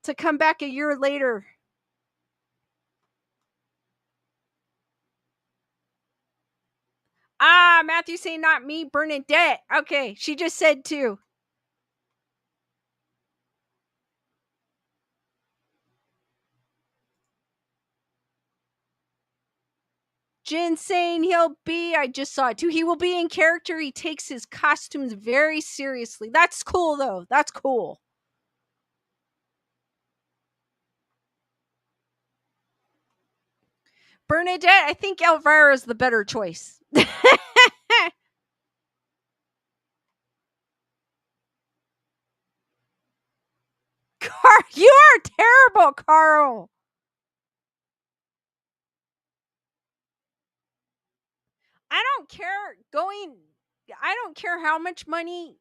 to come back a year later. Ah, Matthew saying not me, Bernadette. Okay, she just said too. Jin saying I just saw it too. He will be in character. He takes his costumes very seriously. That's cool though. That's cool. Bernadette, I think Elvira is the better choice. You are terrible, Carl. I don't care I don't care how much money.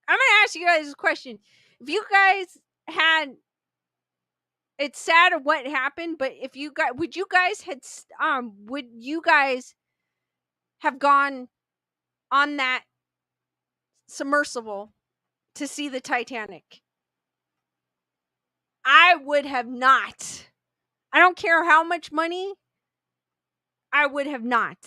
I'm going to ask you guys a question. If you guys had, it's sad of what happened, but if you guys, would you guys have gone on that submersible to see the Titanic? I would have not. I don't care how much money. I would have not.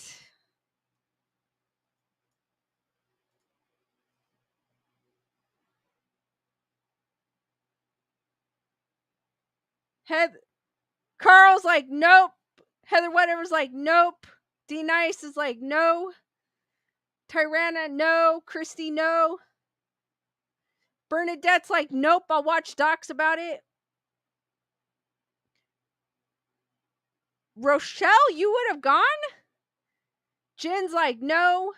Carl's like, nope. Heather Whatever's like, nope. D Nice is like, no. Tyranna, no. Christy, no. Bernadette's like, nope, I'll watch docs about it. Rochelle, you would have gone? Jen's like, no.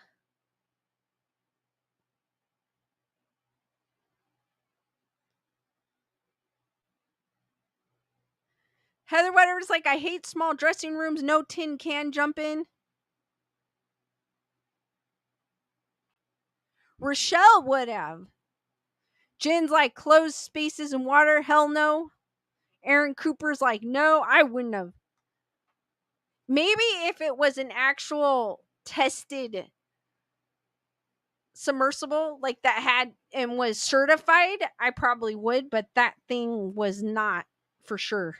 Heather Whatever's like, I hate small dressing rooms, no tin can jump in. Rochelle would have. Jen's like, closed spaces and water, hell no. Aaron Cooper's like, no, I wouldn't have. Maybe if it was an actual tested submersible, like that had and was certified, I probably would, but that thing was not for sure.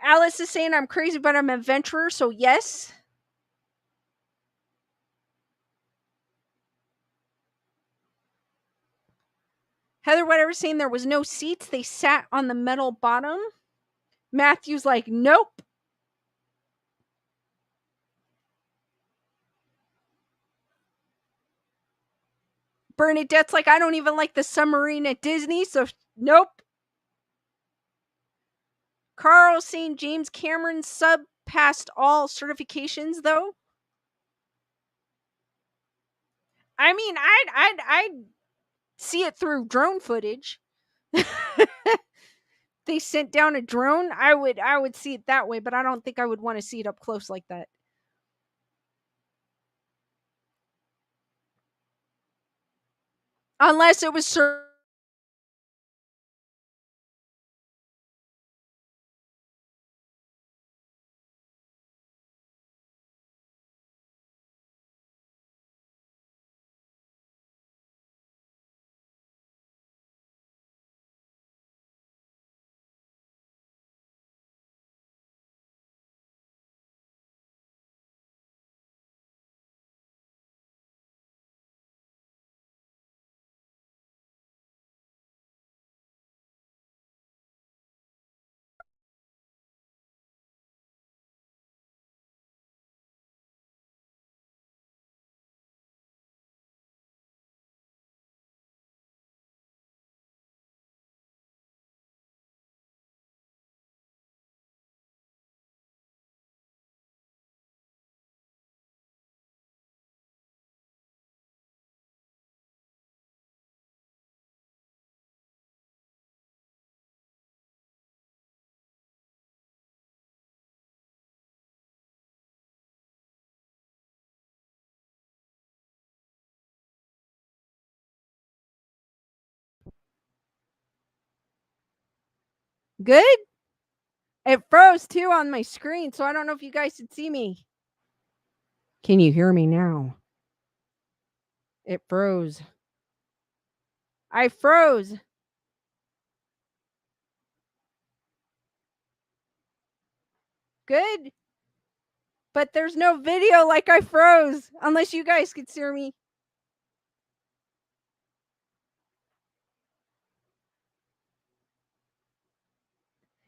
Alice is saying I'm crazy, but I'm an adventurer, so yes. Heather Whatever saying there was no seats, they sat on the metal bottom. Matthew's like, nope. Bernadette's like, I don't even like the submarine at Disney, so nope. Carl saying James Cameron sub passed all certifications though. I mean, I'd see it through drone footage. They sent down a drone, I would see it that way, but I don't think I would want to see it up close like that. Unless it was Good? It froze too on my screen, so I don't know if you guys could see me. Can you hear me now? It froze. I froze. Good? But there's no video like I froze, unless you guys could hear me.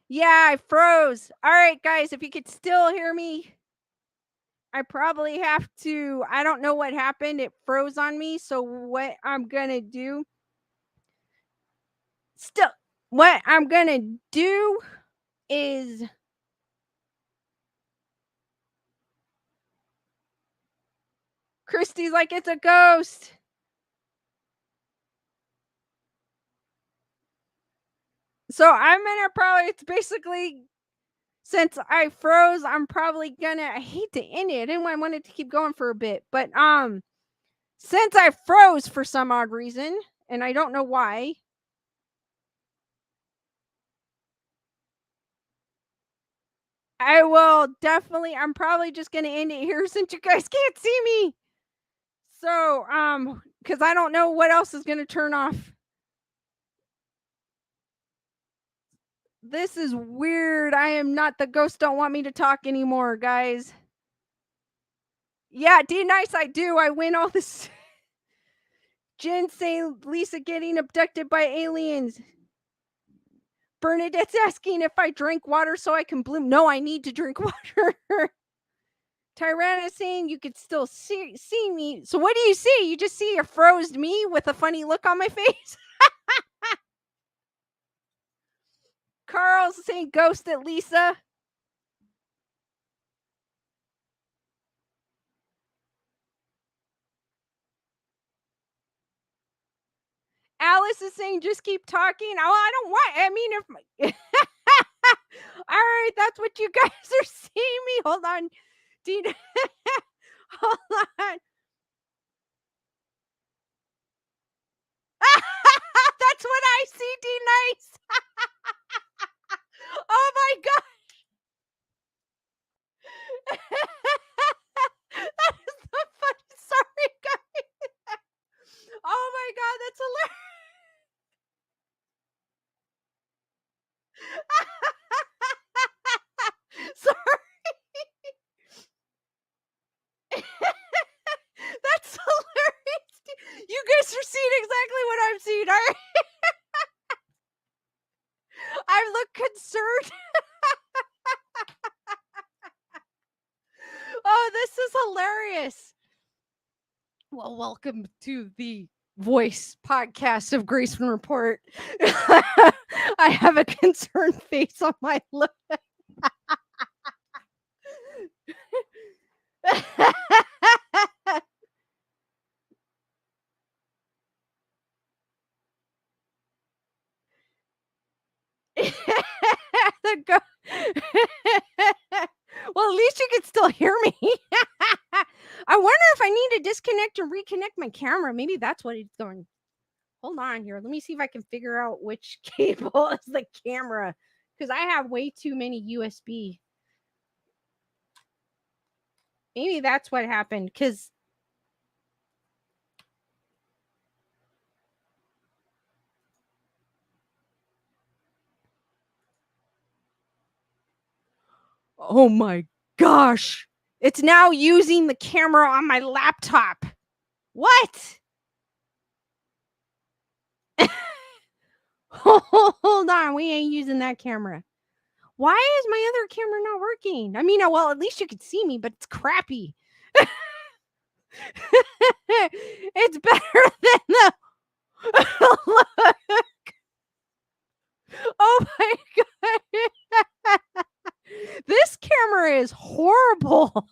Yeah, I froze. All right, guys, if you could still hear me, I probably have to. I don't know what happened. It froze on me. So, what I'm going to do, still, what I'm going to do is Christy's like, it's a ghost. So, I'm going to probably, it's basically, since I froze, I'm probably gonna, I hate to end it. I didn't want it to keep going for a bit, but, since I froze for some odd reason, and I don't know why, I will definitely, I'm probably just gonna end it here since you guys can't see me. So, because I don't know what else is gonna turn off. This is weird. I am not the ghost. Don't want me to talk anymore, guys. Yeah, D nice. I do. I win all this. Jen saying Lisa getting abducted by aliens. Bernadette's asking if I drink water so I can bloom. No, I need to drink water. Tyrannus saying you could still see me. So what do you see? You just see a froze me with a funny look on my face. Carl's saying ghost at Lisa. Alice is saying just keep talking. Oh, I don't want. I mean, if my... all right, that's what you guys are seeing me. Hold on, Dean. Hold on. That's what I see, D nice. Oh my god. That is the funny. Sorry, guys. Oh my god, that's hilarious. Sorry. That's hilarious. You guys are seeing exactly what I'm seeing. All right. I look concerned. Oh, this is hilarious. Well, welcome to the voice podcast of Grayson Report. I have a concerned face on my lip. The go- well, at least you can still hear me. I wonder if I need to disconnect and reconnect my camera. Maybe that's what it's going. Hold on here. Let me see if I can figure out which cable is the camera because I have way too many USB. Maybe that's what happened because oh my gosh, it's now using the camera on my laptop. What? Hold on, we ain't using that camera. Why is my other camera not working? I mean, well, at least you could see me, but it's crappy. It's better than the look. Oh my god. This camera is horrible.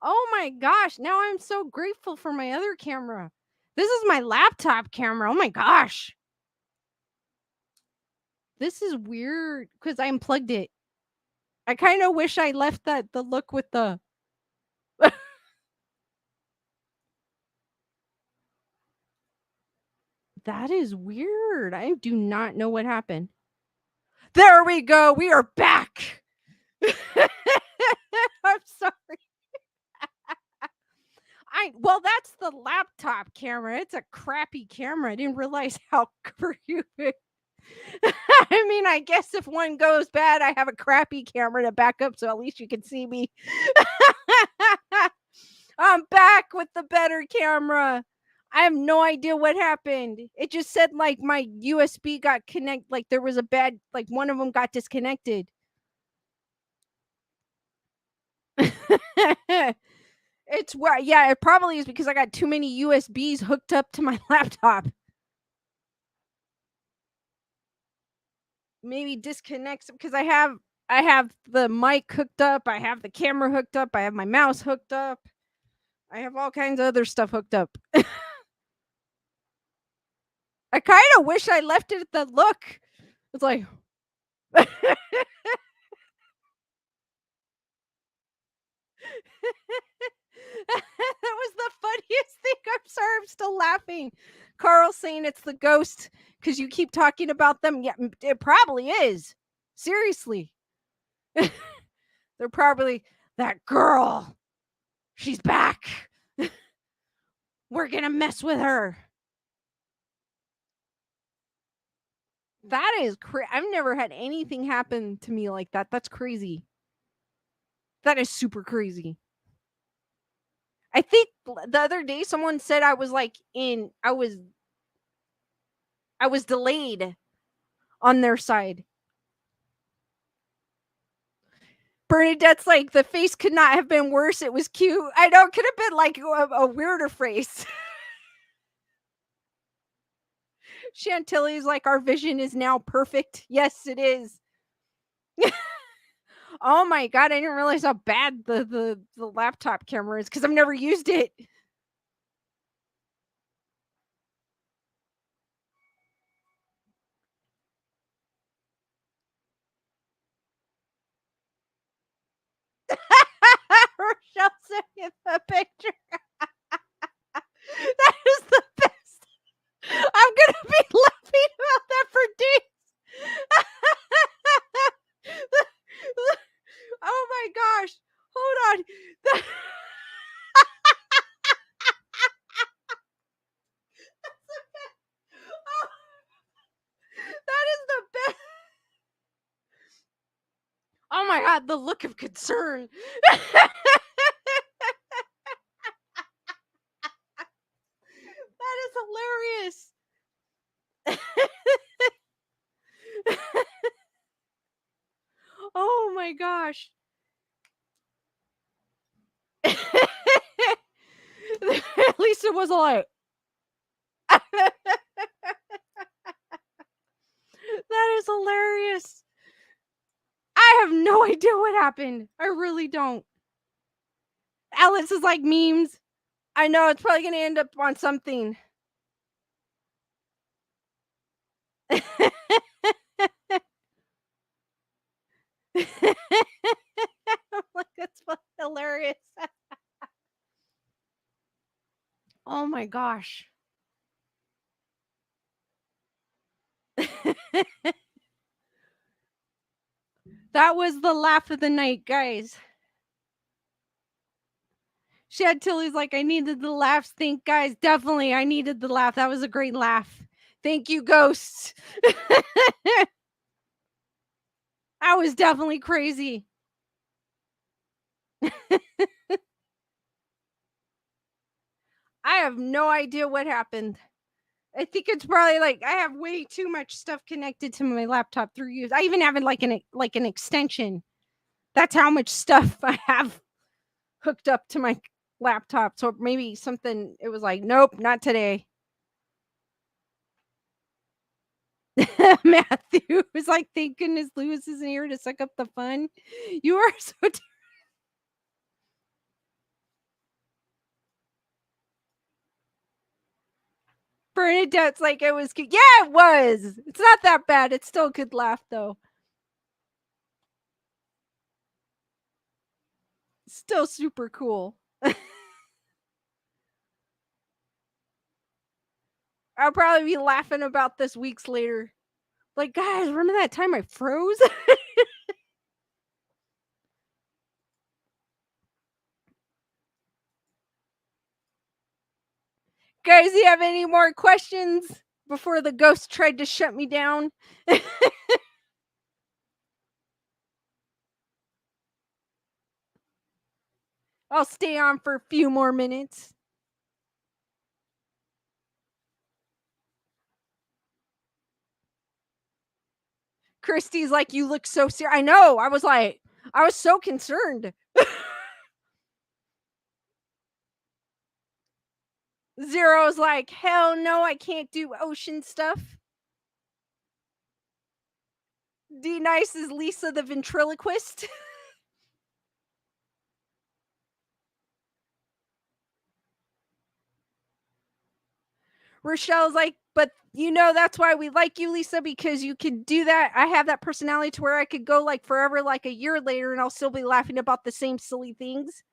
Oh my gosh. Now I'm so grateful for my other camera. This is my laptop camera. Oh my gosh. This is weird because I unplugged it. I kind of wish I left the look with the That is weird. I do not know what happened. There we go. We are back. I'm sorry. Well, that's the laptop camera. It's a crappy camera. I didn't realize how crappy. I mean, I guess if one goes bad, I have a crappy camera to back up, so at least you can see me. I'm back with the better camera. I have no idea what happened. It just said like my USB got like there was a bad, like one of them got disconnected. It's where, yeah, it probably is because I got too many USBs hooked up to my laptop. Maybe disconnects because I have the mic hooked up, I have the camera hooked up, I have my mouse hooked up. I have all kinds of other stuff hooked up. I kind of wish I left it at the look. It's like that was the funniest thing. I'm sorry, I'm still laughing. Carl's saying it's the ghost because you keep talking about them. Yeah, it probably is. Seriously. They're probably that girl. She's back. We're gonna mess with her. That is I've never had anything happen to me like that. That's crazy. That is super crazy. I think the other day someone said I was like I was delayed on their side. Bernadette's like, the face could not have been worse. It was cute. I know, it could have been like a weirder face. Chantilly's like, our vision is now perfect. Yes, it is. Oh my god, I didn't realize how bad the laptop camera is because I've never used it. Rochelle sent me the picture. That is the best. I'm gonna be laughing about that for days. Oh my gosh. Hold on. Oh, that is the best. Oh my god, the look of concern. That is hilarious. Oh my gosh. At least it was like that is hilarious. I have no idea what happened. I really don't. Alice is like memes. I know it's probably gonna end up on something. I'm like, that's hilarious. Oh my gosh. That was the laugh of the night, guys. Chantilly's like, I needed the laughs. Think, guys, definitely, I needed the laugh. That was a great laugh. Thank you, ghosts. I was definitely crazy. I have no idea what happened. I think it's probably like I have way too much stuff connected to my laptop through use. I even have it like an extension. That's how much stuff I have hooked up to my laptop. So maybe something it was like, nope, not today. Matthew was like, thank goodness Lewis isn't here to suck up the fun. You are so Bernadette's like, it was cute. Yeah, it was. It's not that bad. It's still a good laugh, though. Still super cool. All I'll probably be laughing about this weeks later. Like, guys, remember that time I froze? Guys, do you have any more questions before the ghost tried to shut me down? I'll stay on for a few more minutes. Christy's like, you look so serious. I know. I was so concerned. Zero's like, hell no, I can't do ocean stuff. D Nice is Lisa the ventriloquist. Rochelle's like, but that's why we like you, Lisa, because you can do that. I have that personality to where I could go like forever, like a year later, and I'll still be laughing about the same silly things.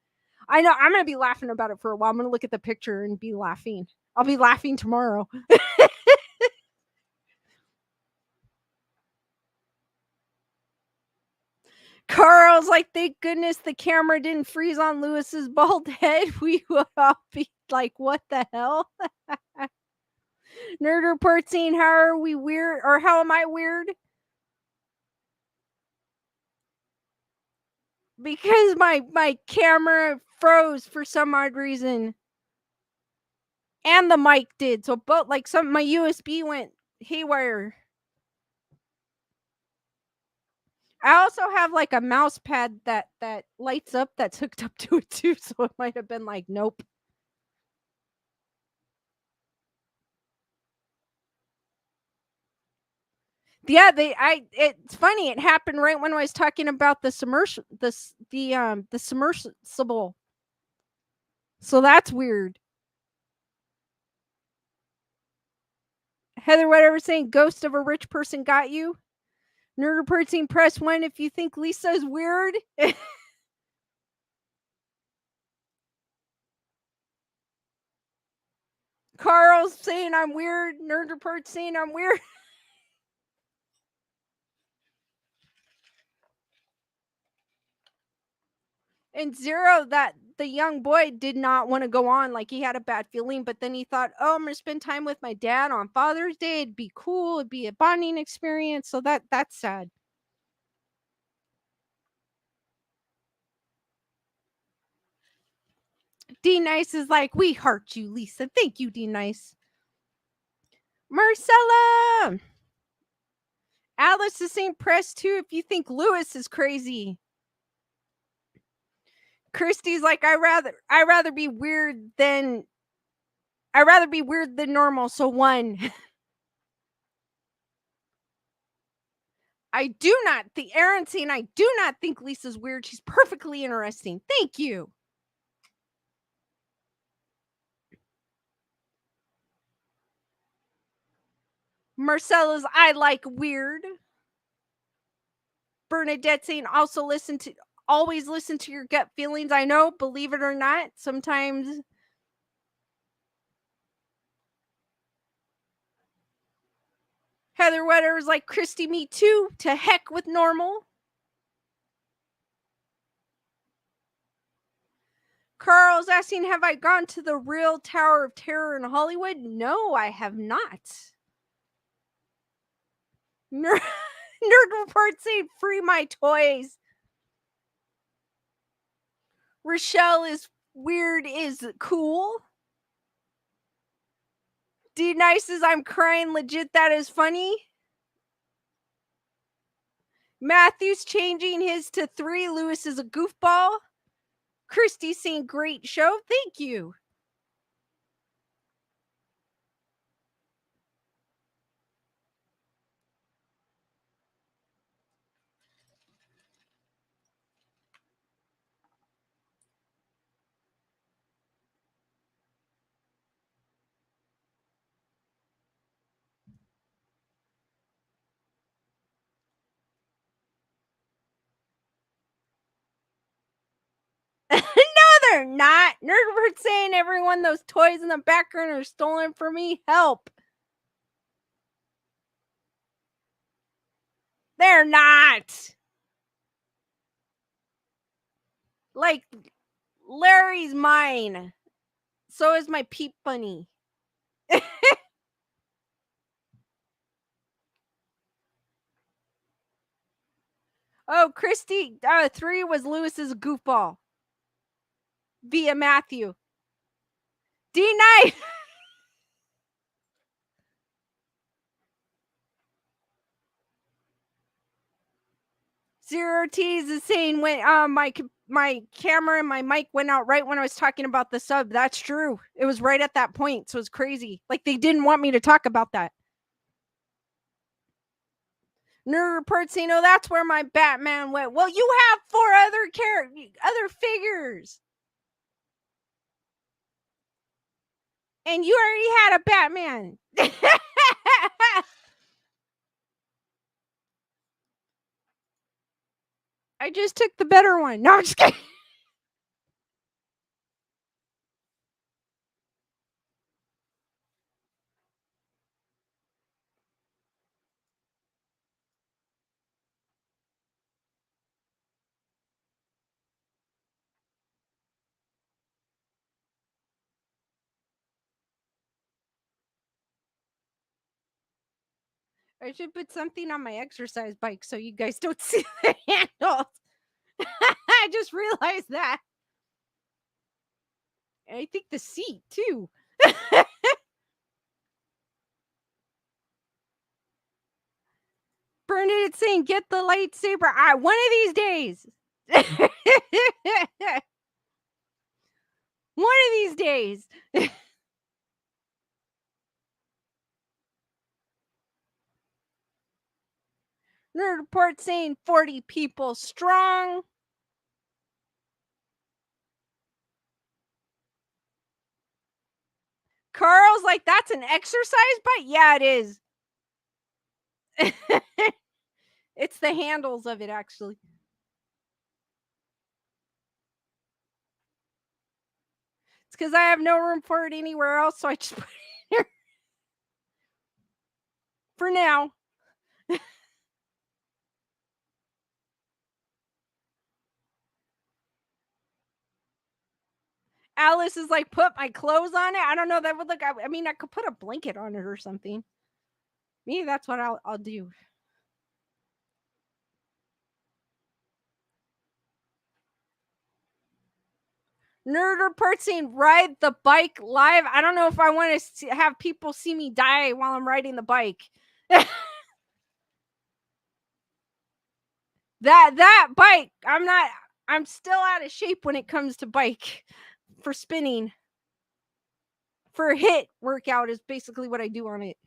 I know I'm gonna be laughing about it for a while. I'm gonna look at the picture and be laughing. I'll be laughing tomorrow. Carl's like, thank goodness the camera didn't freeze on Lewis's bald head. We will all be like, what the hell? Nerd report saying, how are we weird? Or how am I weird? Because my camera froze for some odd reason. And the mic did. So both, like, my USB went haywire. I also have like a mouse pad that lights up that's hooked up to it too, so it might have been like, nope. Yeah, it's funny. It happened right when I was talking about the submersible. So that's weird. Heather, whatever saying, ghost of a rich person got you. Nerd report saying, press 1 if you think Lisa's weird. Carl's saying I'm weird. Nerd report saying I'm weird. And Zero, that the young boy did not want to go on. Like, he had a bad feeling, but then he thought, oh, I'm gonna spend time with my dad on Father's Day. It'd be cool. It'd be a bonding experience. So that's sad. D Nice is like, we heart you, Lisa. Thank you, D Nice. Marcella. Alice is saying press 2 if you think Lewis is crazy. Christy's like, I rather be weird than normal. So 1. I do not think Aaron saying I do not think Lisa's weird. She's perfectly interesting. Thank you. Marcella's I like weird. Bernadette saying always listen to your gut feelings. I know, believe it or not, sometimes. Heather Wetter is like, Christy, me too. To heck with normal. Carl's asking, have I gone to the real Tower of Terror in Hollywood? No, I have not. Nerd report saying, free my toys. Rochelle is weird is cool. D Nice is I'm crying legit. That is funny. Matthew's changing his to 3. Lewis is a goofball. Christy saying great show. Thank you. No, they're not. Nerdbird saying everyone those toys in the background are stolen from me. Help. They're not. Like, Larry's mine. So is my peep bunny. Oh, Christy, 3 was Lewis's goofball via Matthew. D9. Zero T's is saying when my camera and my mic went out right when I was talking about the sub. That's true. It was right at that point, so it's crazy. Like they didn't want me to talk about that. Nerd Report saying, "Oh, that's where my Batman went." Well, you have 4 other figures, and you already had a Batman. I just took the better one. No, I'm just kidding. I should put something on my exercise bike so you guys don't see the handles. I just realized that. And I think the seat too. Bernadette saying, "Get the lightsaber." One of these days. One of these days. Nerd Report saying 40 people strong. Carl's like, "That's an exercise bike?" Yeah, it is. It's the handles of it, actually. It's because I have no room for it anywhere else, so I just put it here for now. Alice is like, "Put my clothes on it." I don't know. That would look. I mean, I could put a blanket on it or something. Maybe that's what I'll do. Nerd Report saying, "Ride the bike live." I don't know if I want to have people see me die while I'm riding the bike. that bike, I'm still out of shape when it comes to bike for spinning. For a hit workout is basically what I do on it.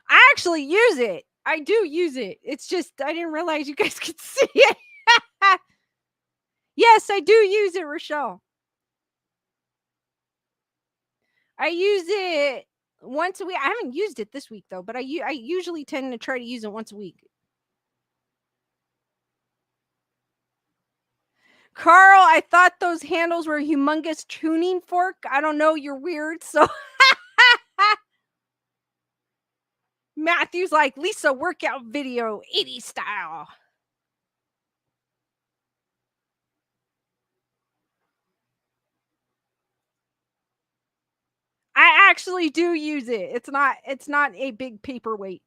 I actually use it. I do use it. It's just I didn't realize you guys could see it. Yes, I do use it, Rochelle. I use it once a week. I haven't used it this week though, but I usually tend to try to use it once a week. Carl, I thought those handles were a humongous tuning fork. I don't know, you're weird. So Matthew's like, "Lisa workout video, 80s style." I actually do use it. It's not a big paperweight.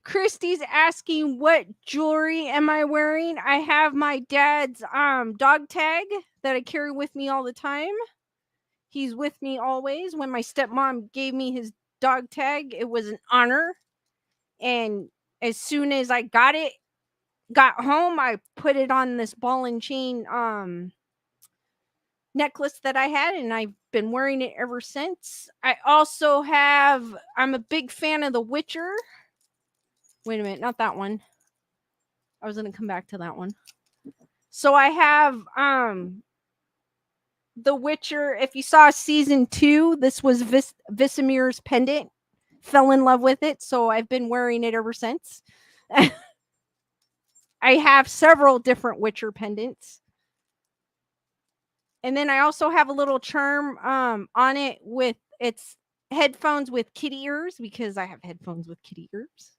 Christy's asking, "What jewelry am I wearing?" I have my dad's dog tag that I carry with me all the time. He's with me always. When my stepmom gave me his dog tag, it was an honor. And as soon as I got home, I put it on this ball and chain necklace that I had, and I've been wearing it ever since. I'm a big fan of The Witcher. Wait a minute, not that one. I was going to come back to that one. So I have The Witcher. If you saw season 2, this was Visimir's pendant. Fell in love with it, so I've been wearing it ever since. I have several different Witcher pendants. And then I also have a little charm on it with its headphones with kitty ears because I have headphones with kitty ears.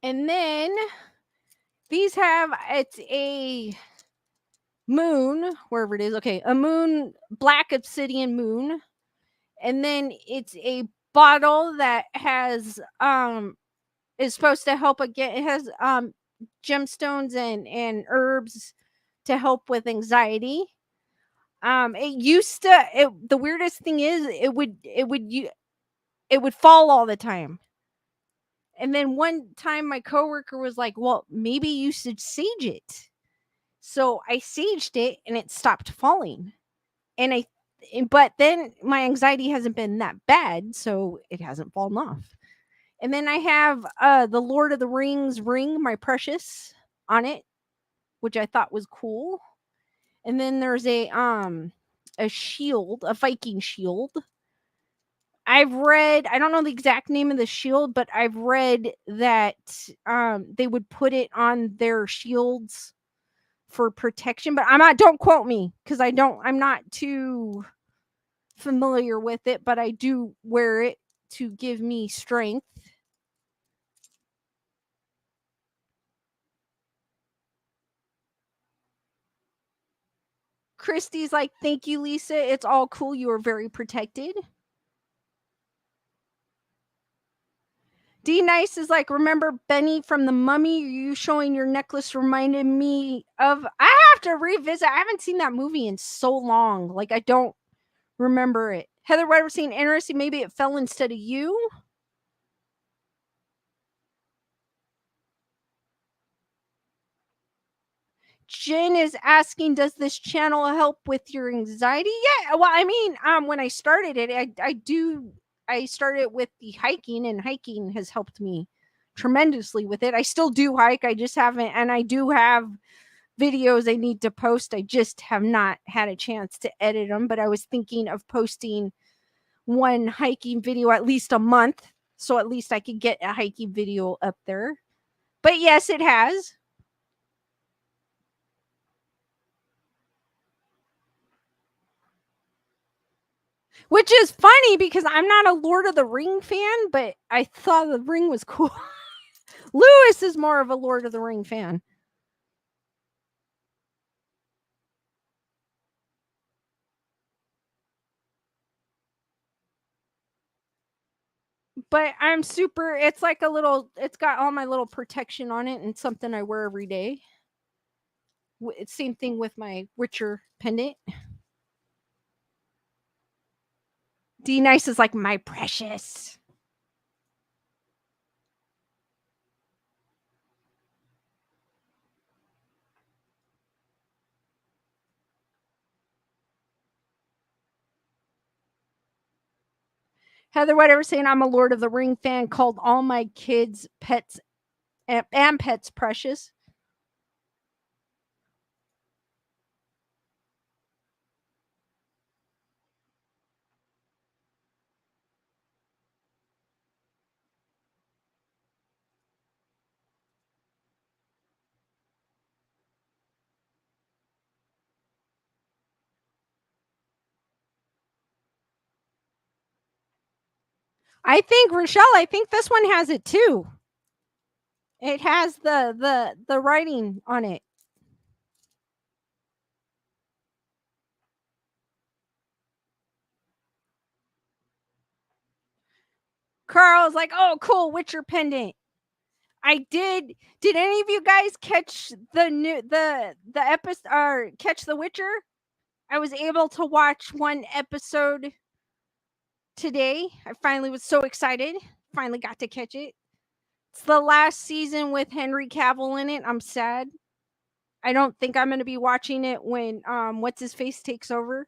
And then these have it's a moon, wherever it is. Okay, a moon, black obsidian moon. And then it's a bottle that has is supposed to help again. It has gemstones and herbs to help with anxiety. It used to the weirdest thing is it would fall all the time. And then one time my coworker was like, "Well, maybe you should sage it." So I saged it and it stopped falling. And but then my anxiety hasn't been that bad, so it hasn't fallen off. And then I have the Lord of the Rings ring, my precious, on it, which I thought was cool. And then there's a shield, a Viking shield. I've read, I don't know the exact name of the shield, but I've read that they would put it on their shields for protection, but don't quote me because I'm not too familiar with it, but I do wear it to give me strength. Christy's like, "Thank you, Lisa. It's all cool. You are very protected." D Nice is like, "Remember Benny from The Mummy? You showing your necklace reminded me of." I have to revisit. I haven't seen that movie in so long. Like, I don't remember it. Heather White was saying, "Interesting. Maybe it fell instead of you." Jen is asking, "Does this channel help with your anxiety?" Yeah. Well, I mean, when I started it, I started with the hiking, and hiking has helped me tremendously with it. I still do hike. I just haven't, and I do have videos I need to post. I just have not had a chance to edit them, but I was thinking of posting one hiking video at least a month, so at least I could get a hiking video up there. But yes, it has. Which is funny because I'm not a Lord of the Ring fan, but I thought the ring was cool. Lewis is more of a Lord of the Ring fan. But I'm super, it's like a little, it's got all my little protection on it and something I wear every day. It's same thing with my Witcher pendant. D Nice is like, "My precious." Heather Whatever saying, "I'm a Lord of the Ring fan, called all my kids pets and pets precious." I think Rochelle, I think this one has it too. It has the writing on it. Carl's like, "Oh, cool, Witcher pendant." I did. Did any of you guys catch the episode or catch The Witcher? I was able to watch one episode today. I finally was so excited. Finally got to catch it. It's the last season with Henry Cavill in it. I'm sad. I don't think I'm going to be watching it when what's his face takes over.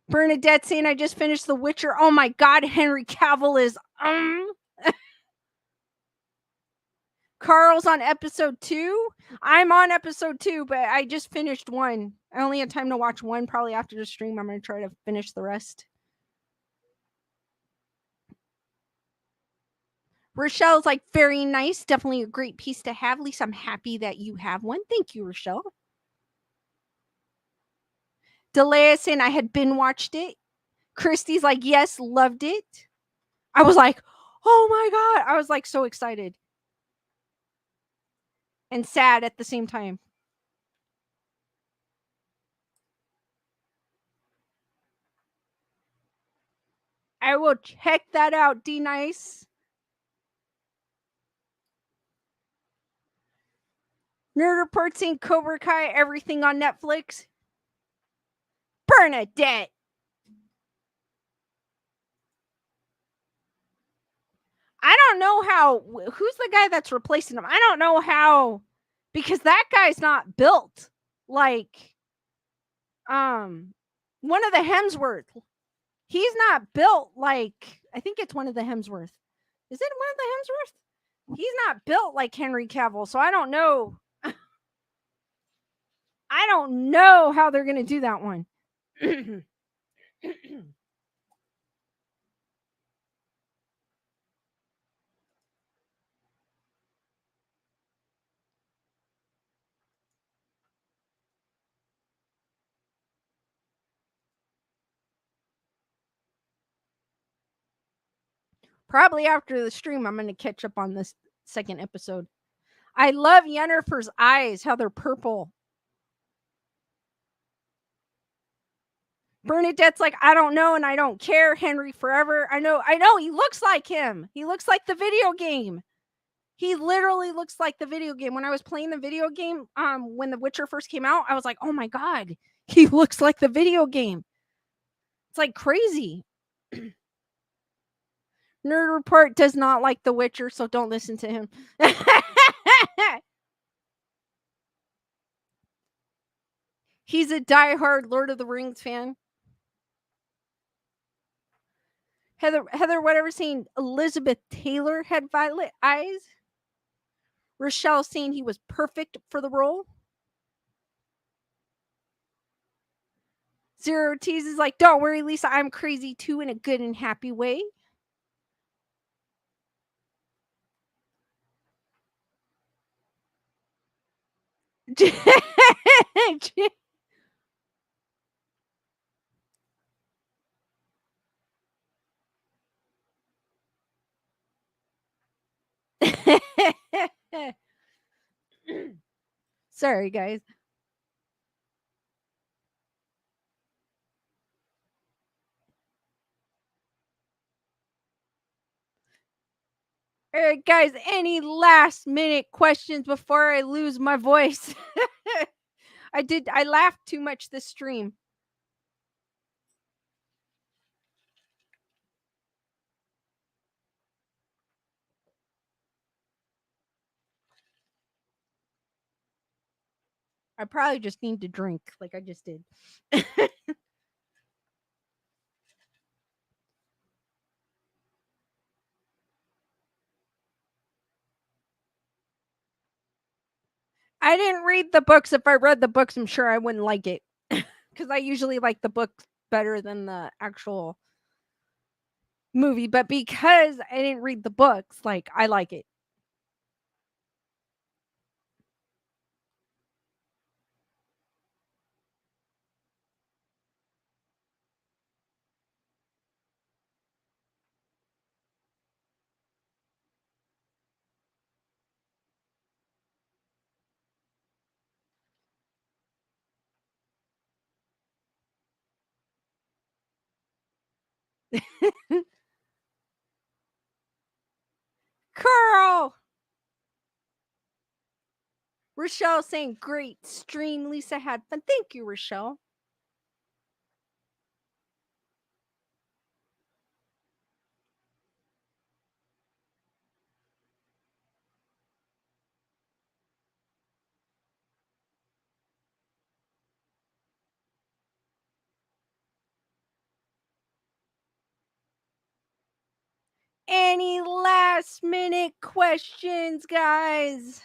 Bernadette saying, "I just finished The Witcher. Oh my god, Henry Cavill is Carl's on episode 2. I'm on episode 2, but I just finished one. I only had time to watch one. Probably after the stream, I'm going to try to finish the rest. Rochelle's like, very nice. Definitely a great piece to have. Lisa, I'm happy that you have one. Thank you, Rochelle. Delia saying I had been watched it. Christy's like, yes, loved it. I was like, oh my God. I was like so excited and sad at the same time. I will check that out, D Nice. Nerd Report saying Cobra Kai, everything on Netflix. Bernadette. I don't know how. Who's the guy that's replacing him? I don't know how, because that guy's not built like one of the Hemsworth. He's not built like, I think it's one of the Hemsworth. Is it one of the Hemsworth? He's not built like Henry Cavill, so I don't know. I don't know how they're gonna do that one. Probably after the stream, I'm gonna catch up on this second episode. I love Yennefer's eyes, how they're purple. Bernadette's like, I don't know and I don't care. Henry forever. I know. He looks like him. He looks like the video game. He literally looks like the video game. When I was playing the video game, when The Witcher first came out, I was like, oh my God, he looks like the video game. It's like crazy. Nerd Report does not like The Witcher, so don't listen to him. He's a diehard Lord of the Rings fan. Heather, whatever, saying Elizabeth Taylor had violet eyes. Rochelle saying he was perfect for the role. Zero Tease is like, don't worry, Lisa, I'm crazy too in a good and happy way. Sorry, guys. All right, guys, any last minute questions before I lose my voice? I laughed too much this stream. I probably just need to drink like I just did. I didn't read the books. If I read the books, I'm sure I wouldn't like it. Because I usually like the book better than the actual movie. But because I didn't read the books, like, I like it. Carl! Rochelle saying, great stream. Lisa had fun. Thank you, Rochelle. Any last minute questions, guys?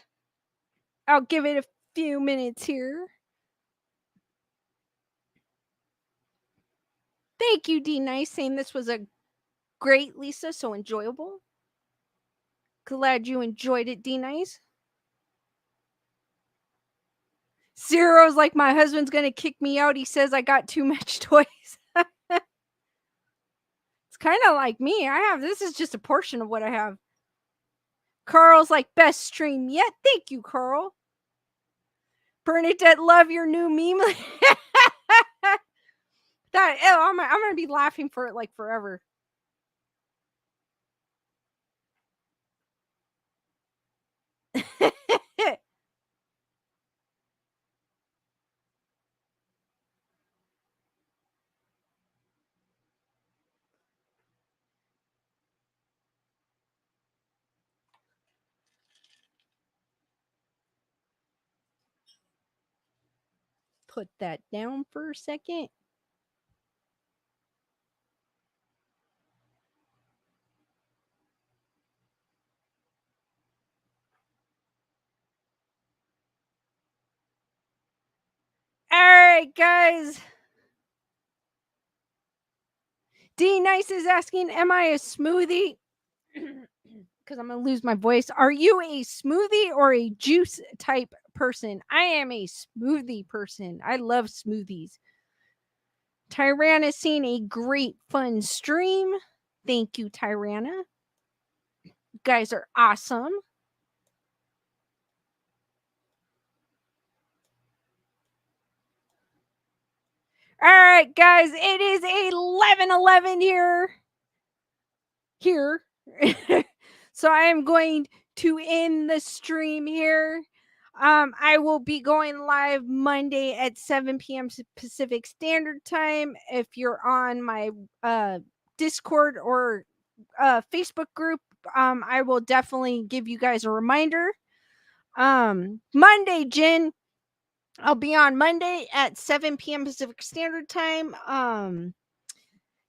I'll give it a few minutes here. Thank you, D Nice, saying this was a great, Lisa, so enjoyable. Glad you enjoyed it, D Nice. Zero's like, my husband's gonna kick me out. He says I got too much toys. It's kind of like me. This is just a portion of what I have. Carl's like, best stream yet. Thank you, Carl. Bernadette, love your new meme. I'm gonna be laughing for it like forever. Put that down for a second. All right, guys. D Nice is asking, am I a smoothie? Because I'm going to lose my voice. Are you a smoothie or a juice type person? I am a smoothie person. I love smoothies. Tyrannah seen a great fun stream. Thank you, Tyrannah. You guys are awesome. All right, guys, it is 11:11 here. So I am going to end the stream here. I will be going live Monday at 7 p.m. Pacific Standard Time. If you're on my Discord or Facebook group, I will definitely give you guys a reminder. Monday, Jen, I'll be on Monday at 7 p.m. Pacific Standard Time.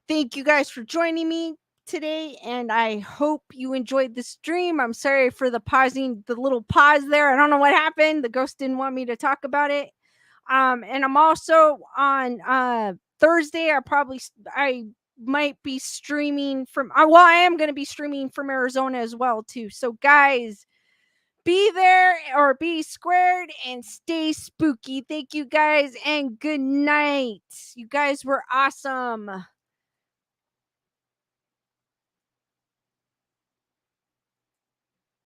Thank you guys for joining me today, and I hope you enjoyed the stream. I'm sorry for the little pause there. I don't know what happened. The ghost didn't want me to talk about it. And I'm also on Thursday. I might be streaming from. I am going to be streaming from Arizona as well too. So guys, be there or be squared and stay spooky. Thank you guys and good night. You guys were awesome.